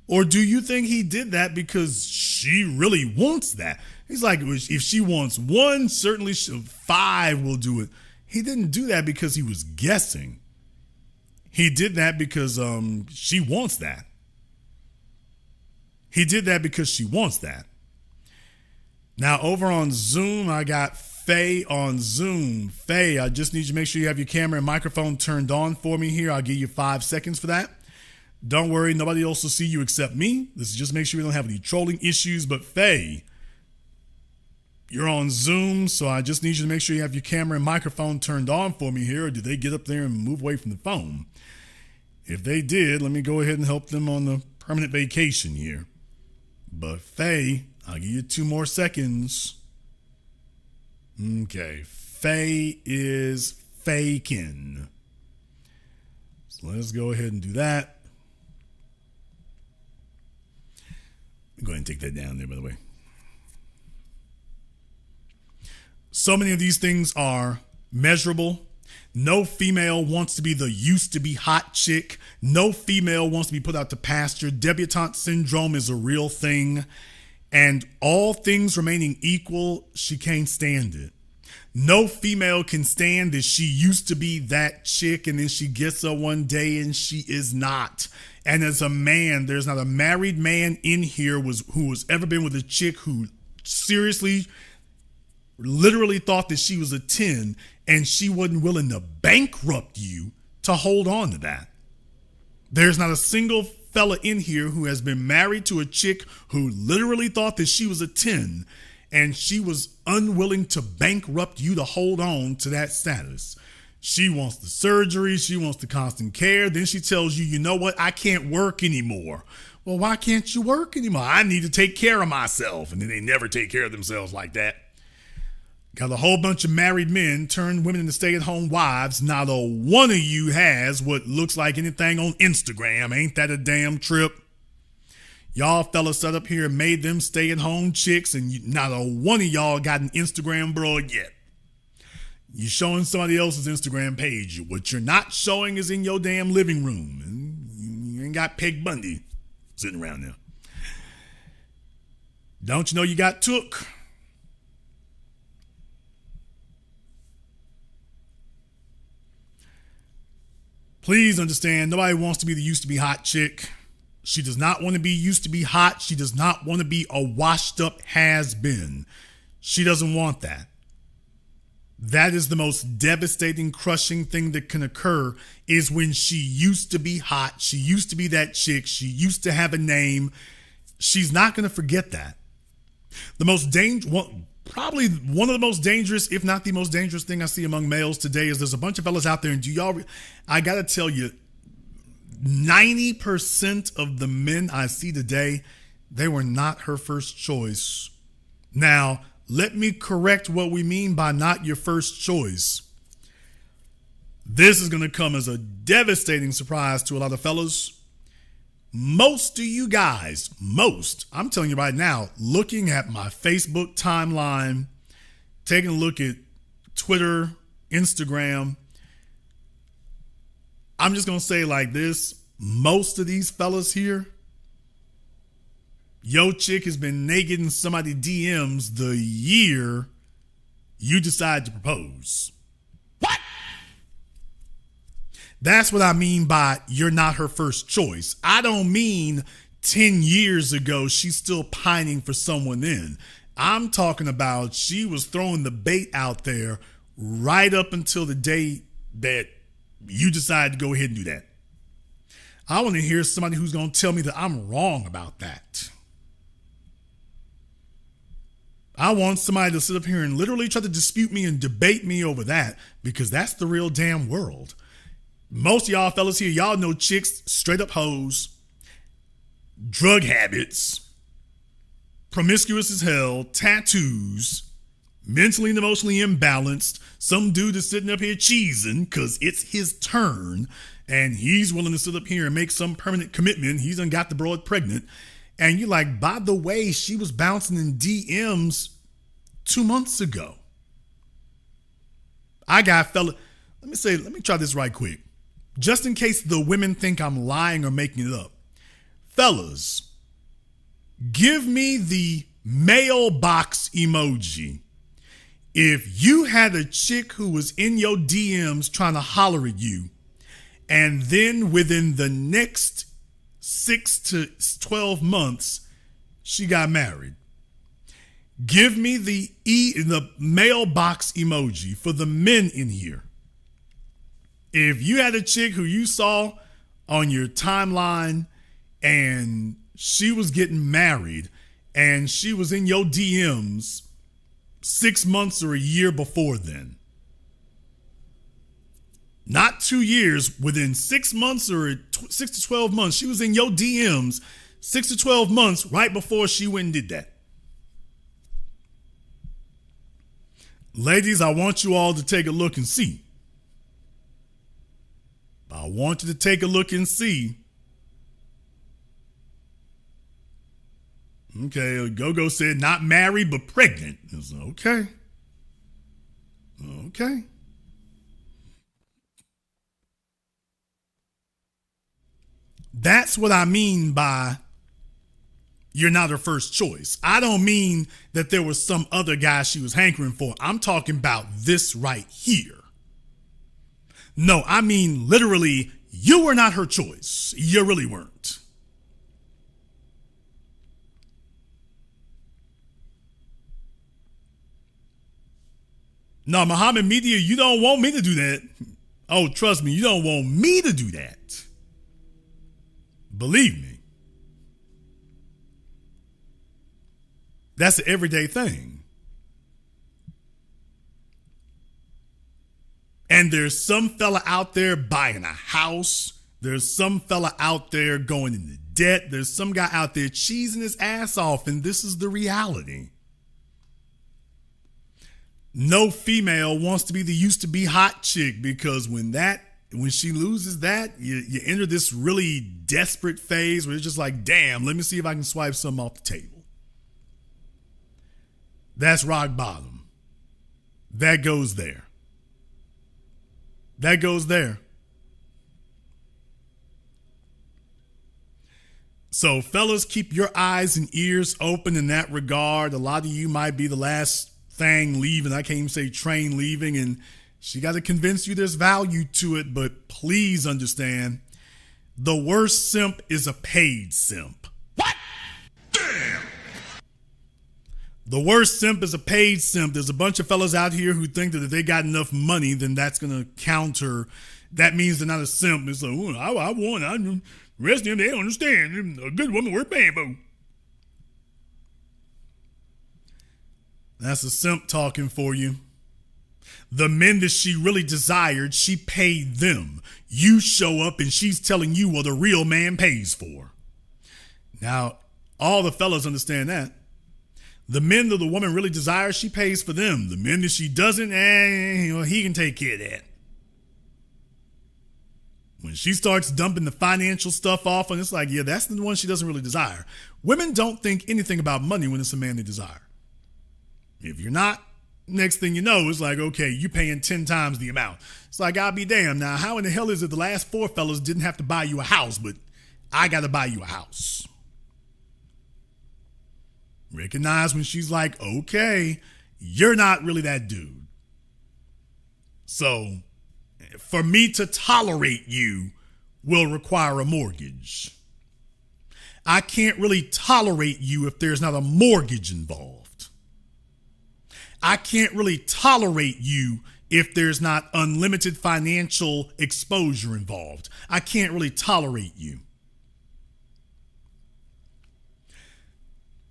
Or do you think he did that because she really wants that? He's like, if she wants 1, certainly 5 will do it. He didn't do that because he was guessing. He did that because she wants that. He did that because she wants that. Now, over on Zoom, I got Faye on Zoom. Faye, I just need you to make sure you have your camera and microphone turned on for me here. I'll give you 5 seconds for that. Don't worry, nobody else will see you except me. This is just make sure we don't have any trolling issues. But Faye, you're on Zoom, so I just need you to make sure you have your camera and microphone turned on for me here. Or did they get up there and move away from the phone? If they did, let me go ahead and help them on the permanent vacation here. But Faye, I'll give you 2 more seconds. Okay, Faye is faking. So let's go ahead and do that. Go ahead and take that down there, by the way. So many of these things are measurable. No female wants to be the used to be hot chick. No female wants to be put out to pasture. Debutante syndrome is a real thing. And all things remaining equal, she can't stand it. No female can stand that she used to be that chick and then she gets up one day and she is not. And as a man, there's not a married man in here who has ever been with a chick who seriously, literally thought that she was a 10 and she wasn't willing to bankrupt you to hold on to that. There's not a single fella in here who has been married to a chick who literally thought that she was a 10 and she was unwilling to bankrupt you to hold on to that status. She wants the surgery. She wants the constant care. Then she tells you, you know what? I can't work anymore. Well, why can't you work anymore? I need to take care of myself. And then they never take care of themselves like that. Got a whole bunch of married men turn women into stay-at-home wives. Not a one of you has what looks like anything on Instagram. Ain't that a damn trip? Y'all fellas sat up here and made them stay-at-home chicks, and not a one of y'all got an Instagram broad yet. You're showing somebody else's Instagram page. What you're not showing is in your damn living room. And you ain't got Peg Bundy sitting around there. Don't you know you got took? Please understand, nobody wants to be the used to be hot chick. She does not want to be used to be hot. She does not want to be a washed up has been. She doesn't want that. That is the most devastating, crushing thing that can occur is when she used to be hot. She used to be that chick. She used to have a name. She's not going to forget that. The most probably one of the most dangerous, if not the most dangerous thing I see among males today is there's a bunch of fellas out there, and I got to tell you, 90% of the men I see today, they were not her first choice. Now, let me correct what we mean by not your first choice. This is going to come as a devastating surprise to a lot of fellas. Most of you guys, I'm telling you right now, looking at my Facebook timeline, taking a look at Twitter, Instagram, I'm just going to say like this. Most of these fellas here, yo chick has been naked in somebody's DMs the year you decide to propose. What? That's what I mean by you're not her first choice. I don't mean 10 years ago she's still pining for someone then. I'm talking about she was throwing the bait out there right up until the day that you decide to go ahead and do that. I want to hear somebody who's going to tell me that I'm wrong about that. I want somebody to sit up here and literally try to dispute me and debate me over that, because that's the real damn world. Most of y'all fellas here, y'all know chicks, straight up hoes, drug habits, promiscuous as hell, tattoos, mentally and emotionally imbalanced. Some dude is sitting up here cheesing because it's his turn and he's willing to sit up here and make some permanent commitment. He's done got the broad pregnant. And you're like, by the way, she was bouncing in DMs 2 months ago. I got fella. Let me try this right quick. Just in case the women think I'm lying or making it up. Fellas, give me the mailbox emoji if you had a chick who was in your DMs trying to holler at you, and then within the next 6 to 12 months, she got married. Give me the mailbox emoji for the men in here. If you had a chick who you saw on your timeline and she was getting married and she was in your DMs 6 months or a year before then, not 2 years, within 6 months or 6 to 12 months, she was in your DMs 6 to 12 months right before she went and did that. Ladies, I want you all to take a look and see. I want you to take a look and see. Okay, Go-Go said not married but pregnant. Okay. Okay. That's what I mean by you're not her first choice. I don't mean that there was some other guy she was hankering for. I'm talking about this right here. No, I mean literally, you were not her choice. You really weren't. No, Muhammad Media, you don't want me to do that. Oh, trust me, you don't want me to do that. Believe me. That's an everyday thing. And there's some fella out there buying a house. There's some fella out there going into debt. There's some guy out there cheesing his ass off, and this is the reality. No female wants to be the used to be hot chick, because when she loses that, you enter this really desperate phase where it's just like, damn, let me see if I can swipe something off the table. That's rock bottom. That goes there. That goes there. So fellas, keep your eyes and ears open in that regard. A lot of you might be the last thing leaving. I can't even say train leaving, and she got to convince you there's value to it, but please understand, the worst simp is a paid simp. What? Damn! The worst simp is a paid simp. There's a bunch of fellas out here who think that if they got enough money, then that's going to counter. That means they're not a simp. It's like, oh, the rest of them, they don't understand. A good woman worth paying for. That's a simp talking for you. The men that she really desired, she paid them. You show up and she's telling you what a real man pays for. Now, all the fellas understand that. The men that the woman really desires, she pays for them. The men that she doesn't, he can take care of that. When she starts dumping the financial stuff off, and it's like, yeah, that's the one she doesn't really desire. Women don't think anything about money when it's a man they desire. If you're not, next thing you know, it's like, okay, you paying 10 times the amount. It's like, I'll be damned. Now, how in the hell is it the last 4 fellas didn't have to buy you a house, but I got to buy you a house? Recognize when she's like, okay, you're not really that dude. So for me to tolerate you will require a mortgage. I can't really tolerate you if there's not a mortgage involved. I can't really tolerate you if there's not unlimited financial exposure involved. I can't really tolerate you.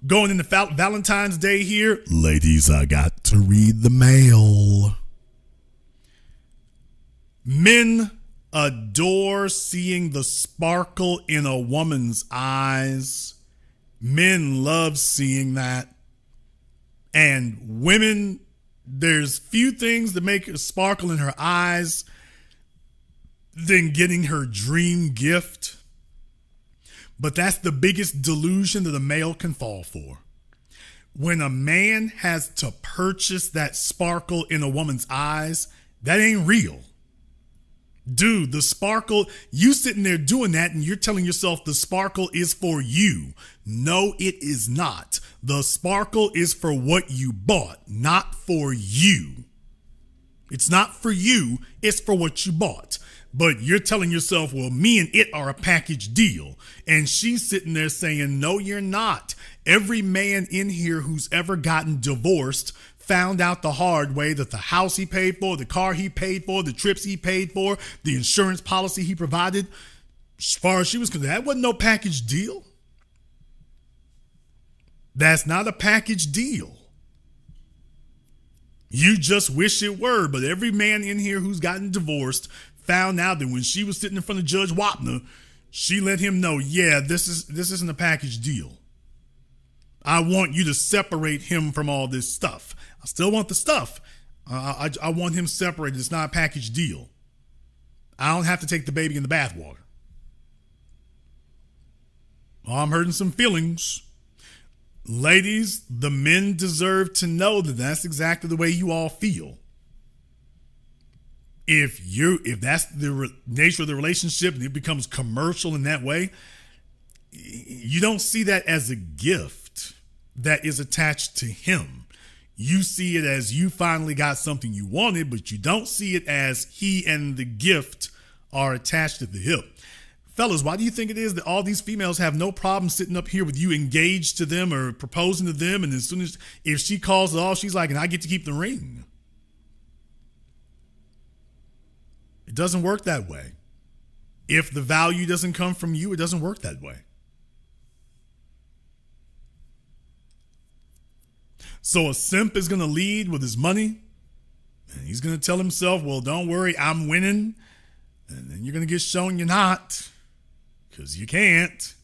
Going into Valentine's Day here, ladies, I got to read the mail. Men adore seeing the sparkle in a woman's eyes. Men love seeing that. And women, there's few things that make a sparkle in her eyes than getting her dream gift. But that's the biggest delusion that a male can fall for. When a man has to purchase that sparkle in a woman's eyes, that ain't real. Dude, the sparkle, you sitting there doing that and you're telling yourself the sparkle is for you. No, it is not. The sparkle is for what you bought, not for you. It's not for you, it's for what you bought. But you're telling yourself, well, me and it are a package deal. And she's sitting there saying, no, you're not. Every man in here who's ever gotten divorced found out the hard way that the house he paid for, the car he paid for, the trips he paid for, the insurance policy he provided, as far as she was concerned, that wasn't no package deal. That's not a package deal. You just wish it were, but every man in here who's gotten divorced found out that when she was sitting in front of Judge Wapner, she let him know, yeah, this isn't a package deal. I want you to separate him from all this stuff. I still want the stuff. I want him separated. It's not a package deal. I don't have to take the baby in the bathwater. Oh, I'm hurting some feelings. Ladies, the men deserve to know that that's exactly the way you all feel. If that's the nature of the relationship and it becomes commercial in that way, you don't see that as a gift that is attached to him. You see it as you finally got something you wanted, but you don't see it as he and the gift are attached at the hip. Fellas, why do you think it is that all these females have no problem sitting up here with you engaged to them or proposing to them, and as soon as if she calls it off, she's like, and I get to keep the ring? It doesn't work that way. If the value doesn't come from you, it doesn't work that way. So a simp is going to lead with his money, and he's going to tell himself, well, don't worry, I'm winning. And then you're going to get shown you're not, because you can't,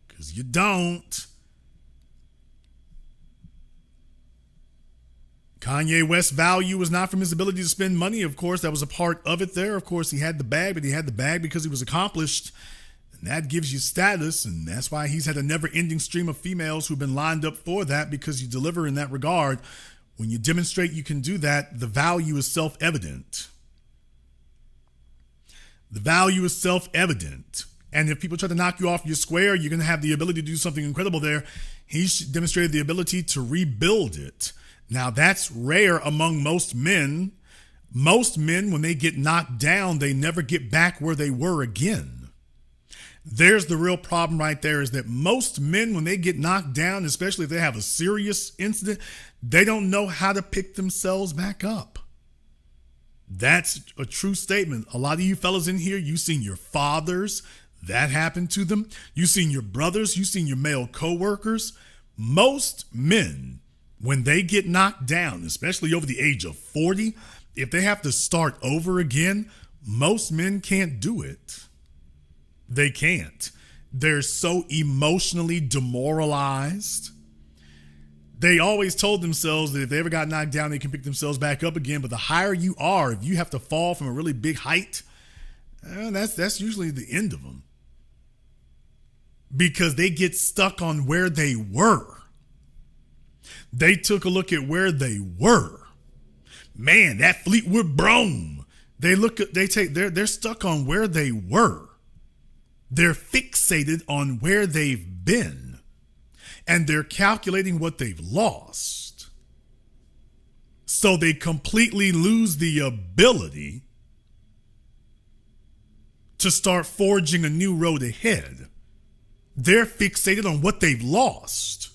because you don't. Kanye West's value was not from his ability to spend money. Of course, that was a part of it there. Of course, he had the bag, but he had the bag because he was accomplished. And that gives you status, and that's why he's had a never-ending stream of females who've been lined up for that, because you deliver in that regard. When you demonstrate you can do that, the value is self-evident. The value is self-evident. And if people try to knock you off your square, you're going to have the ability to do something incredible there. He's demonstrated the ability to rebuild it. Now, that's rare among most men. Most men, when they get knocked down, they never get back where they were again. There's the real problem right there, is that most men, when they get knocked down, especially if they have a serious incident, they don't know how to pick themselves back up. That's a true statement. A lot of you fellas in here, you've seen your fathers, that happened to them. You've seen your brothers, you've seen your male coworkers. Most men, when they get knocked down, especially over the age of 40, if they have to start over again, most men can't do it. They can't. They're so emotionally demoralized. They always told themselves that if they ever got knocked down, they can pick themselves back up again. But the higher you are, if you have to fall from a really big height, that's usually the end of them. Because they get stuck on where they were. They took a look at where they were. Man, that Fleetwood Brome. They're stuck on where they were. They're fixated on where they've been, and they're calculating what they've lost. So they completely lose the ability to start forging a new road ahead. They're fixated on what they've lost.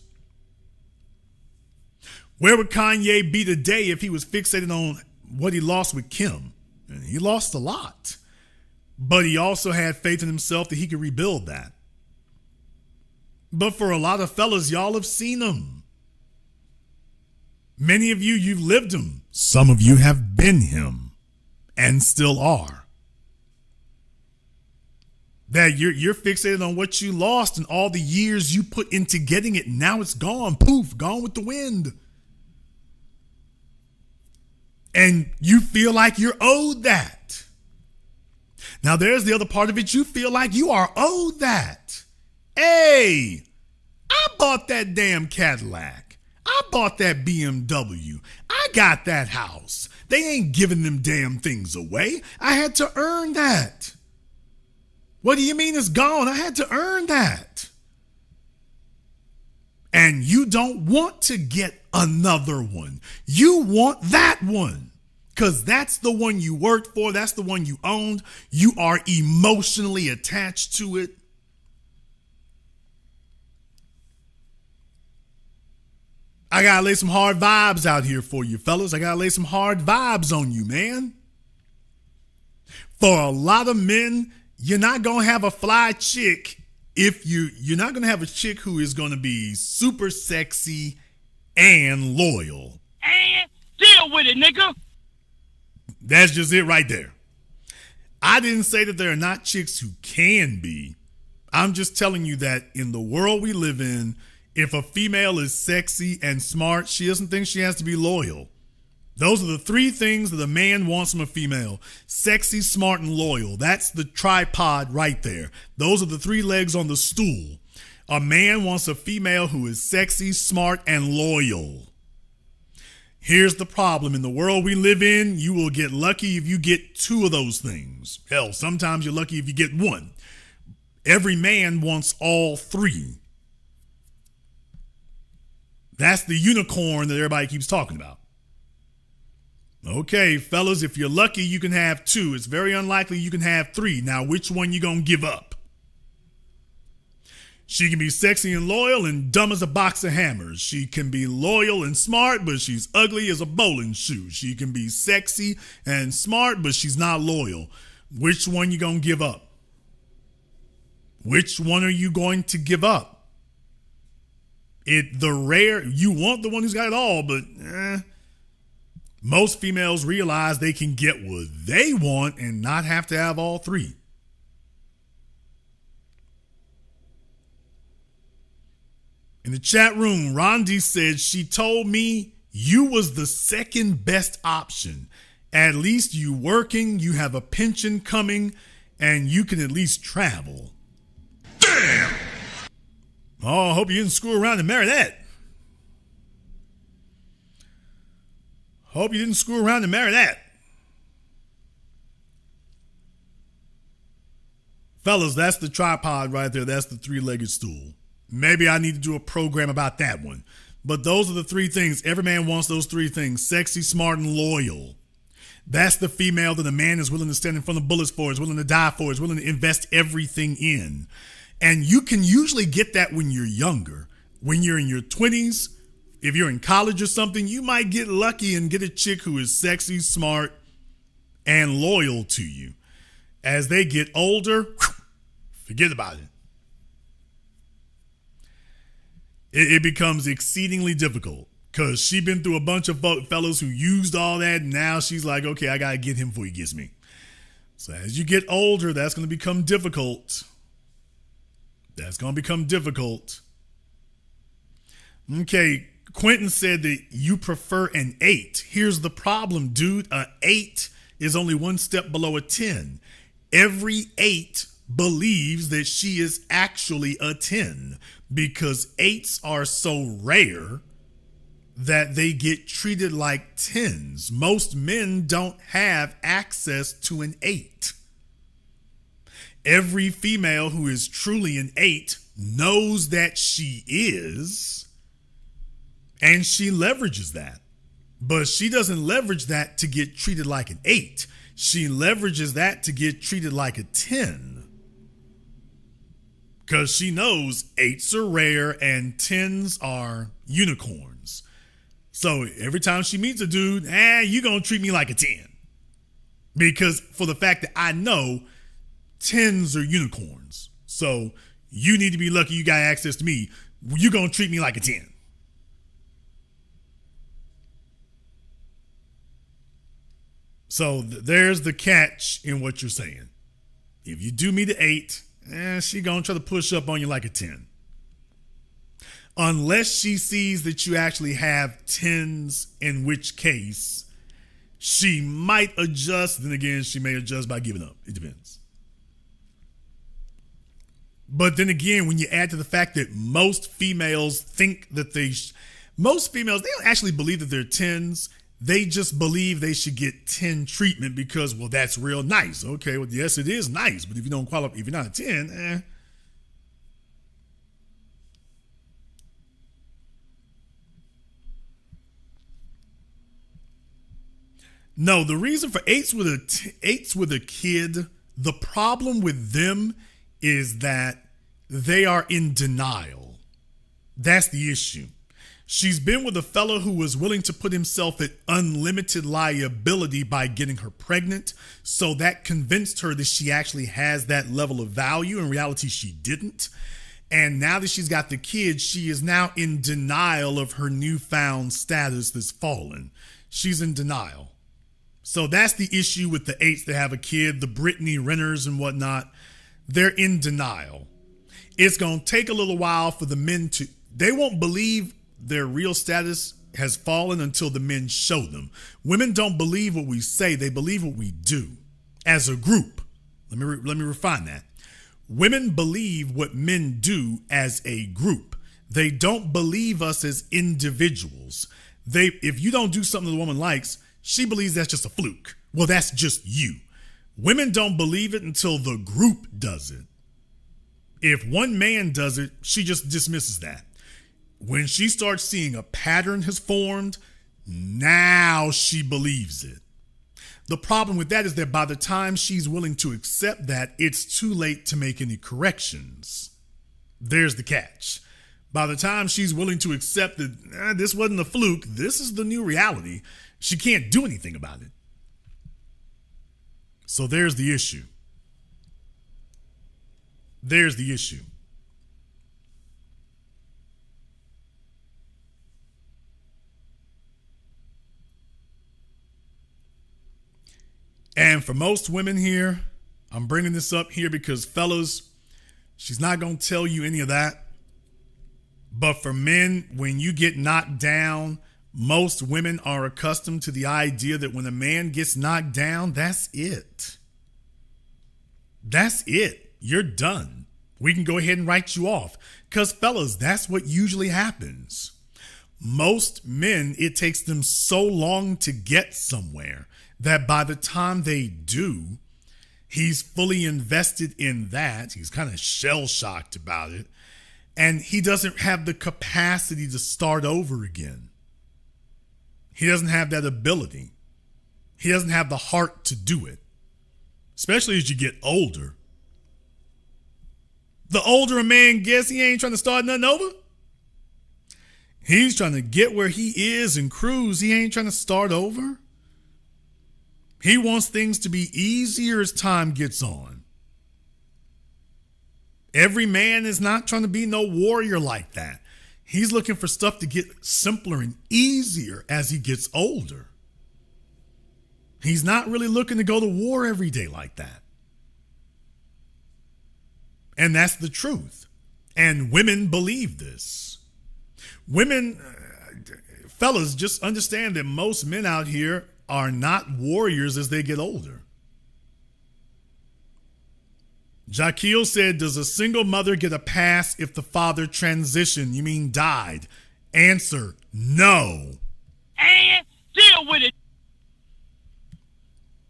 Where would Kanye be today if he was fixated on what he lost with Kim? And he lost a lot. But he also had faith in himself that he could rebuild that. But for a lot of fellas, y'all have seen him. Many of you, you've lived him. Some of you have been him and still are. That you're fixated on what you lost and all the years you put into getting it. Now it's gone. Poof, gone with the wind. And you feel like you're owed that. Now there's the other part of it. You feel like you are owed that. Hey, I bought that damn Cadillac. I bought that BMW. I got that house. They ain't giving them damn things away. I had to earn that. What do you mean it's gone? I had to earn that. And you don't want to get another one. You want that one. Because that's the one you worked for. That's the one you owned. You are emotionally attached to it. I got to lay some hard vibes out here for you, fellas. I got to lay some hard vibes on you, man. For a lot of men, you're not going to have a fly chick if you're not going to have a chick who is going to be super sexy and loyal.
And deal with it, nigga.
That's just it right there. I didn't say that there are not chicks who can be. I'm just telling you that in the world we live in, if a female is sexy and smart, she doesn't think she has to be loyal. Those are the three things that a man wants from a female. Sexy, smart, and loyal. That's the tripod right there. Those are the three legs on the stool. A man wants a female who is sexy, smart, and loyal. Here's the problem. In the world we live in, you will get lucky if you get two of those things. Hell, sometimes you're lucky if you get one. Every man wants all three. That's the unicorn that everybody keeps talking about. Okay, fellas, if you're lucky, you can have two. It's very unlikely you can have three. Now, which one you gonna give up? She can be sexy and loyal and dumb as a box of hammers. She can be loyal and smart, but she's ugly as a bowling shoe. She can be sexy and smart, but she's not loyal. Which one you gonna give up? Which one are you going to give up? You want the one who's got it all, but most females realize they can get what they want and not have to have all three. In the chat room, Rondi said, she told me you was the second best option. At least you working, you have a pension coming, and you can at least travel. Damn! Oh, I hope you didn't screw around and marry that. Hope you didn't screw around and marry that. Fellas, that's the tripod right there. That's the three-legged stool. Maybe I need to do a program about that one. But those are the three things. Every man wants those three things. Sexy, smart, and loyal. That's the female that a man is willing to stand in front of bullets for, is willing to die for, is willing to invest everything in. And you can usually get that when you're younger. When you're in your 20s, if you're in college or something, you might get lucky and get a chick who is sexy, smart, and loyal to you. As they get older, forget about it. It becomes exceedingly difficult because she's been through a bunch of fellas who used all that, and now she's like, okay, I got to get him before he gets me. So as you get older, that's going to become difficult. That's going to become difficult. Okay, Quentin said that you prefer an 8. Here's the problem, dude. A 8 is only one step below a 10. Every 8 believes that she is actually a 10 because 8s are so rare that they get treated like 10s. Most men don't have access to an 8. Every female who is truly an 8 knows that she is, and she leverages that But she doesn't leverage that to get treated like an 8. She leverages that to get treated like a 10. Because she knows 8s are rare and 10s are unicorns. So every time she meets a dude, you're going to treat me like a 10. Because for the fact that I know 10s are unicorns. So you need to be lucky you got access to me. You're going to treat me like a 10. So there's the catch in what you're saying. If you do meet an 8, she gonna try to push up on you like a 10. Unless she sees that you actually have 10s, in which case she might adjust. Then again, she may adjust by giving up. It depends. But then again, when you add to the fact that most females think that they don't actually believe that they're 10s. They just believe they should get 10 treatment because, well, that's real nice. Okay, well, yes, it is nice, but if you don't qualify, if you're not a 10, No, the reason for 8s with a kid, the problem with them is that they are in denial. That's the issue. She's been with a fellow who was willing to put himself at unlimited liability by getting her pregnant. So that convinced her that she actually has that level of value. In reality, she didn't. And now that she's got the kid, she is now in denial of her newfound status that's fallen. She's in denial. So that's the issue with the 8s that have a kid, the Brittany Renners and whatnot. They're in denial. It's going to take a little while for the men they won't believe their real status has fallen until the men show them. Women don't believe what we say. They believe what we do as a group. Let me refine that. Women believe what men do as a group. They don't believe us as individuals. If you don't do something the woman likes, she believes that's just a fluke. Well, that's just you. Women don't believe it until the group does it. If one man does it, she just dismisses that. When she starts seeing a pattern has formed, now she believes it. The problem with that is that by the time she's willing to accept that, it's too late to make any corrections. There's the catch. By the time she's willing to accept that this wasn't a fluke, this is the new reality, she can't do anything about it. So there's the issue. There's the issue. And for most women here, I'm bringing this up here because, fellas, she's not going to tell you any of that. But for men, when you get knocked down, most women are accustomed to the idea that when a man gets knocked down, that's it. That's it. You're done. We can go ahead and write you off. Because, fellas, that's what usually happens. Most men, it takes them so long to get somewhere that by the time they do, he's fully invested in that. He's kind of shell-shocked about it. And he doesn't have the capacity to start over again. He doesn't have that ability. He doesn't have the heart to do it, especially as you get older. The older a man gets, he ain't trying to start nothing over. He's trying to get where he is and cruise. He ain't trying to start over. He wants things to be easier as time gets on. Every man is not trying to be no warrior like that. He's looking for stuff to get simpler and easier as he gets older. He's not really looking to go to war every day like that. And that's the truth. And women believe this. Women, fellas, just understand that most men out here are not warriors as they get older. Jaquil said, does a single mother get a pass if the father transitioned? You mean died? Answer, no.
And deal with it.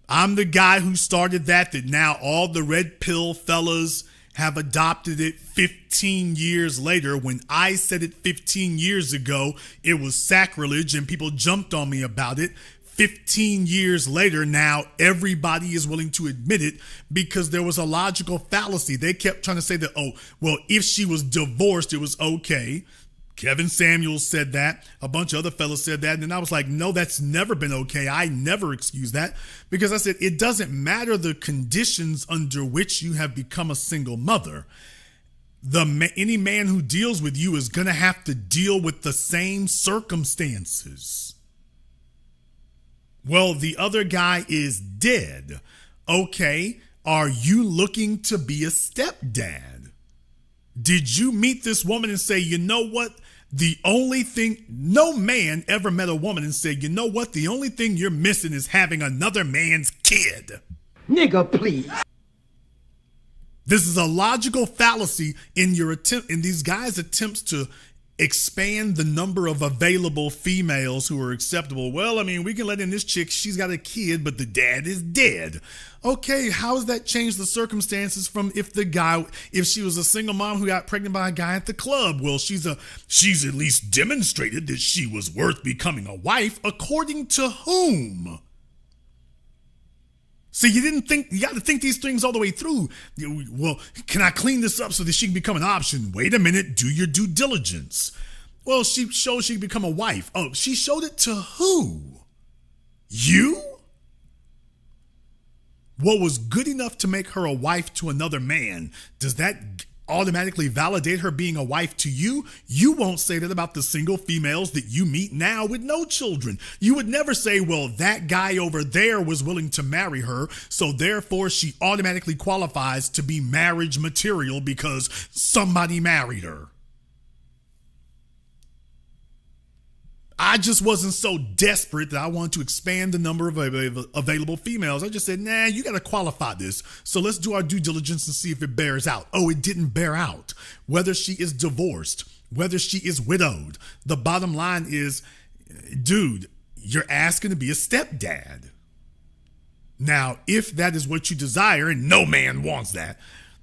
I'm the guy who started that now all the red pill fellas have adopted it 15 years later. When I said it 15 years ago, it was sacrilege and people jumped on me about it. 15 years later, now everybody is willing to admit it because there was a logical fallacy. They kept trying to say that, oh, well, if she was divorced, it was okay. Kevin Samuels said that. A bunch of other fellas said that. And then I was like, no, that's never been okay. I never excuse that, because I said it doesn't matter the conditions under which you have become a single mother. Any man who deals with you is going to have to deal with the same circumstances. Well, the other guy is dead. Okay, are you looking to be a stepdad? Did you meet this woman and say, you know what? The only thing, no man ever met a woman and said, you know what? The only thing you're missing is having another man's kid.
Nigga, please.
This is a logical fallacy in these guys' attempts to expand the number of available females who are acceptable. Well, I mean, we can let in this chick, she's got a kid, but the dad is dead. Okay, how does that change the circumstances from if she was a single mom who got pregnant by a guy at the club? Well, she's at least demonstrated that she was worth becoming a wife, according to whom? So you got to think these things all the way through. Well, can I clean this up so that she can become an option? Wait a minute, do your due diligence. Well, she showed she can become a wife. Oh, she showed it to who? You? What was good enough to make her a wife to another man, does that automatically validate her being a wife to you? You won't say that about the single females that you meet now with no children. You would never say, well, that guy over there was willing to marry her, so therefore she automatically qualifies to be marriage material because somebody married her. I just wasn't so desperate that I wanted to expand the number of available females. I just said, nah, you got to qualify this. So let's do our due diligence and see if it bears out. Oh, it didn't bear out. Whether she is divorced, whether she is widowed, the bottom line is, dude, you're asking to be a stepdad. Now, if that is what you desire, and no man wants that,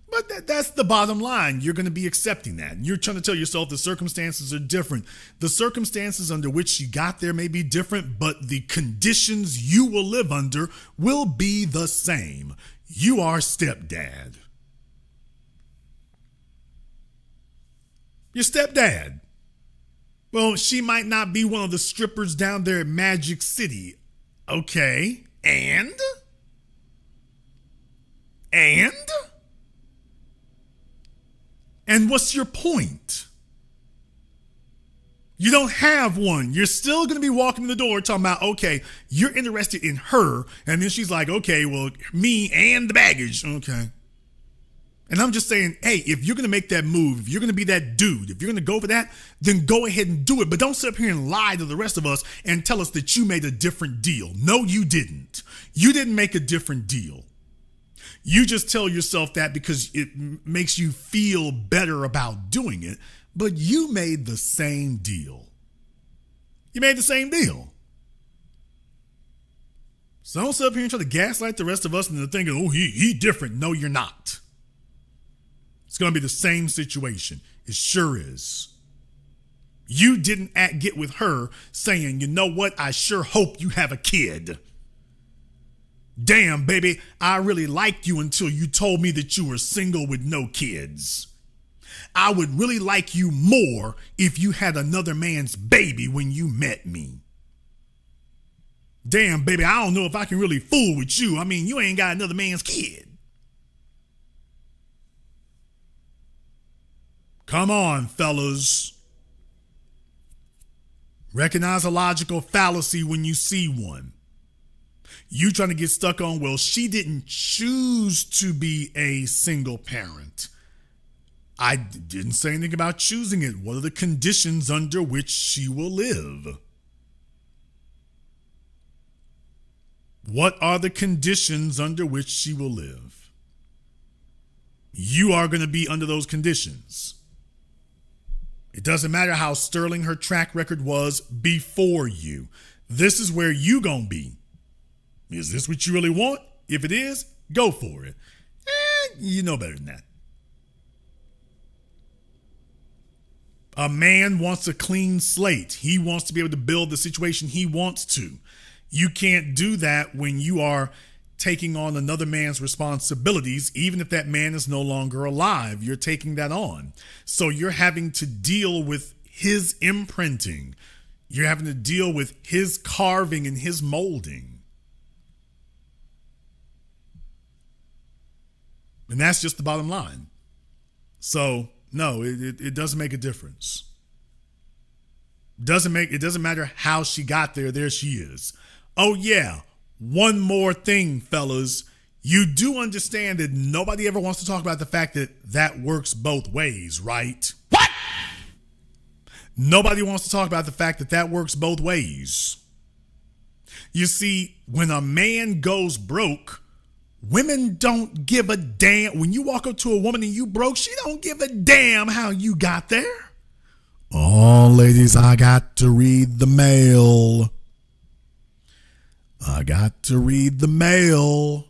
but that's the bottom line. You're going to be accepting that. You're trying to tell yourself the circumstances are different. The circumstances under which you got there may be different, but the conditions you will live under will be the same. You are stepdad. Your stepdad. Well, she might not be one of the strippers down there at Magic City. Okay. And? And what's your point? You don't have one. You're still going to be walking in the door talking about, okay, you're interested in her. And then she's like, okay, well, me and the baggage. Okay. And I'm just saying, hey, if you're going to make that move, if you're going to be that dude, if you're going to go for that, then go ahead and do it. But don't sit up here and lie to the rest of us and tell us that you made a different deal. No, you didn't. You didn't make a different deal. You just tell yourself that because it makes you feel better about doing it, but you made the same deal. You made the same deal. So don't sit up here and try to gaslight the rest of us into thinking, oh, he different. No, you're not. It's going to be the same situation. It sure is. You didn't get with her saying, you know what? I sure hope you have a kid. Damn, baby, I really liked you until you told me that you were single with no kids. I would really like you more if you had another man's baby when you met me. Damn, baby, I don't know if I can really fool with you. I mean, you ain't got another man's kid. Come on, fellas. Recognize a logical fallacy when you see one. You trying to get stuck on, well, she didn't choose to be a single parent. I didn't say anything about choosing it. What are the conditions under which she will live? What are the conditions under which she will live? You are going to be under those conditions. It doesn't matter how sterling her track record was before you. This is where you going to be. Is this what you really want? If it is, go for it. You know better than that. A man wants a clean slate. He wants to be able to build the situation he wants to. You can't do that when you are taking on another man's responsibilities, even if that man is no longer alive. You're taking that on. So you're having to deal with his imprinting. You're having to deal with his carving and his molding. And that's just the bottom line. So no, it doesn't make a difference. It doesn't matter how she got there. There she is. Oh yeah, one more thing, fellas. You do understand that nobody ever wants to talk about the fact that works both ways, right? What? Nobody wants to talk about the fact that works both ways. You see, when a man goes broke, women don't give a damn. When you walk up to a woman and you broke, she don't give a damn how you got there. Oh, ladies, I got to read the mail. I got to read the mail.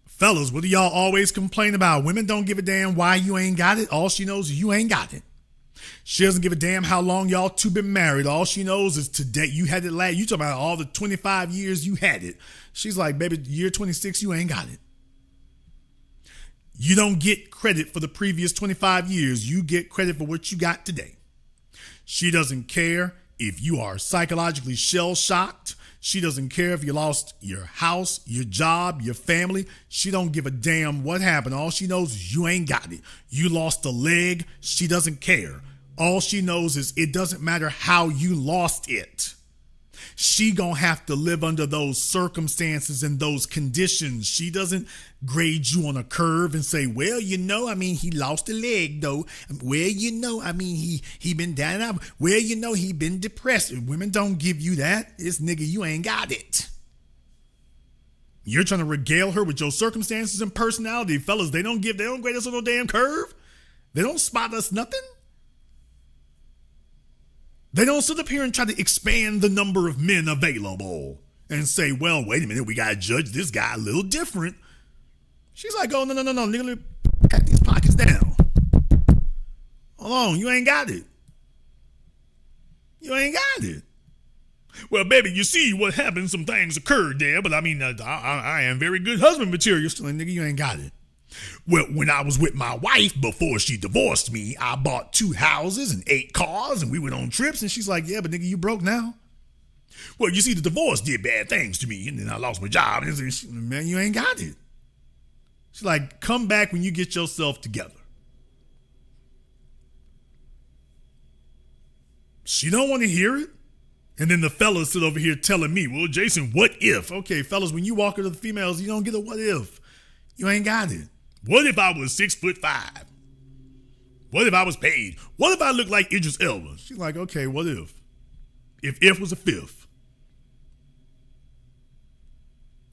Fellas, what do y'all always complain about? Women don't give a damn why you ain't got it. All she knows is you ain't got it. She doesn't give a damn how long y'all two been married. All she knows is today you had it last. You talking about all the 25 years you had it. She's like, baby, year 26, you ain't got it. You don't get credit for the previous 25 years. You get credit for what you got today. She doesn't care if you are psychologically shell-shocked. She doesn't care if you lost your house, your job, your family. She don't give a damn what happened. All she knows is you ain't got it. You lost a leg. She doesn't care. All she knows is it doesn't matter how you lost it. She gonna have to live under those circumstances and those conditions. She doesn't grade you on a curve and say, well, he lost a leg though. Well, he been down and out. Well, he been depressed. Women don't give you that. It's nigga, you ain't got it. You're trying to regale her with your circumstances and personality. Fellas, they don't grade us on no damn curve. They don't spot us nothing. They don't sit up here and try to expand the number of men available and say, well, wait a minute, we got to judge this guy a little different. She's like, oh, no, nigga, let me pat these pockets down. Hold on, you ain't got it. You ain't got it. Well, baby, you see what happened, some things occurred there, but I am very good husband material. Still, nigga, you ain't got it. Well, when I was with my wife before she divorced me, I bought 2 houses and 8 cars and we went on trips. And she's like, yeah, but nigga, you broke now. Well, you see, the divorce did bad things to me and then I lost my job. And she, man, you ain't got it. She's like, come back when you get yourself together. She don't want to hear it. And then the fellas sit over here telling me, well, Jason, what if? Okay, fellas, when you walk into the females, you don't get a what if. You ain't got it. What if I was 6'5"? What if I was paid? What if I looked like Idris Elba? She's like, okay, what if? If was a fifth.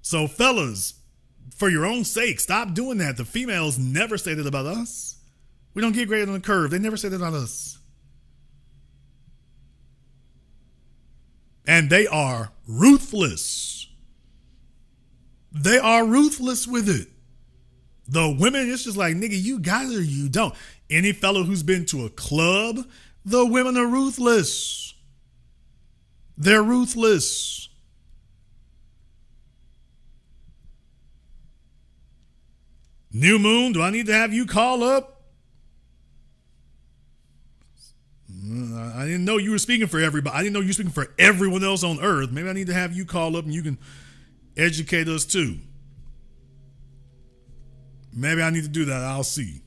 So fellas, for your own sake, stop doing that. The females never say that about us. We don't get graded on the curve. They never say that about us. And they are ruthless. They are ruthless with it. The women, it's just like, nigga, you got it or you don't. Any fellow who's been to a club, the women are ruthless. They're ruthless. New moon, do I need to have you call up? I didn't know you were speaking for everybody. I didn't know you were speaking for everyone else on earth. Maybe I need to have you call up and you can educate us too. Maybe I need to do that. I'll see.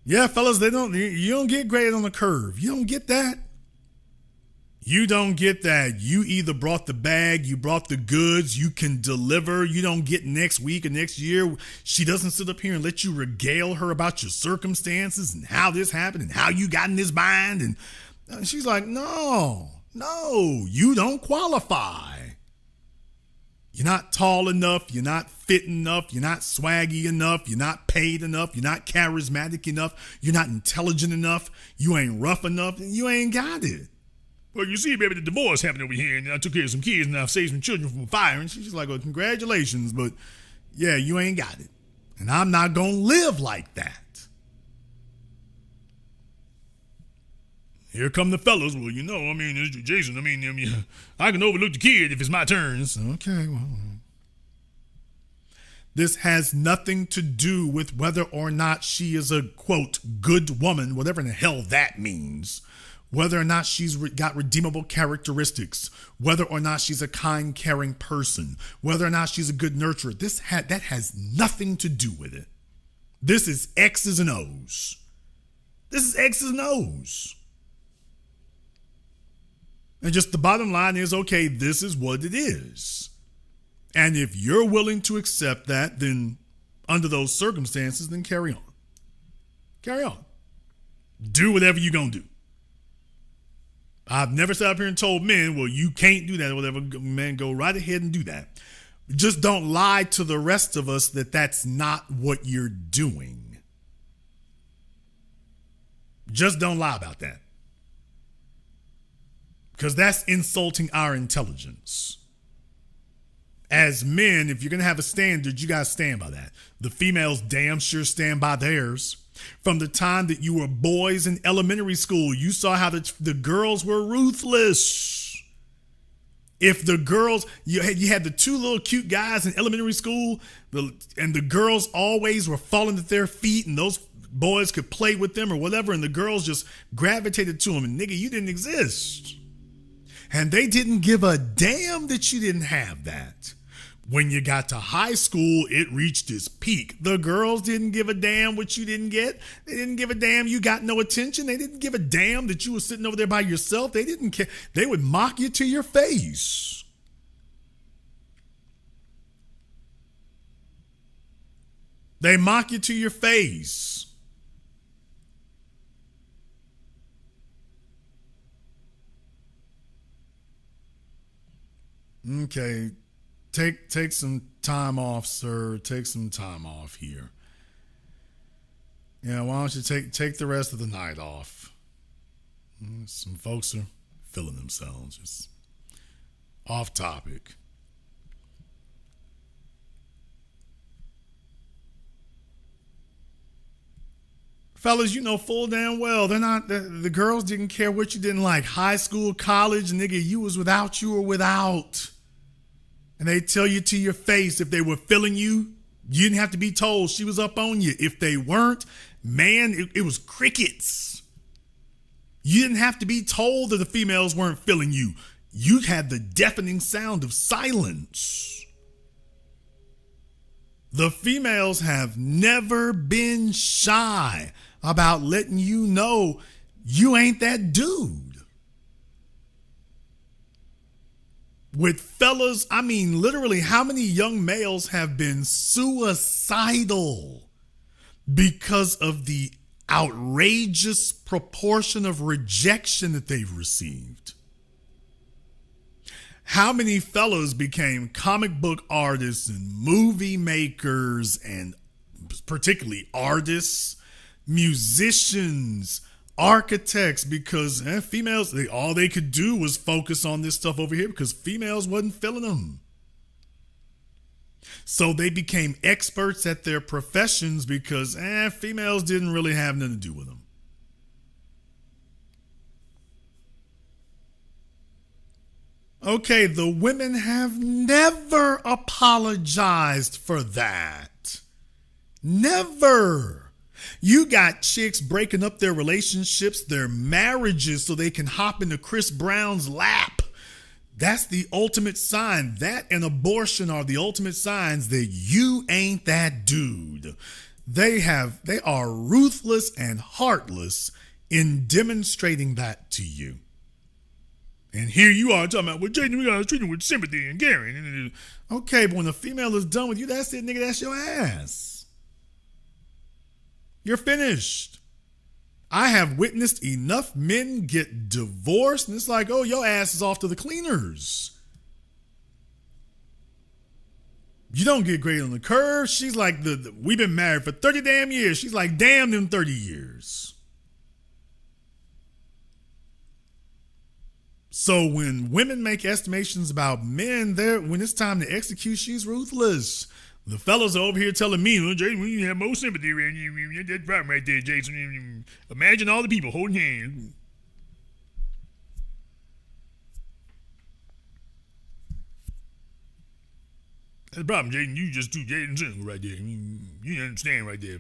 Yeah, fellas, you don't get graded on the curve. You don't get that. You don't get that. You either brought the bag, you brought the goods, you can deliver. You don't get next week or next year. She doesn't sit up here and let you regale her about your circumstances and how this happened and how you got in this bind. And she's like, no, you don't qualify. You're not tall enough. You're not fit enough. You're not swaggy enough. You're not paid enough. You're not charismatic enough. You're not intelligent enough. You ain't rough enough. And you ain't got it. Well, you see, baby, the divorce happened over here, and I took care of some kids, and I've saved some children from fire. And she's like, well, congratulations, but yeah, you ain't got it. And I'm not going to live like that. Here come the fellas. Well, it's Jason. I can overlook the kid if it's my turn. Okay, well. This has nothing to do with whether or not she is a, quote, good woman, whatever in the hell that means. Whether or not she's got redeemable characteristics. Whether or not she's a kind, caring person. Whether or not she's a good nurturer. That has nothing to do with it. This is X's and O's. This is X's and O's. And just the bottom line is, okay, this is what it is. And if you're willing to accept that, then under those circumstances, then carry on. Carry on. Do whatever you're going to do. I've never sat up here and told men, well, you can't do that or whatever. Man, go right ahead and do that. Just don't lie to the rest of us that that's not what you're doing. Just don't lie about that. Because that's insulting our intelligence. As men, if you're going to have a standard, you got to stand by that. The females damn sure stand by theirs. From the time that you were boys in elementary school, you saw how the girls were ruthless. If the girls, you had the two little cute guys in elementary school, and the girls always were falling at their feet, and those boys could play with them or whatever, and the girls just gravitated to them, and nigga, you didn't exist. And they didn't give a damn that you didn't have that. When you got to high school, it reached its peak. The girls didn't give a damn what you didn't get. They didn't give a damn you got no attention. They didn't give a damn that you were sitting over there by yourself. They didn't care. They would mock you to your face. They mock you to your face. Okay, take some time off, sir. Take some time off here. Yeah, why don't you take the rest of the night off? Some folks are feeling themselves. Just off topic. Fellas, you know full damn well the girls didn't care what you didn't like. High school, college, nigga, you was without, you were without. And they tell you to your face, if they were feeling you, you didn't have to be told she was up on you. If they weren't, man, it was crickets. You didn't have to be told that the females weren't feeling you. You had the deafening sound of silence. The females have never been shy about letting you know you ain't that dude. With fellas, I mean, literally, how many young males have been suicidal because of the outrageous proportion of rejection that they've received? How many fellows became comic book artists and movie makers, and particularly artists, musicians, architects, because females, all they could do was focus on this stuff over here because females wasn't feeling them. So they became experts at their professions because females didn't really have nothing to do with them. Okay, the women have never apologized for that. Never. You got chicks breaking up their relationships, their marriages, so they can hop into Chris Brown's lap. That's the ultimate sign. That and abortion are the ultimate signs that you ain't that dude. They are ruthless and heartless in demonstrating that to you. And here you are talking about, well, Jaden, we got to treat him with sympathy and caring. Okay, but when a female is done with you, that's it, nigga. That's your ass. You're finished. I have witnessed enough men get divorced, and it's like, oh, your ass is off to the cleaners. You don't get great on the curve. She's like, we've been married for 30 damn years. She's like, damn them 30 years. So when women make estimations about men, when it's time to execute, she's ruthless. The fellas are over here telling me, well, Jason, we have more sympathy around you. That's problem right there, Jason. Imagine all the people holding hands. That's the problem, Jason. You just too Jason right there. You understand right there.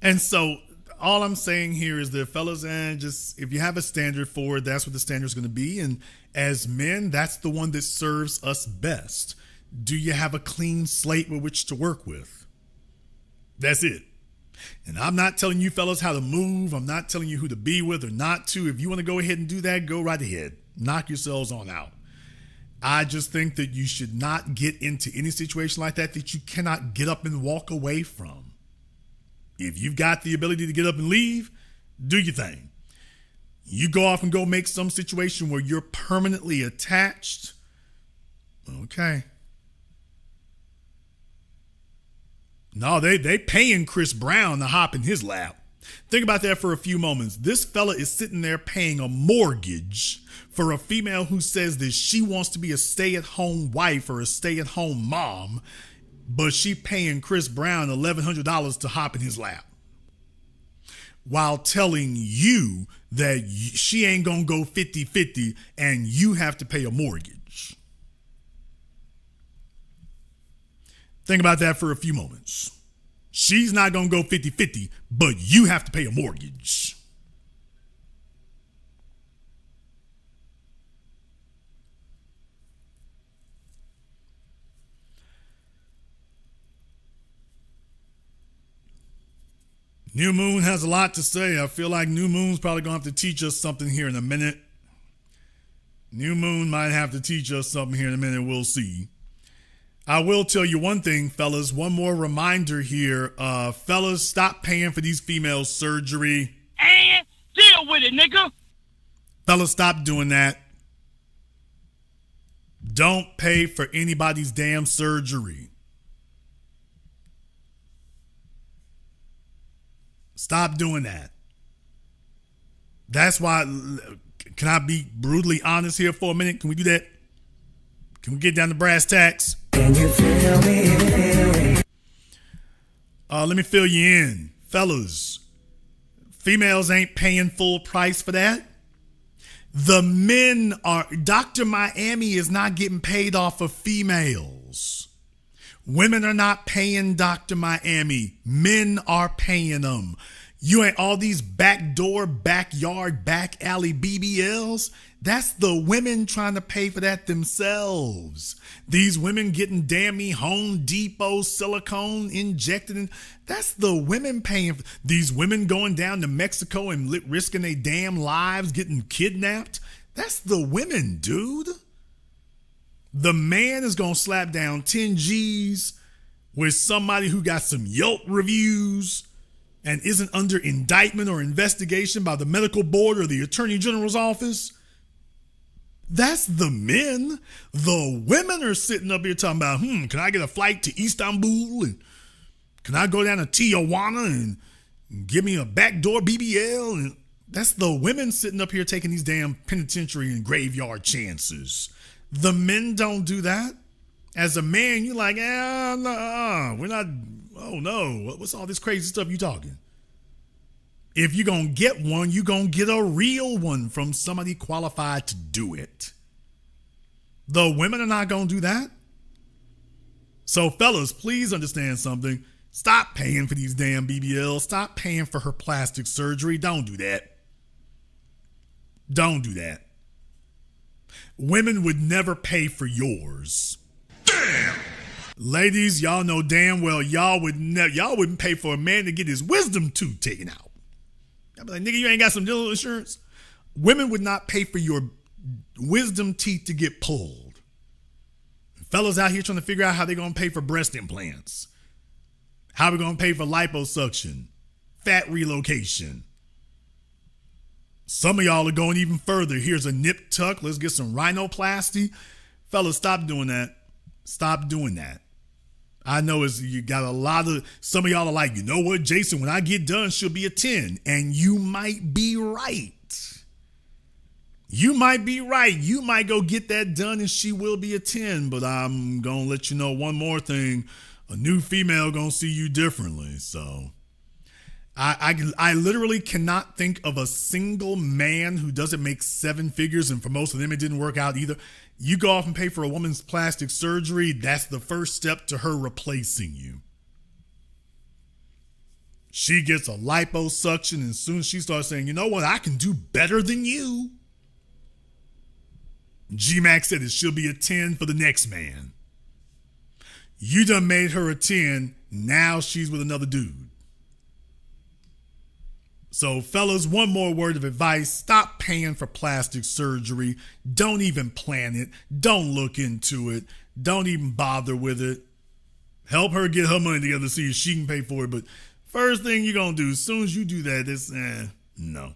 And so all I'm saying here is that fellas, and just if you have a standard for it, that's what the standard is going to be. And as men, that's the one that serves us best. Do you have a clean slate with which to work with? That's it. And I'm not telling you fellas how to move. I'm not telling you who to be with or not to. If you want to go ahead and do that, go right ahead. Knock yourselves on out. I just think that you should not get into any situation like that you cannot get up and walk away from. If you've got the ability to get up and leave, do your thing. You go off and go make some situation where you're permanently attached. Okay. No, they paying Chris Brown to hop in his lap. Think about that for a few moments. This fella is sitting there paying a mortgage for a female who says that she wants to be a stay-at-home wife or a stay-at-home mom, but she paying Chris Brown $1,100 to hop in his lap while telling you that she ain't gonna go 50-50 and you have to pay a mortgage. Think about that for a few moments. She's not going to go 50-50, but you have to pay a mortgage. New Moon has a lot to say. I feel like New Moon's probably going to have to teach us something here in a minute. New Moon might have to teach us something here in a minute. We'll see. I will tell you one thing, fellas. One more reminder here. Fellas, stop paying for these females' surgery.
And deal with it, nigga.
Fellas, stop doing that. Don't pay for anybody's damn surgery. Stop doing that. That's why, can I be brutally honest here for a minute? Can we do that? Can we get down to brass tacks? Can you feel me? Let me fill you in. Fellas, females ain't paying full price for that. The men are, Dr. Miami is not getting paid off of females. Women are not paying Dr. Miami. Men are paying them. You ain't all these backdoor, backyard, back alley BBLs. That's the women trying to pay for that themselves. These women getting damn me Home Depot silicone injected in. That's the women paying. These women going down to Mexico and risking their damn lives getting kidnapped. That's the women, dude. The man is going to slap down 10 G's with somebody who got some Yelp reviews and isn't under indictment or investigation by the medical board or the attorney general's office. That's the men. The women are sitting up here talking about, can I get a flight to Istanbul? And can I go down to Tijuana and give me a backdoor BBL? And that's the women sitting up here taking these damn penitentiary and graveyard chances. The men don't do that. As a man, you're like, no, we're not, oh no, what's all this crazy stuff you talking? If you're going to get one, you're going to get a real one from somebody qualified to do it. The women are not going to do that. So fellas, please understand something. Stop paying for these damn BBLs. Stop paying for her plastic surgery. Don't do that. Don't do that. Women would never pay for yours. Damn! Ladies, y'all know damn well y'all wouldn't pay for a man to get his wisdom tooth taken out. I'd be like, nigga, you ain't got some dental insurance? Women would not pay for your wisdom teeth to get pulled. Fellas out here trying to figure out how they're going to pay for breast implants. How we're going to pay for liposuction, fat relocation. Some of y'all are going even further. Here's a nip tuck. Let's get some rhinoplasty. Fellas, stop doing that. Stop doing that. I know you got a lot of, some of y'all are like, you know what, Jason, when I get done, she'll be a 10. And you might be right. You might be right. You might go get that done and she will be a 10, but I'm going to let you know one more thing. A new female going to see you differently. So I literally cannot think of a single man who doesn't make 7 figures, and for most of them it didn't work out either. You go off and pay for a woman's plastic surgery, that's the first step to her replacing you. She gets a liposuction, and as soon as she starts saying, you know what, I can do better than you, G-Max said she'll be a 10 for the next man. You done made her a 10, now she's with another dude. So fellas, one more word of advice. Stop paying for plastic surgery. Don't even plan it. Don't look into it. Don't even bother with it. Help her get her money together so she can pay for it. But first thing you're going to do, as soon as you do that, it's, no.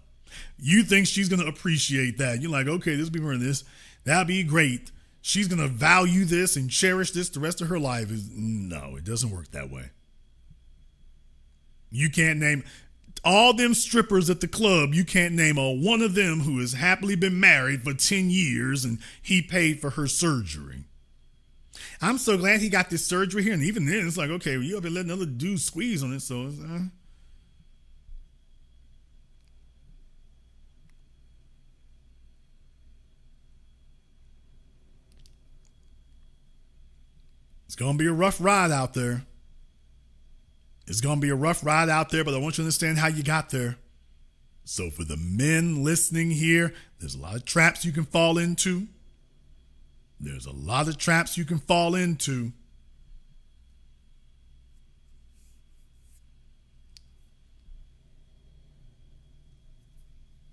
You think she's going to appreciate that. You're like, okay, this will be for this. That'll be great. She's going to value this and cherish this the rest of her life. No, it doesn't work that way. You can't name all them strippers at the club. You can't name a one of them who has happily been married for 10 years and he paid for her surgery. I'm so glad he got this surgery here. And even then, it's like, okay, well, you'll be letting other dudes squeeze on it. So it's going to be a rough ride out there. It's going to be a rough ride out there, but I want you to understand how you got there. So for the men listening here, there's a lot of traps you can fall into. There's a lot of traps you can fall into.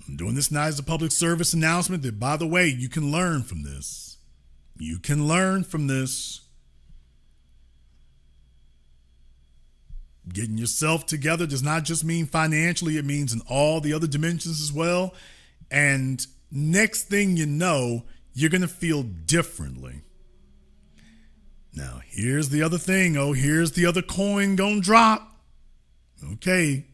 I'm doing this now as a public service announcement that, by the way, you can learn from this. You can learn from this. Getting yourself together does not just mean financially, it means in all the other dimensions as well. And next thing you know, you're going to feel differently. Now, here's the other thing. Here's the other coin gonna drop. Okay,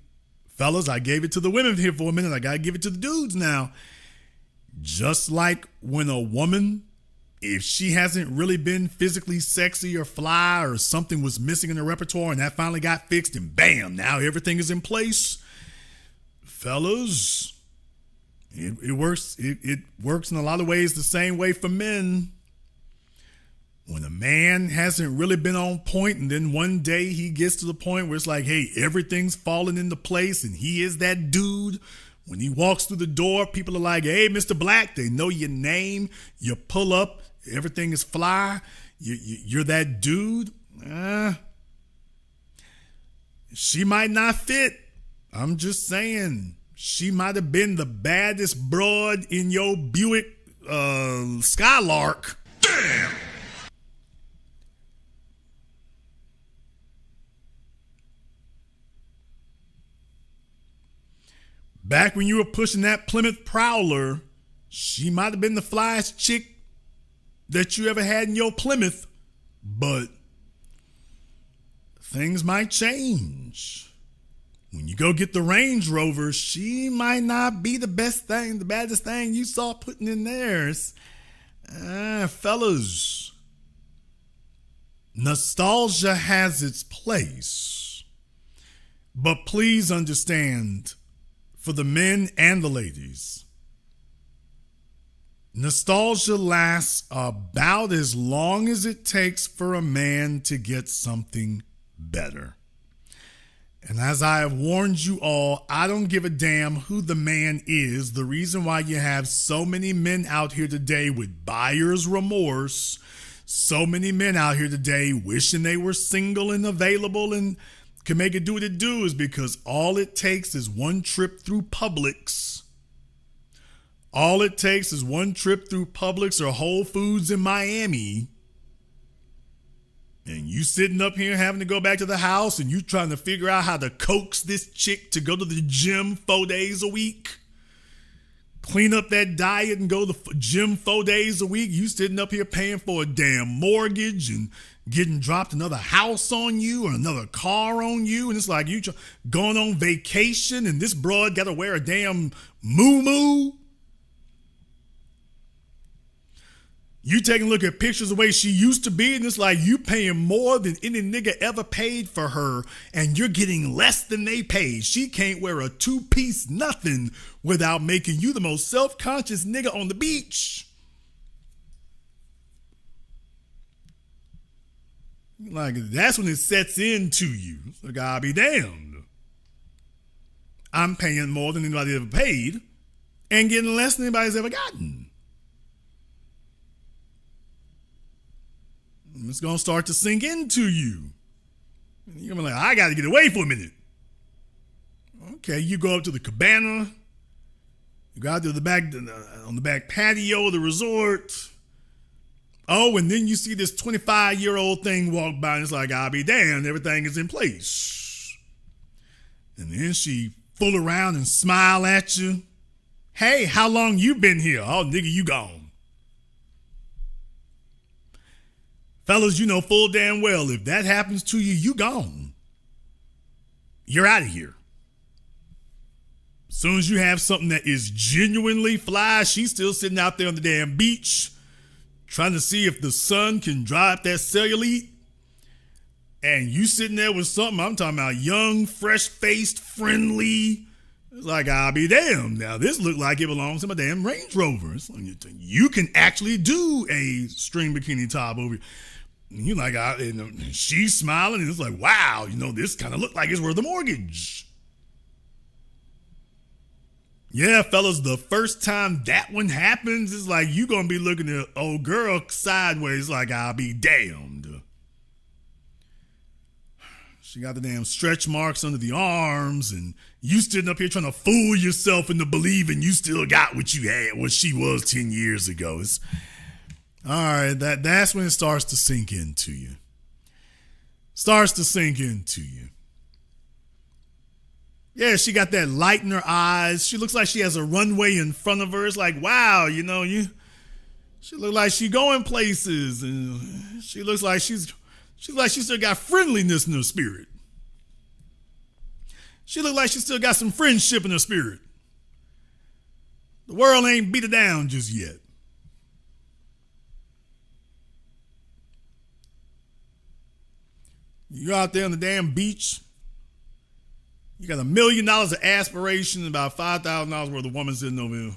fellas, I gave it to the women here for a minute. I got to give it to the dudes now. Just like when a woman, if she hasn't really been physically sexy or fly or something was missing in her repertoire and that finally got fixed and bam, now everything is in place. Fellas, it works. It works in a lot of ways the same way for men. When a man hasn't really been on point and then one day he gets to the point where it's like, hey, everything's falling into place and he is that dude. When he walks through the door, people are like, hey, Mr. Black, they know your name. You pull up. Everything is fly. You're that dude. She might not fit. I'm just saying. She might have been the baddest broad in your Buick Skylark. Damn. Back when you were pushing that Plymouth Prowler, she might have been the flyest chick that you ever had in your Plymouth, but things might change. When you go get the Range Rover, she might not be the best thing, the baddest thing you saw putting in theirs. Fellas, nostalgia has its place, but please understand, for the men and the ladies, nostalgia lasts about as long as it takes for a man to get something better. And as I have warned you all, I don't give a damn who the man is. The reason why you have so many men out here today with buyer's remorse, so many men out here today wishing they were single and available and could make it do what it do, is because all it takes is one trip through Publix. All it takes is one trip through Publix or Whole Foods in Miami, and you sitting up here having to go back to the house and you trying to figure out how to coax this chick to go to the gym 4 days a week, clean up that diet and go to the gym 4 days a week. You sitting up here paying for a damn mortgage and getting dropped another house on you or another car on you. And it's like you going on vacation and this broad got to wear a damn moo-moo. You taking a look at pictures of the way she used to be, and it's like you paying more than any nigga ever paid for her, and you're getting less than they paid. She can't wear a two-piece nothing without making you the most self-conscious nigga on the beach. Like, that's when it sets into you. Like, I'll be damned. I'm paying more than anybody ever paid and getting less than anybody's ever gotten. It's going to start to sink into you. You're going to be like, I got to get away for a minute. Okay, you go up to the cabana. You go out to the back, on the back patio of the resort. Oh, and then you see this 25-year-old thing walk by, and it's like, I'll be damned, everything is in place. And then she fool around and smile at you. Hey, how long you been here? Oh, nigga, you gone. Fellas, you know full damn well if that happens to you, you gone. You're out of here. As soon as you have something that is genuinely fly, she's still sitting out there on the damn beach trying to see if the sun can dry up that cellulite. And you sitting there with something, I'm talking about young, fresh-faced, friendly. It's like, I'll be damned. Now, this look like it belongs to my damn Range Rover. It's like, you can actually do a string bikini top over here. And you're like, and she's smiling, and it's like, wow, this kind of look like it's worth a mortgage. Yeah, fellas, the first time that one happens, it's like you going to be looking at old girl sideways like, I'll be damned. She got the damn stretch marks under the arms, and you sitting up here trying to fool yourself into believing you still got what you had, what she was 10 years ago. It's, all right, that's when it starts to sink into you. Starts to sink into you. Yeah, she got that light in her eyes. She looks like she has a runway in front of her. It's like, wow, she look like she going places, and she looks like she still got friendliness in her spirit. She look like she still got some friendship in her spirit. The world ain't beat her down just yet. You go out there on the damn beach. You got $1 million of aspiration and about $5,000 worth of woman sitting over here.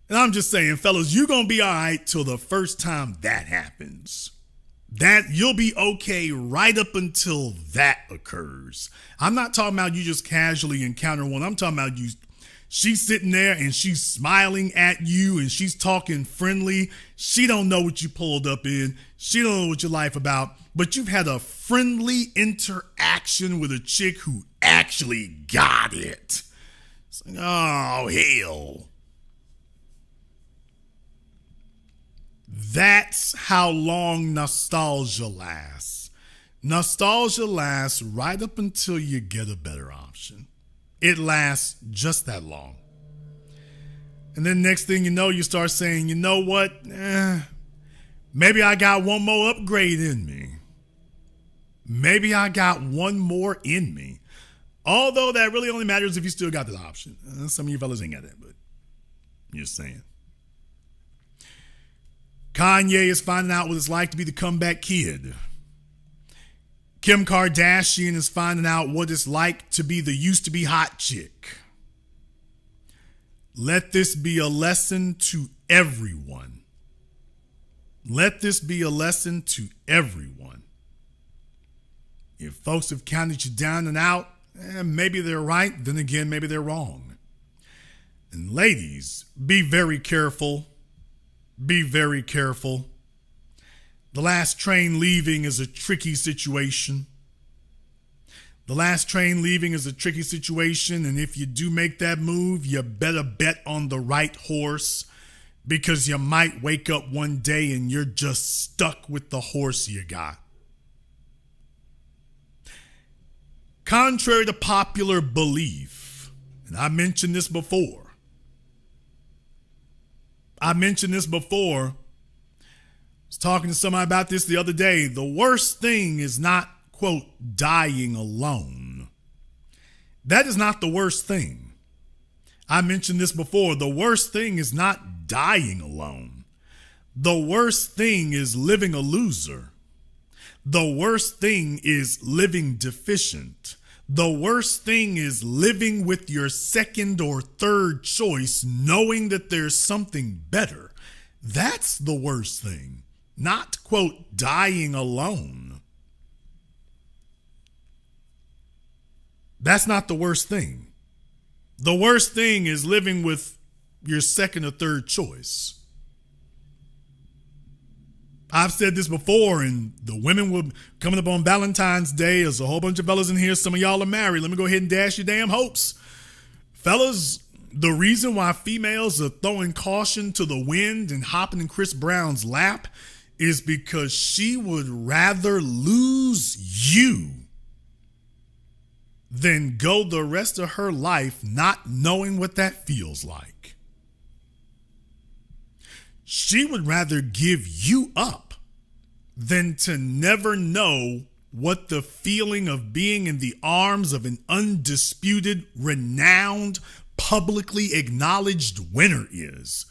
And I'm just saying, fellas, you're going to be all right till the first time that happens. That you'll be okay right up until that occurs. I'm not talking about you just casually encounter one. I'm talking about you. She's sitting there and she's smiling at you and she's talking friendly. She don't know what you pulled up in. She don't know what your life about. But you've had a friendly interaction with a chick who actually got it. It's like, oh, hell. That's how long nostalgia lasts. Nostalgia lasts right up until you get a better option. It lasts just that long. And then next thing you know, you start saying, you know what? Maybe I got one more upgrade in me. Maybe I got one more in me. Although that really only matters if you still got that option. Some of you fellas ain't got that, but I'm just saying. Kanye is finding out what it's like to be the comeback kid. Kim Kardashian is finding out what it's like to be the used to be hot chick. Let this be a lesson to everyone. Let this be a lesson to everyone. If folks have counted you down and out, maybe they're right. Then again, maybe they're wrong. And ladies, be very careful. Be very careful. The last train leaving is a tricky situation. The last train leaving is a tricky situation, and if you do make that move, you better bet on the right horse, because you might wake up one day and you're just stuck with the horse you got. Contrary to popular belief, and I mentioned this before, I was talking to somebody about this the other day. The worst thing is not, quote, dying alone. That is not the worst thing. I mentioned this before. The worst thing is not dying alone. The worst thing is living a loser. The worst thing is living deficient. The worst thing is living with your second or third choice, knowing that there's something better. That's the worst thing, not, quote, dying alone. That's not the worst thing. The worst thing is living with your second or third choice. I've said this before, and the women will coming up on Valentine's Day. There's a whole bunch of fellas in here. Some of y'all are married. Let me go ahead and dash your damn hopes. Fellas, the reason why females are throwing caution to the wind and hopping in Chris Brown's lap is because she would rather lose you than go the rest of her life not knowing what that feels like. She would rather give you up than to never know what the feeling of being in the arms of an undisputed, renowned, publicly acknowledged winner is.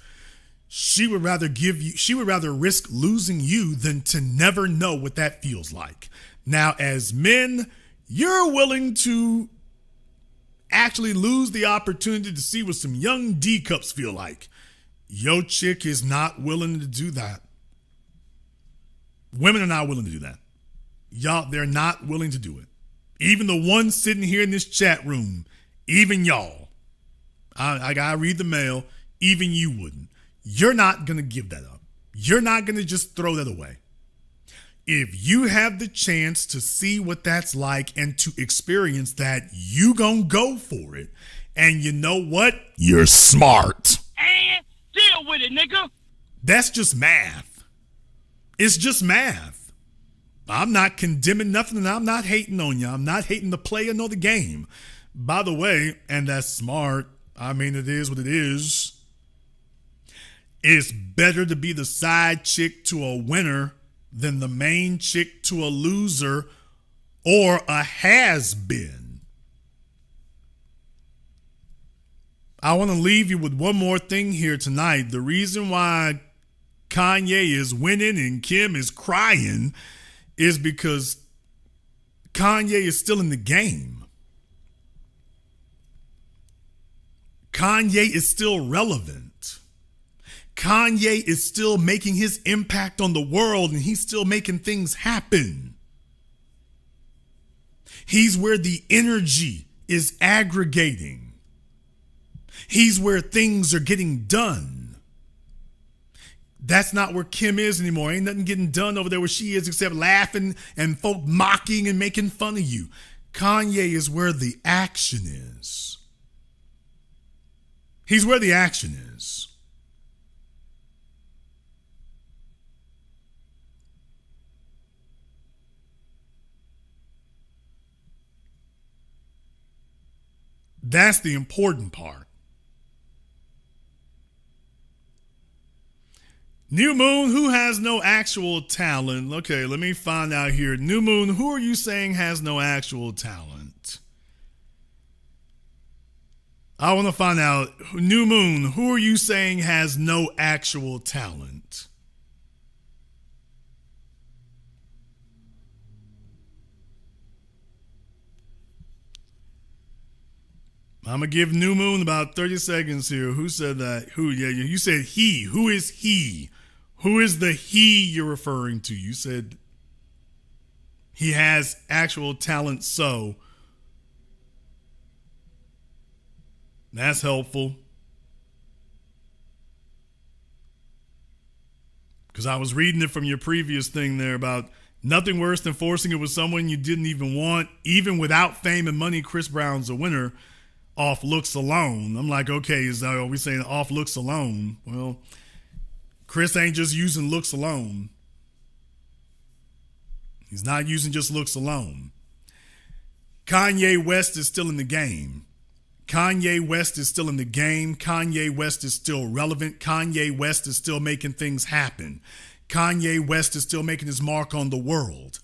She would rather risk losing you than to never know what that feels like. Now, as men, you're willing to actually lose the opportunity to see what some young D cups feel like. Your chick is not willing to do that. Women are not willing to do that. Y'all, they're not willing to do it. Even the ones sitting here in this chat room, even y'all, I gotta read the mail, even you wouldn't. You're not gonna give that up. You're not gonna just throw that away. If you have the chance to see what that's like and to experience that, you gonna go for it. And you know what? You're smart.
And deal with it, nigga.
That's just math. It's just math. I'm not condemning nothing, and I'm not hating on you. I'm not hating the player nor the game. By the way, and that's smart. I mean, it is what it is. It's better to be the side chick to a winner than the main chick to a loser or a has-been. I want to leave you with one more thing here tonight. The reason why Kanye is winning and Kim is crying is because Kanye is still in the game. Kanye is still relevant. Kanye is still making his impact on the world, and he's still making things happen. He's where the energy is aggregating. He's where things are getting done. That's not where Kim is anymore. Ain't nothing getting done over there where she is except laughing and folk mocking and making fun of you. Kanye is where the action is. He's where the action is. That's the important part. New Moon, who has no actual talent? Okay, let me find out here. New Moon, who are you saying has no actual talent? I want to find out. New Moon, who are you saying has no actual talent? I'm going to give New Moon about 30 seconds here. Who said that? Who? Yeah, you said he. Who is he? Who is the he you're referring to? You said he has actual talent, so that's helpful. Because I was reading it from your previous thing there about nothing worse than forcing it with someone you didn't even want. Even without fame and money, Chris Brown's a winner off looks alone. I'm like, okay, are we saying off looks alone? Well, Chris ain't just using looks alone. He's not using just looks alone. Kanye West is still in the game. Kanye West is still in the game. Kanye West is still relevant. Kanye West is still making things happen. Kanye West is still making his mark on the world.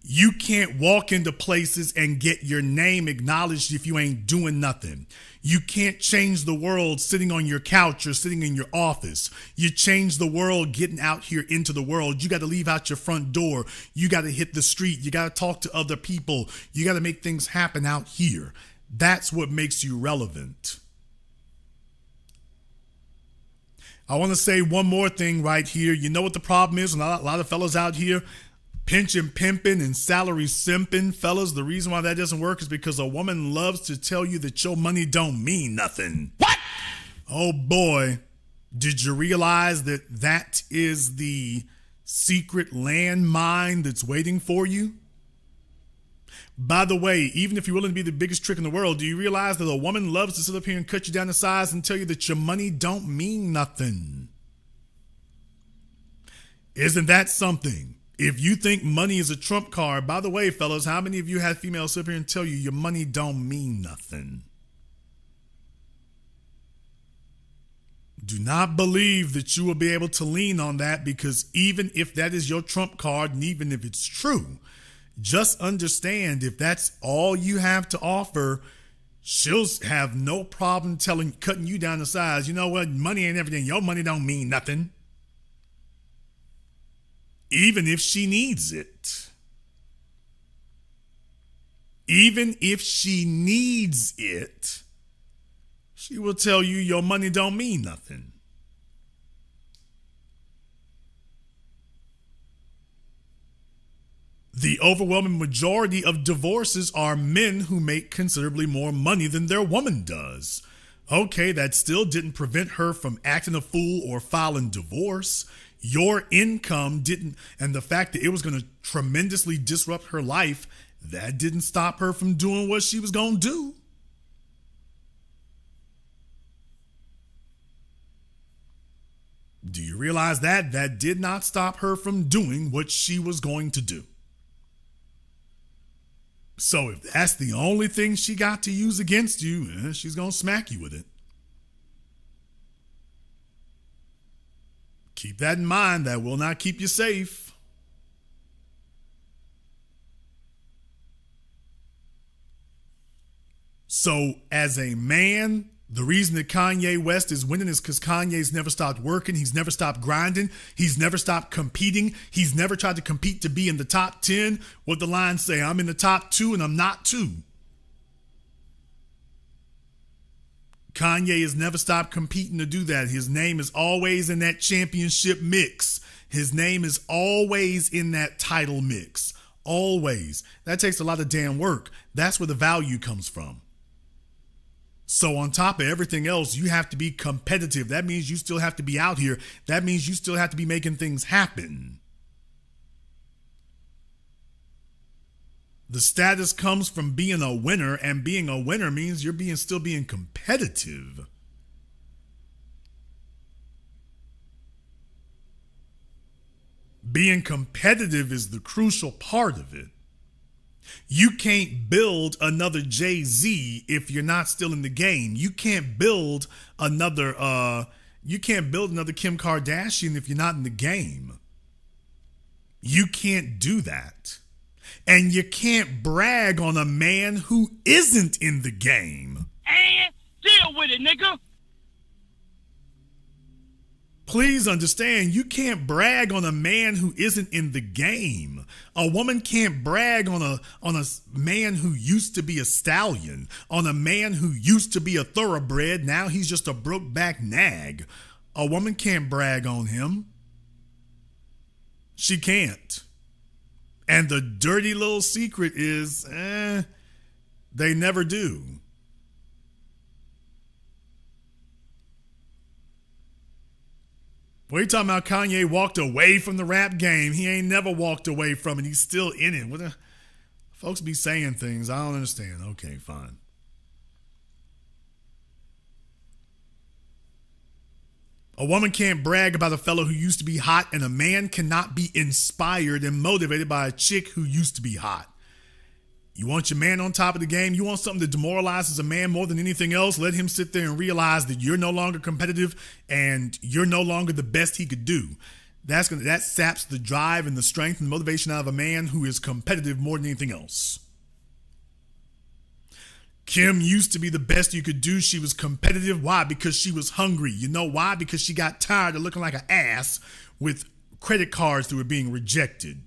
You can't walk into places and get your name acknowledged if you ain't doing nothing. You can't change the world sitting on your couch or sitting in your office. You change the world getting out here into the world. You got to leave out your front door. You got to hit the street. You got to talk to other people. You got to make things happen out here. That's what makes you relevant. I want to say one more thing right here. You know what the problem is? A lot of fellas out here pinching, pimping, and salary simping. Fellas, the reason why that doesn't work is because a woman loves to tell you that your money don't mean nothing. What? Oh boy, did you realize that that is the secret landmine that's waiting for you? By the way, even if you're willing to be the biggest trick in the world, do you realize that a woman loves to sit up here and cut you down to size and tell you that your money don't mean nothing? Isn't that something? If you think money is a trump card, by the way, fellas, how many of you had females sit up here and tell you your money don't mean nothing? Do not believe that you will be able to lean on that, because even if that is your trump card, and even if it's true, just understand, if that's all you have to offer, she'll have no problem cutting you down to size. You know what? Money ain't everything. Your money don't mean nothing. Even if she needs it. Even if she needs it, she will tell you your money don't mean nothing. The overwhelming majority of divorces are men who make considerably more money than their woman does. Okay, that still didn't prevent her from acting a fool or filing divorce. Your income didn't, and the fact that it was going to tremendously disrupt her life, that didn't stop her from doing what she was going to do. Do you realize that? That did not stop her from doing what she was going to do. So if that's the only thing she got to use against you, she's going to smack you with it. Keep that in mind. That will not keep you safe. So as a man, the reason that Kanye West is winning is because Kanye's never stopped working. He's never stopped grinding. He's never stopped competing. He's never tried to compete to be in the top 10. What the lines say, I'm in the top 2 and I'm not 2. Kanye has never stopped competing to do that. His name is always in that championship mix. His name is always in that title mix. Always. That takes a lot of damn work. That's where the value comes from. So on top of everything else, you have to be competitive. That means you still have to be out here. That means you still have to be making things happen. The status comes from being a winner, and being a winner means you're still being competitive. Being competitive is the crucial part of it. You can't build another Jay-Z if you're not still in the game. You can't build another Kim Kardashian if you're not in the game. You can't do that. And you can't brag on a man who isn't in the game.
And deal with it, nigga.
Please understand, you can't brag on a man who isn't in the game. A woman can't brag on a man who used to be a stallion, on a man who used to be a thoroughbred. Now he's just a broke-back nag. A woman can't brag on him. She can't. And the dirty little secret is, they never do. What are you talking about? Kanye walked away from the rap game. He ain't never walked away from it. He's still in it. Folks be saying things I don't understand. Okay, fine. A woman can't brag about a fellow who used to be hot, and a man cannot be inspired and motivated by a chick who used to be hot. You want your man on top of the game? You want something that demoralizes a man more than anything else? Let him sit there and realize that you're no longer competitive and you're no longer the best he could do. That saps the drive and the strength and motivation out of a man who is competitive more than anything else. Kim used to be the best you could do. She was competitive. Why? Because she was hungry. You know why? Because she got tired of looking like an ass with credit cards that were being rejected.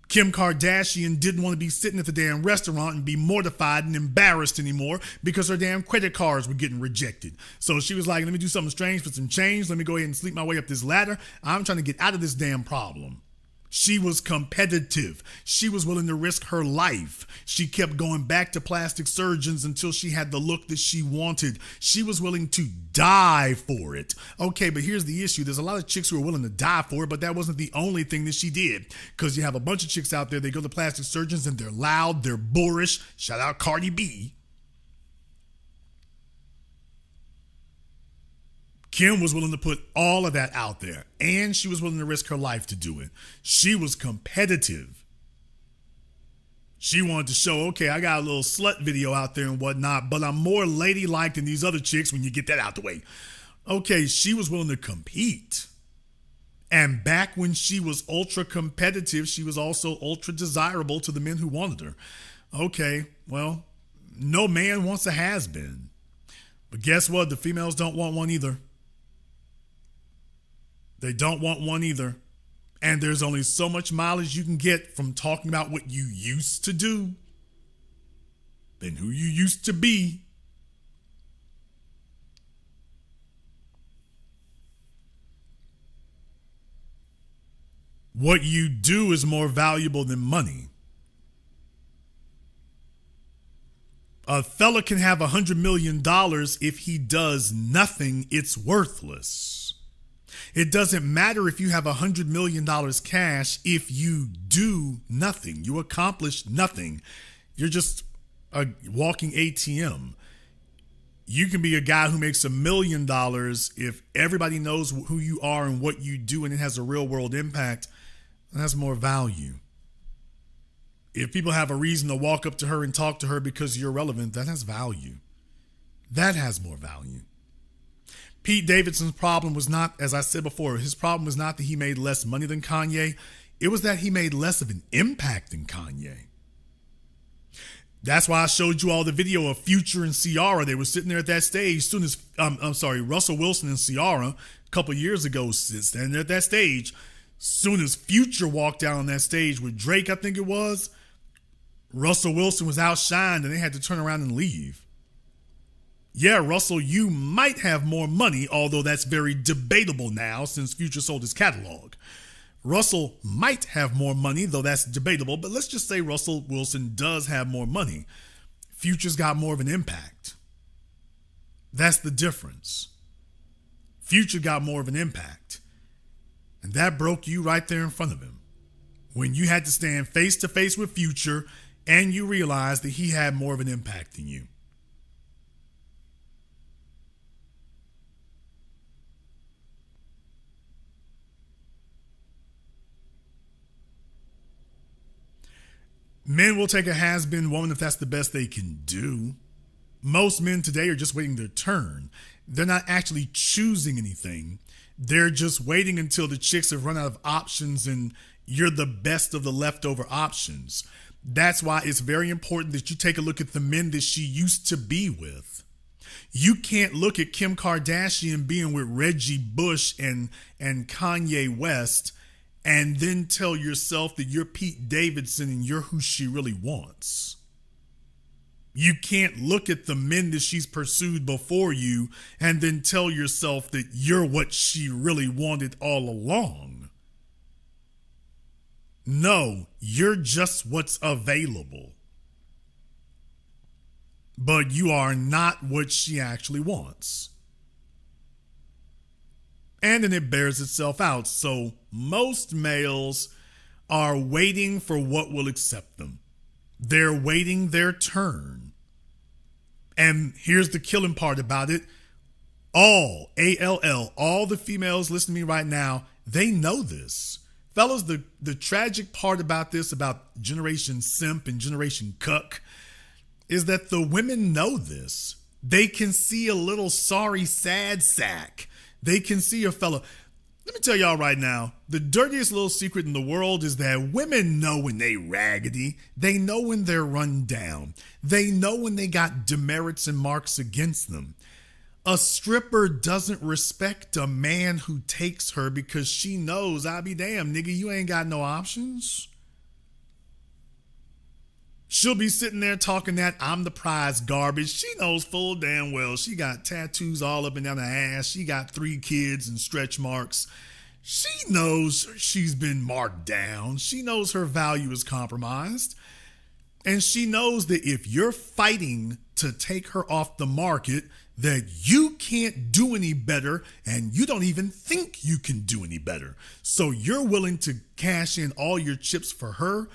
Kim Kardashian didn't want to be sitting at the damn restaurant and be mortified and embarrassed anymore because her damn credit cards were getting rejected. So she was like, let me do something strange for some change. Let me go ahead and sleep my way up this ladder. I'm trying to get out of this damn problem. She was competitive. She was willing to risk her life. She kept going back to plastic surgeons until she had the look that she wanted. She was willing to die for it. Okay, but here's the issue. There's a lot of chicks who are willing to die for it, but that wasn't the only thing that she did. Because you have a bunch of chicks out there, they go to plastic surgeons and they're loud, they're boorish. Shout out Cardi B. Kim was willing to put all of that out there, and she was willing to risk her life to do it. She was competitive. She wanted to show, okay, I got a little slut video out there and whatnot, but I'm more ladylike than these other chicks when you get that out the way. Okay, she was willing to compete. And back when she was ultra competitive, she was also ultra desirable to the men who wanted her. Okay, well, no man wants a has-been. But guess what? The females don't want one either. They don't want one either. And there's only so much mileage you can get from talking about what you used to do than who you used to be. What you do is more valuable than money. A fella can have $100 million. If he does nothing, it's worthless. It doesn't matter if you have $100 million cash if you do nothing. You accomplish nothing. You're just a walking ATM. You can be a guy who makes $1 million if everybody knows who you are and what you do and it has a real world impact. That's more value. If people have a reason to walk up to her and talk to her because you're relevant, that has value. That has more value. Pete Davidson's problem was not, as I said before, his problem was not that he made less money than Kanye. It was that he made less of an impact than Kanye. That's why I showed you all the video of Future and Ciara. They were sitting there at that stage. Soon as, Russell Wilson and Ciara, a couple years ago, standing there at that stage. Soon as Future walked down on that stage with Drake, I think it was, Russell Wilson was outshined and they had to turn around and leave. Yeah, Russell, you might have more money, although that's very debatable now since Future sold his catalog. Russell might have more money, though that's debatable, but let's just say Russell Wilson does have more money. Future's got more of an impact. That's the difference. Future got more of an impact. And that broke you right there in front of him. When you had to stand face to face with Future and you realized that he had more of an impact than you. Men will take a has-been woman if that's the best they can do. Most men today are just waiting their turn. They're not actually choosing anything. They're just waiting until the chicks have run out of options and you're the best of the leftover options. That's why it's very important that you take a look at the men that she used to be with. You can't look at Kim Kardashian being with Reggie Bush and Kanye West and then tell yourself that you're Pete Davidson and you're who she really wants. You can't look at the men that she's pursued before you and then tell yourself that you're what she really wanted all along. No, you're just what's available. But you are not what she actually wants. And then it bears itself out. So most males are waiting for what will accept them. They're waiting their turn. And here's the killing part about it. All, A-L-L, all the females listening to me right now, they know this. Fellas, the tragic part about this, about Generation Simp and Generation Cuck, is that the women know this. They can see a little sorry, sad sack They can see a fella. Let me tell y'all right now, the dirtiest little secret in the world is that women know when they raggedy. They know when they're run down. They know when they got demerits and marks against them. A stripper doesn't respect a man who takes her because she knows, I'll be damned, nigga, you ain't got no options. She'll be sitting there talking that I'm the prize garbage. She knows full damn well she got tattoos all up and down her ass. She got 3 kids and stretch marks. She knows she's been marked down. She knows her value is compromised. And she knows that if you're fighting to take her off the market, that you can't do any better and you don't even think you can do any better. So you're willing to cash in all your chips for her.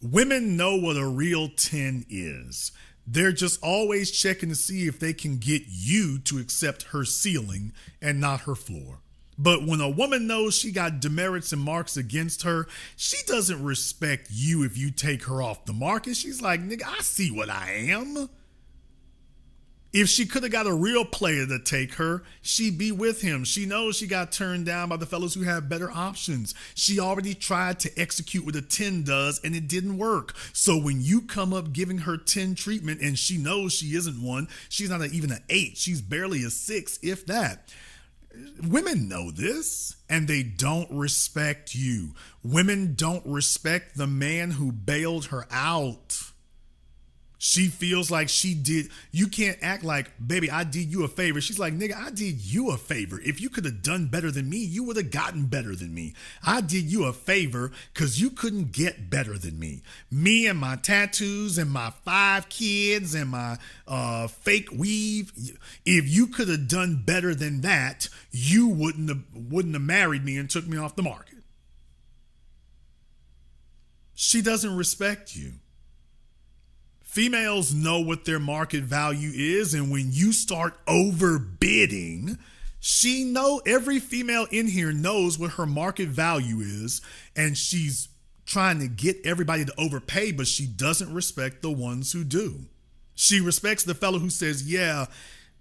Women know what a real 10 is. They're just always checking to see if they can get you to accept her ceiling and not her floor. But when a woman knows she got demerits and marks against her, she doesn't respect you if you take her off the market. She's like, nigga, I see what I am. If she could have got a real player to take her, she'd be with him. She knows she got turned down by the fellas who have better options. She already tried to execute what a 10 does and it didn't work. So when you come up giving her 10 treatment and she knows she isn't one, she's not even an 8. She's barely a 6, if that. Women know this and they don't respect you. Women don't respect the man who bailed her out. She feels like she did. You can't act like, baby, I did you a favor. She's like, nigga, I did you a favor. If you could have done better than me, you would have gotten better than me. I did you a favor because you couldn't get better than me. Me and my tattoos and my 5 kids and my fake weave. If you could have done better than that, you wouldn't have married me and took me off the market. She doesn't respect you. Females know what their market value is, and when you start overbidding, every female in here knows what her market value is, and she's trying to get everybody to overpay, but she doesn't respect the ones who do. She respects the fellow who says, yeah,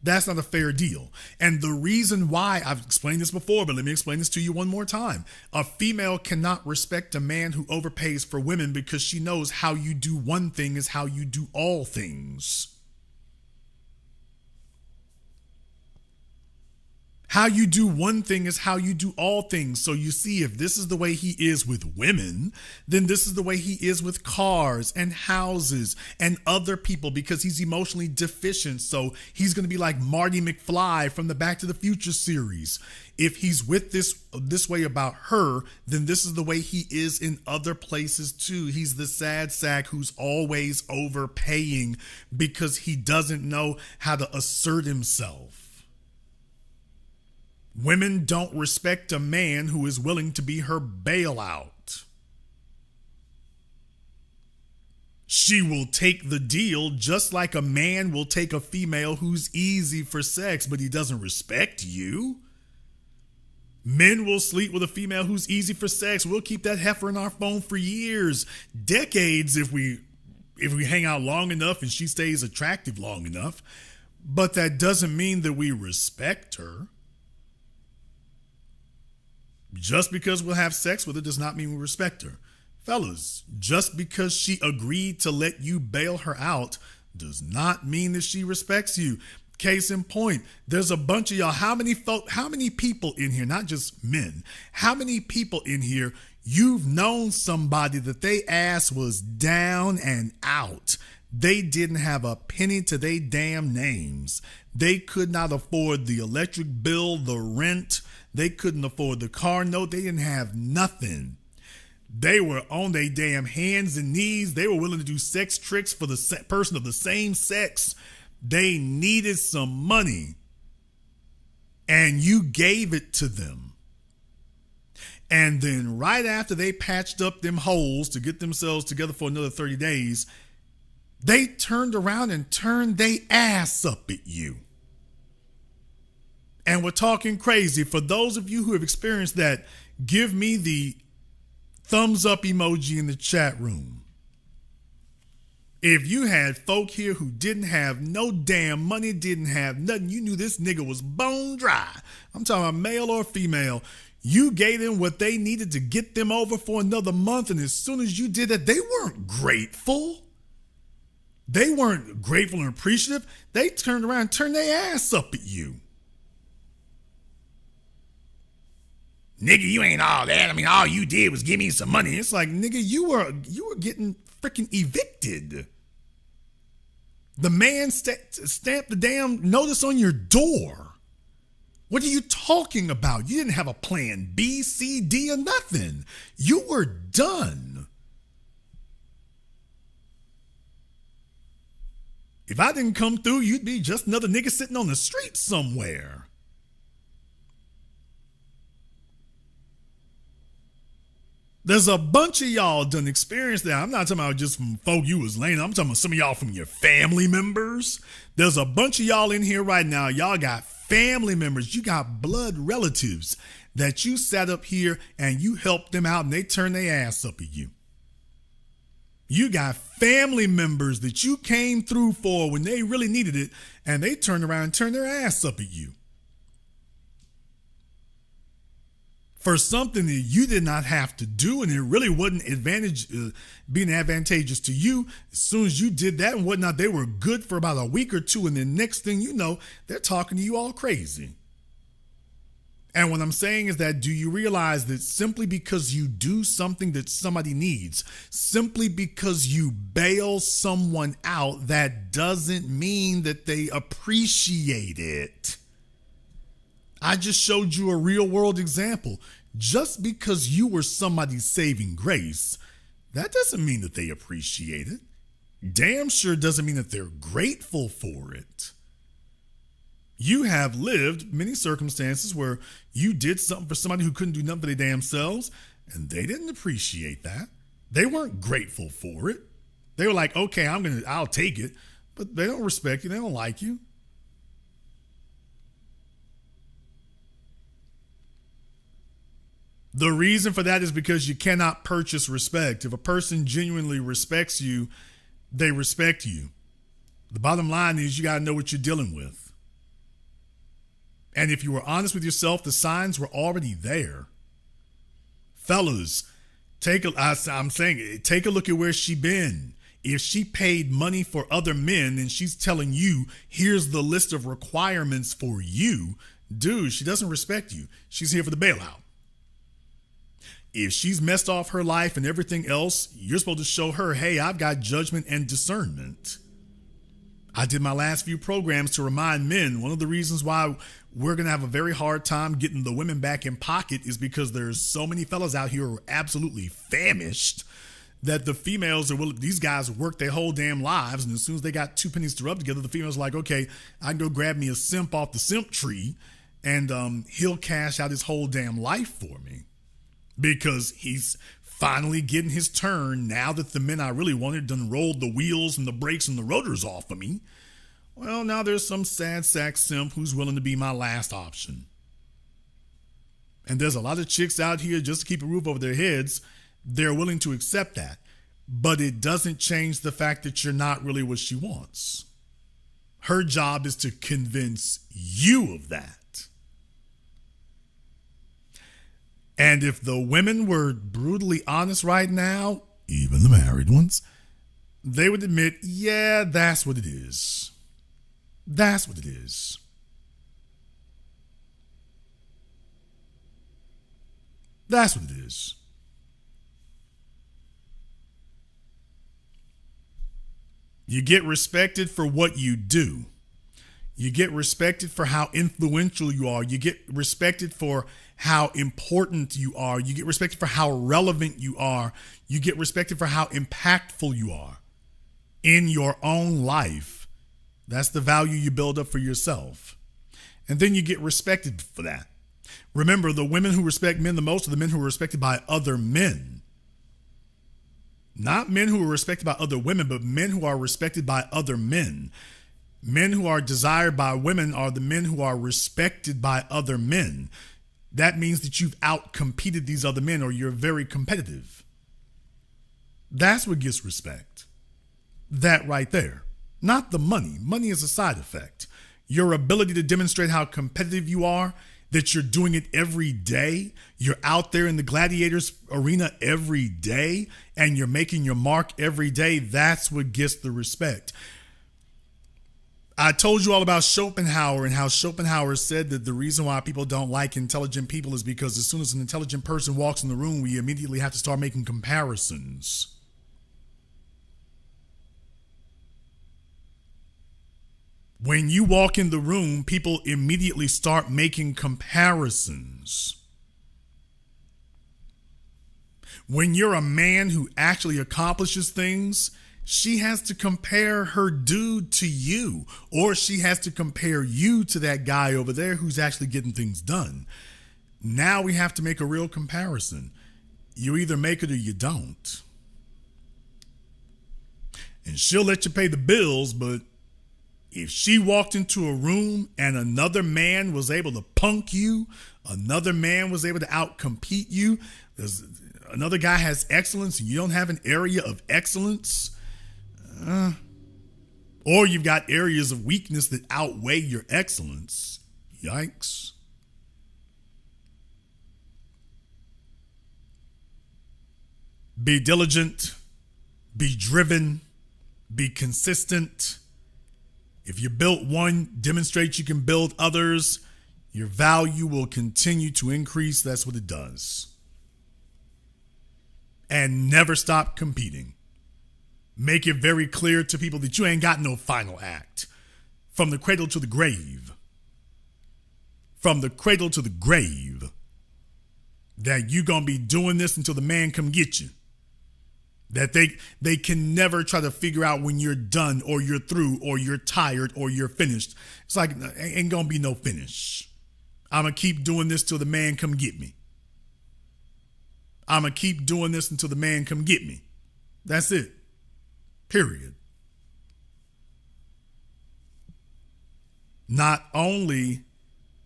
that's not a fair deal. And the reason why, I've explained this before, but let me explain this to you one more time. A female cannot respect a man who overpays for women because she knows how you do one thing is how you do all things. How you do one thing is how you do all things. So you see, if this is the way he is with women, then this is the way he is with cars and houses and other people because he's emotionally deficient. So he's going to be like Marty McFly from the Back to the Future series. If he's with this way about her, then this is the way he is in other places too. He's the sad sack who's always overpaying because he doesn't know how to assert himself. Women don't respect a man who is willing to be her bailout. She will take the deal just like a man will take a female who's easy for sex, but he doesn't respect you. Men will sleep with a female who's easy for sex. We'll keep that heifer in our phone for years, decades if we hang out long enough and she stays attractive long enough. But that doesn't mean that we respect her. Just because we'll have sex with her does not mean we respect her. Fellas, just because she agreed to let you bail her out does not mean that she respects you. Case in point, there's a bunch of y'all. How many people in here, not just men, how many people in here you've known somebody that they ass was down and out? They didn't have a penny to their damn names. They could not afford the electric bill, the rent. They couldn't afford the car note. They didn't have nothing. They were on their damn hands and knees. They were willing to do sex tricks for the person of the same sex. They needed some money. And you gave it to them. And then right after they patched up them holes to get themselves together for another 30 days, they turned around and turned their ass up at you. And we're talking crazy. For those of you who have experienced that, give me the thumbs up emoji in the chat room. If you had folk here who didn't have no damn money, didn't have nothing, you knew this nigga was bone dry. I'm talking about male or female. You gave them what they needed to get them over for another month, and as soon as you did that, they weren't grateful. They weren't grateful and appreciative. They turned around and turned their ass up at you. Nigga, you ain't all that. I mean, all you did was give me some money. It's like, nigga, you were getting freaking evicted. The man stamped the damn notice on your door. What are you talking about? You didn't have a plan B, C, D, or nothing. You were done. If I didn't come through, you'd be just another nigga sitting on the street somewhere. There's a bunch of y'all done experienced that. I'm not talking about just from folk you was laying. I'm talking about some of y'all from your family members. There's a bunch of y'all in here right now. Y'all got family members. You got blood relatives that you sat up here and you helped them out and they turned their ass up at you. You got family members that you came through for when they really needed it and they turned around and turned their ass up at you. For something that you did not have to do, and it really wasn't being advantageous to you. As soon as you did that and whatnot, they were good for about a week or two, and the next thing you know, they're talking to you all crazy. And what I'm saying is that, do you realize that simply because you do something that somebody needs, simply because you bail someone out, that doesn't mean that they appreciate it? I just showed you a real world example. Just because you were somebody's saving grace, that doesn't mean that they appreciate it. Damn sure doesn't mean that they're grateful for it. You have lived many circumstances where you did something for somebody who couldn't do nothing for their damn selves, and they didn't appreciate that. They weren't grateful for it. They were like, okay, I'll take it, but they don't respect you. They don't like you. The reason for that is because you cannot purchase respect. If a person genuinely respects you, they respect you. The bottom line is you got to know what you're dealing with. And if you were honest with yourself, the signs were already there. Fellas, take a look at where she been. If she paid money for other men and she's telling you, here's the list of requirements for you, dude, she doesn't respect you. She's here for the bailout. If she's messed off her life and everything else, you're supposed to show her, hey, I've got judgment and discernment. I did my last few programs to remind men, one of the reasons why we're going to have a very hard time getting the women back in pocket is because there's so many fellas out here who are absolutely famished that the females are willing, these guys work their whole damn lives, and as soon as they got two pennies to rub together, the females are like, okay, I can go grab me a simp off the simp tree and he'll cash out his whole damn life for me. Because he's finally getting his turn now that the men I really wanted done rolled the wheels and the brakes and the rotors off of me. Well, now there's some sad sack simp who's willing to be my last option. And there's a lot of chicks out here just to keep a roof over their heads. They're willing to accept that. But it doesn't change the fact that you're not really what she wants. Her job is to convince you of that. And if the women were brutally honest right now, even the married ones, they would admit, yeah, that's what it is. That's what it is. That's what it is. You get respected for what you do. You get respected for how influential you are. You get respected for how important you are. You get respected for how relevant you are. You get respected for how impactful you are in your own life. That's the value you build up for yourself. And then you get respected for that. Remember, the women who respect men the most are the men who are respected by other men. Not men who are respected by other women, but men who are respected by other men. Men who are desired by women are the men who are respected by other men. That means that you've outcompeted these other men or you're very competitive. That's what gets respect. that right there. Not the money. Money is a side effect. Your ability to demonstrate how competitive you are, that you're doing it every day, you're out there in the gladiators arena every day, and you're making your mark every day, that's what gets the respect. I told you all about Schopenhauer and how Schopenhauer said that the reason why people don't like intelligent people is because as soon as an intelligent person walks in the room, we immediately have to start making comparisons. When you walk in the room, people immediately start making comparisons. When you're a man who actually accomplishes things, she has to compare her dude to you, or she has to compare you to that guy over there who's actually getting things done. Now we have to make a real comparison. You either make it or you don't. And she'll let you pay the bills, but if she walked into a room and another man was able to punk you, another man was able to outcompete you, another guy has excellence and you don't have an area of excellence, or you've got areas of weakness that outweigh your excellence, yikes. Be diligent, be driven, be consistent. If you built one, demonstrate you can build others. Your value will continue to increase. That's what it does. And never stop competing. Make it very clear to people that you ain't got no final act. From the cradle to the grave. From the cradle to the grave. That you gonna be doing this until the man come get you. That they can never try to figure out when you're done or you're through or you're tired or you're finished. It's like, ain't gonna be no finish. I'm gonna keep doing this till the man come get me. I'm gonna keep doing this until the man come get me. That's it. Period. Not only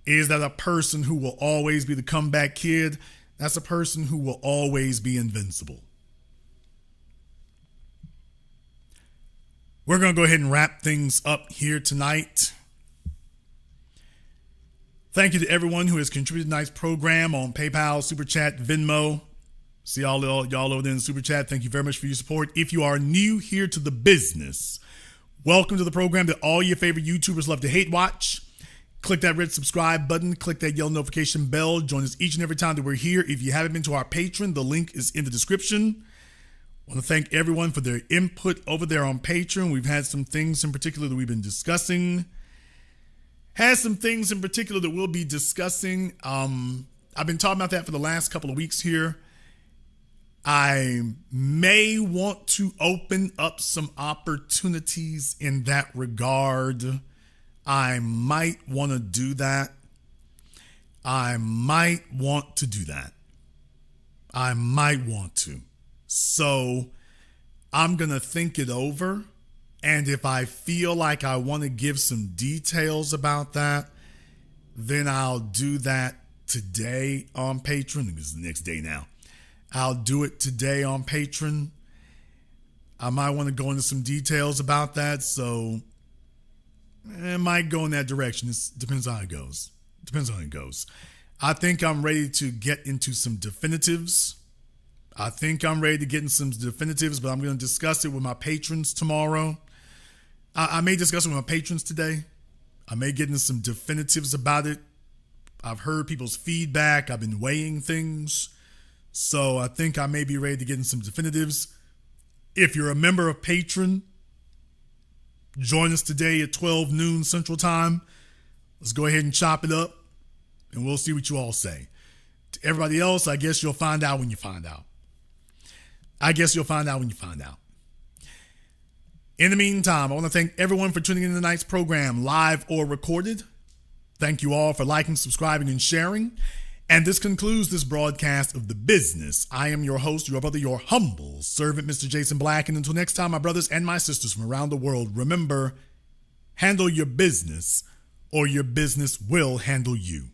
is that a person who will always be the comeback kid, that's a person who will always be invincible. We're going to go ahead and wrap things up here tonight. Thank you to everyone who has contributed to tonight's program on PayPal, Super Chat, Venmo. See y'all over there in the Super Chat. Thank you very much for your support. If you are new here to the business, welcome to the program that all your favorite YouTubers love to hate watch. Click that red subscribe button. Click that yellow notification bell. Join us each and every time that we're here. If you haven't been to our Patreon, the link is in the description. I want to thank everyone for their input over there on Patreon. We've had some things in particular that we've been discussing. I've been talking about that for the last couple of weeks here. I may want to open up some opportunities in that regard. I might want to do that. I might want to. So I'm going to think it over. And if I feel like I want to give some details about that, then I'll do that today on Patreon. This is the next day now. I'll do it today on Patreon. I might want to go into some details about that. So it might go in that direction. It depends on how it goes. I think I'm ready to get into some definitives. but I'm going to discuss it with my patrons tomorrow. I may discuss it with my patrons today. I may get into some definitives about it. I've heard people's feedback. I've been weighing things. So I think I may be ready to get in some definitives. If you're a member of Patreon, join us today at 12 noon Central Time. Let's go ahead and chop it up, and we'll see what you all say. To everybody else, I guess you'll find out when you find out. In the meantime, I want to thank everyone for tuning in to tonight's program, live or recorded. Thank you all for liking, subscribing, and sharing. And this concludes this broadcast of The Business. I am your host, your brother, your humble servant, Mr. Jason Black. And until next time, my brothers and my sisters from around the world, remember, handle your business or your business will handle you.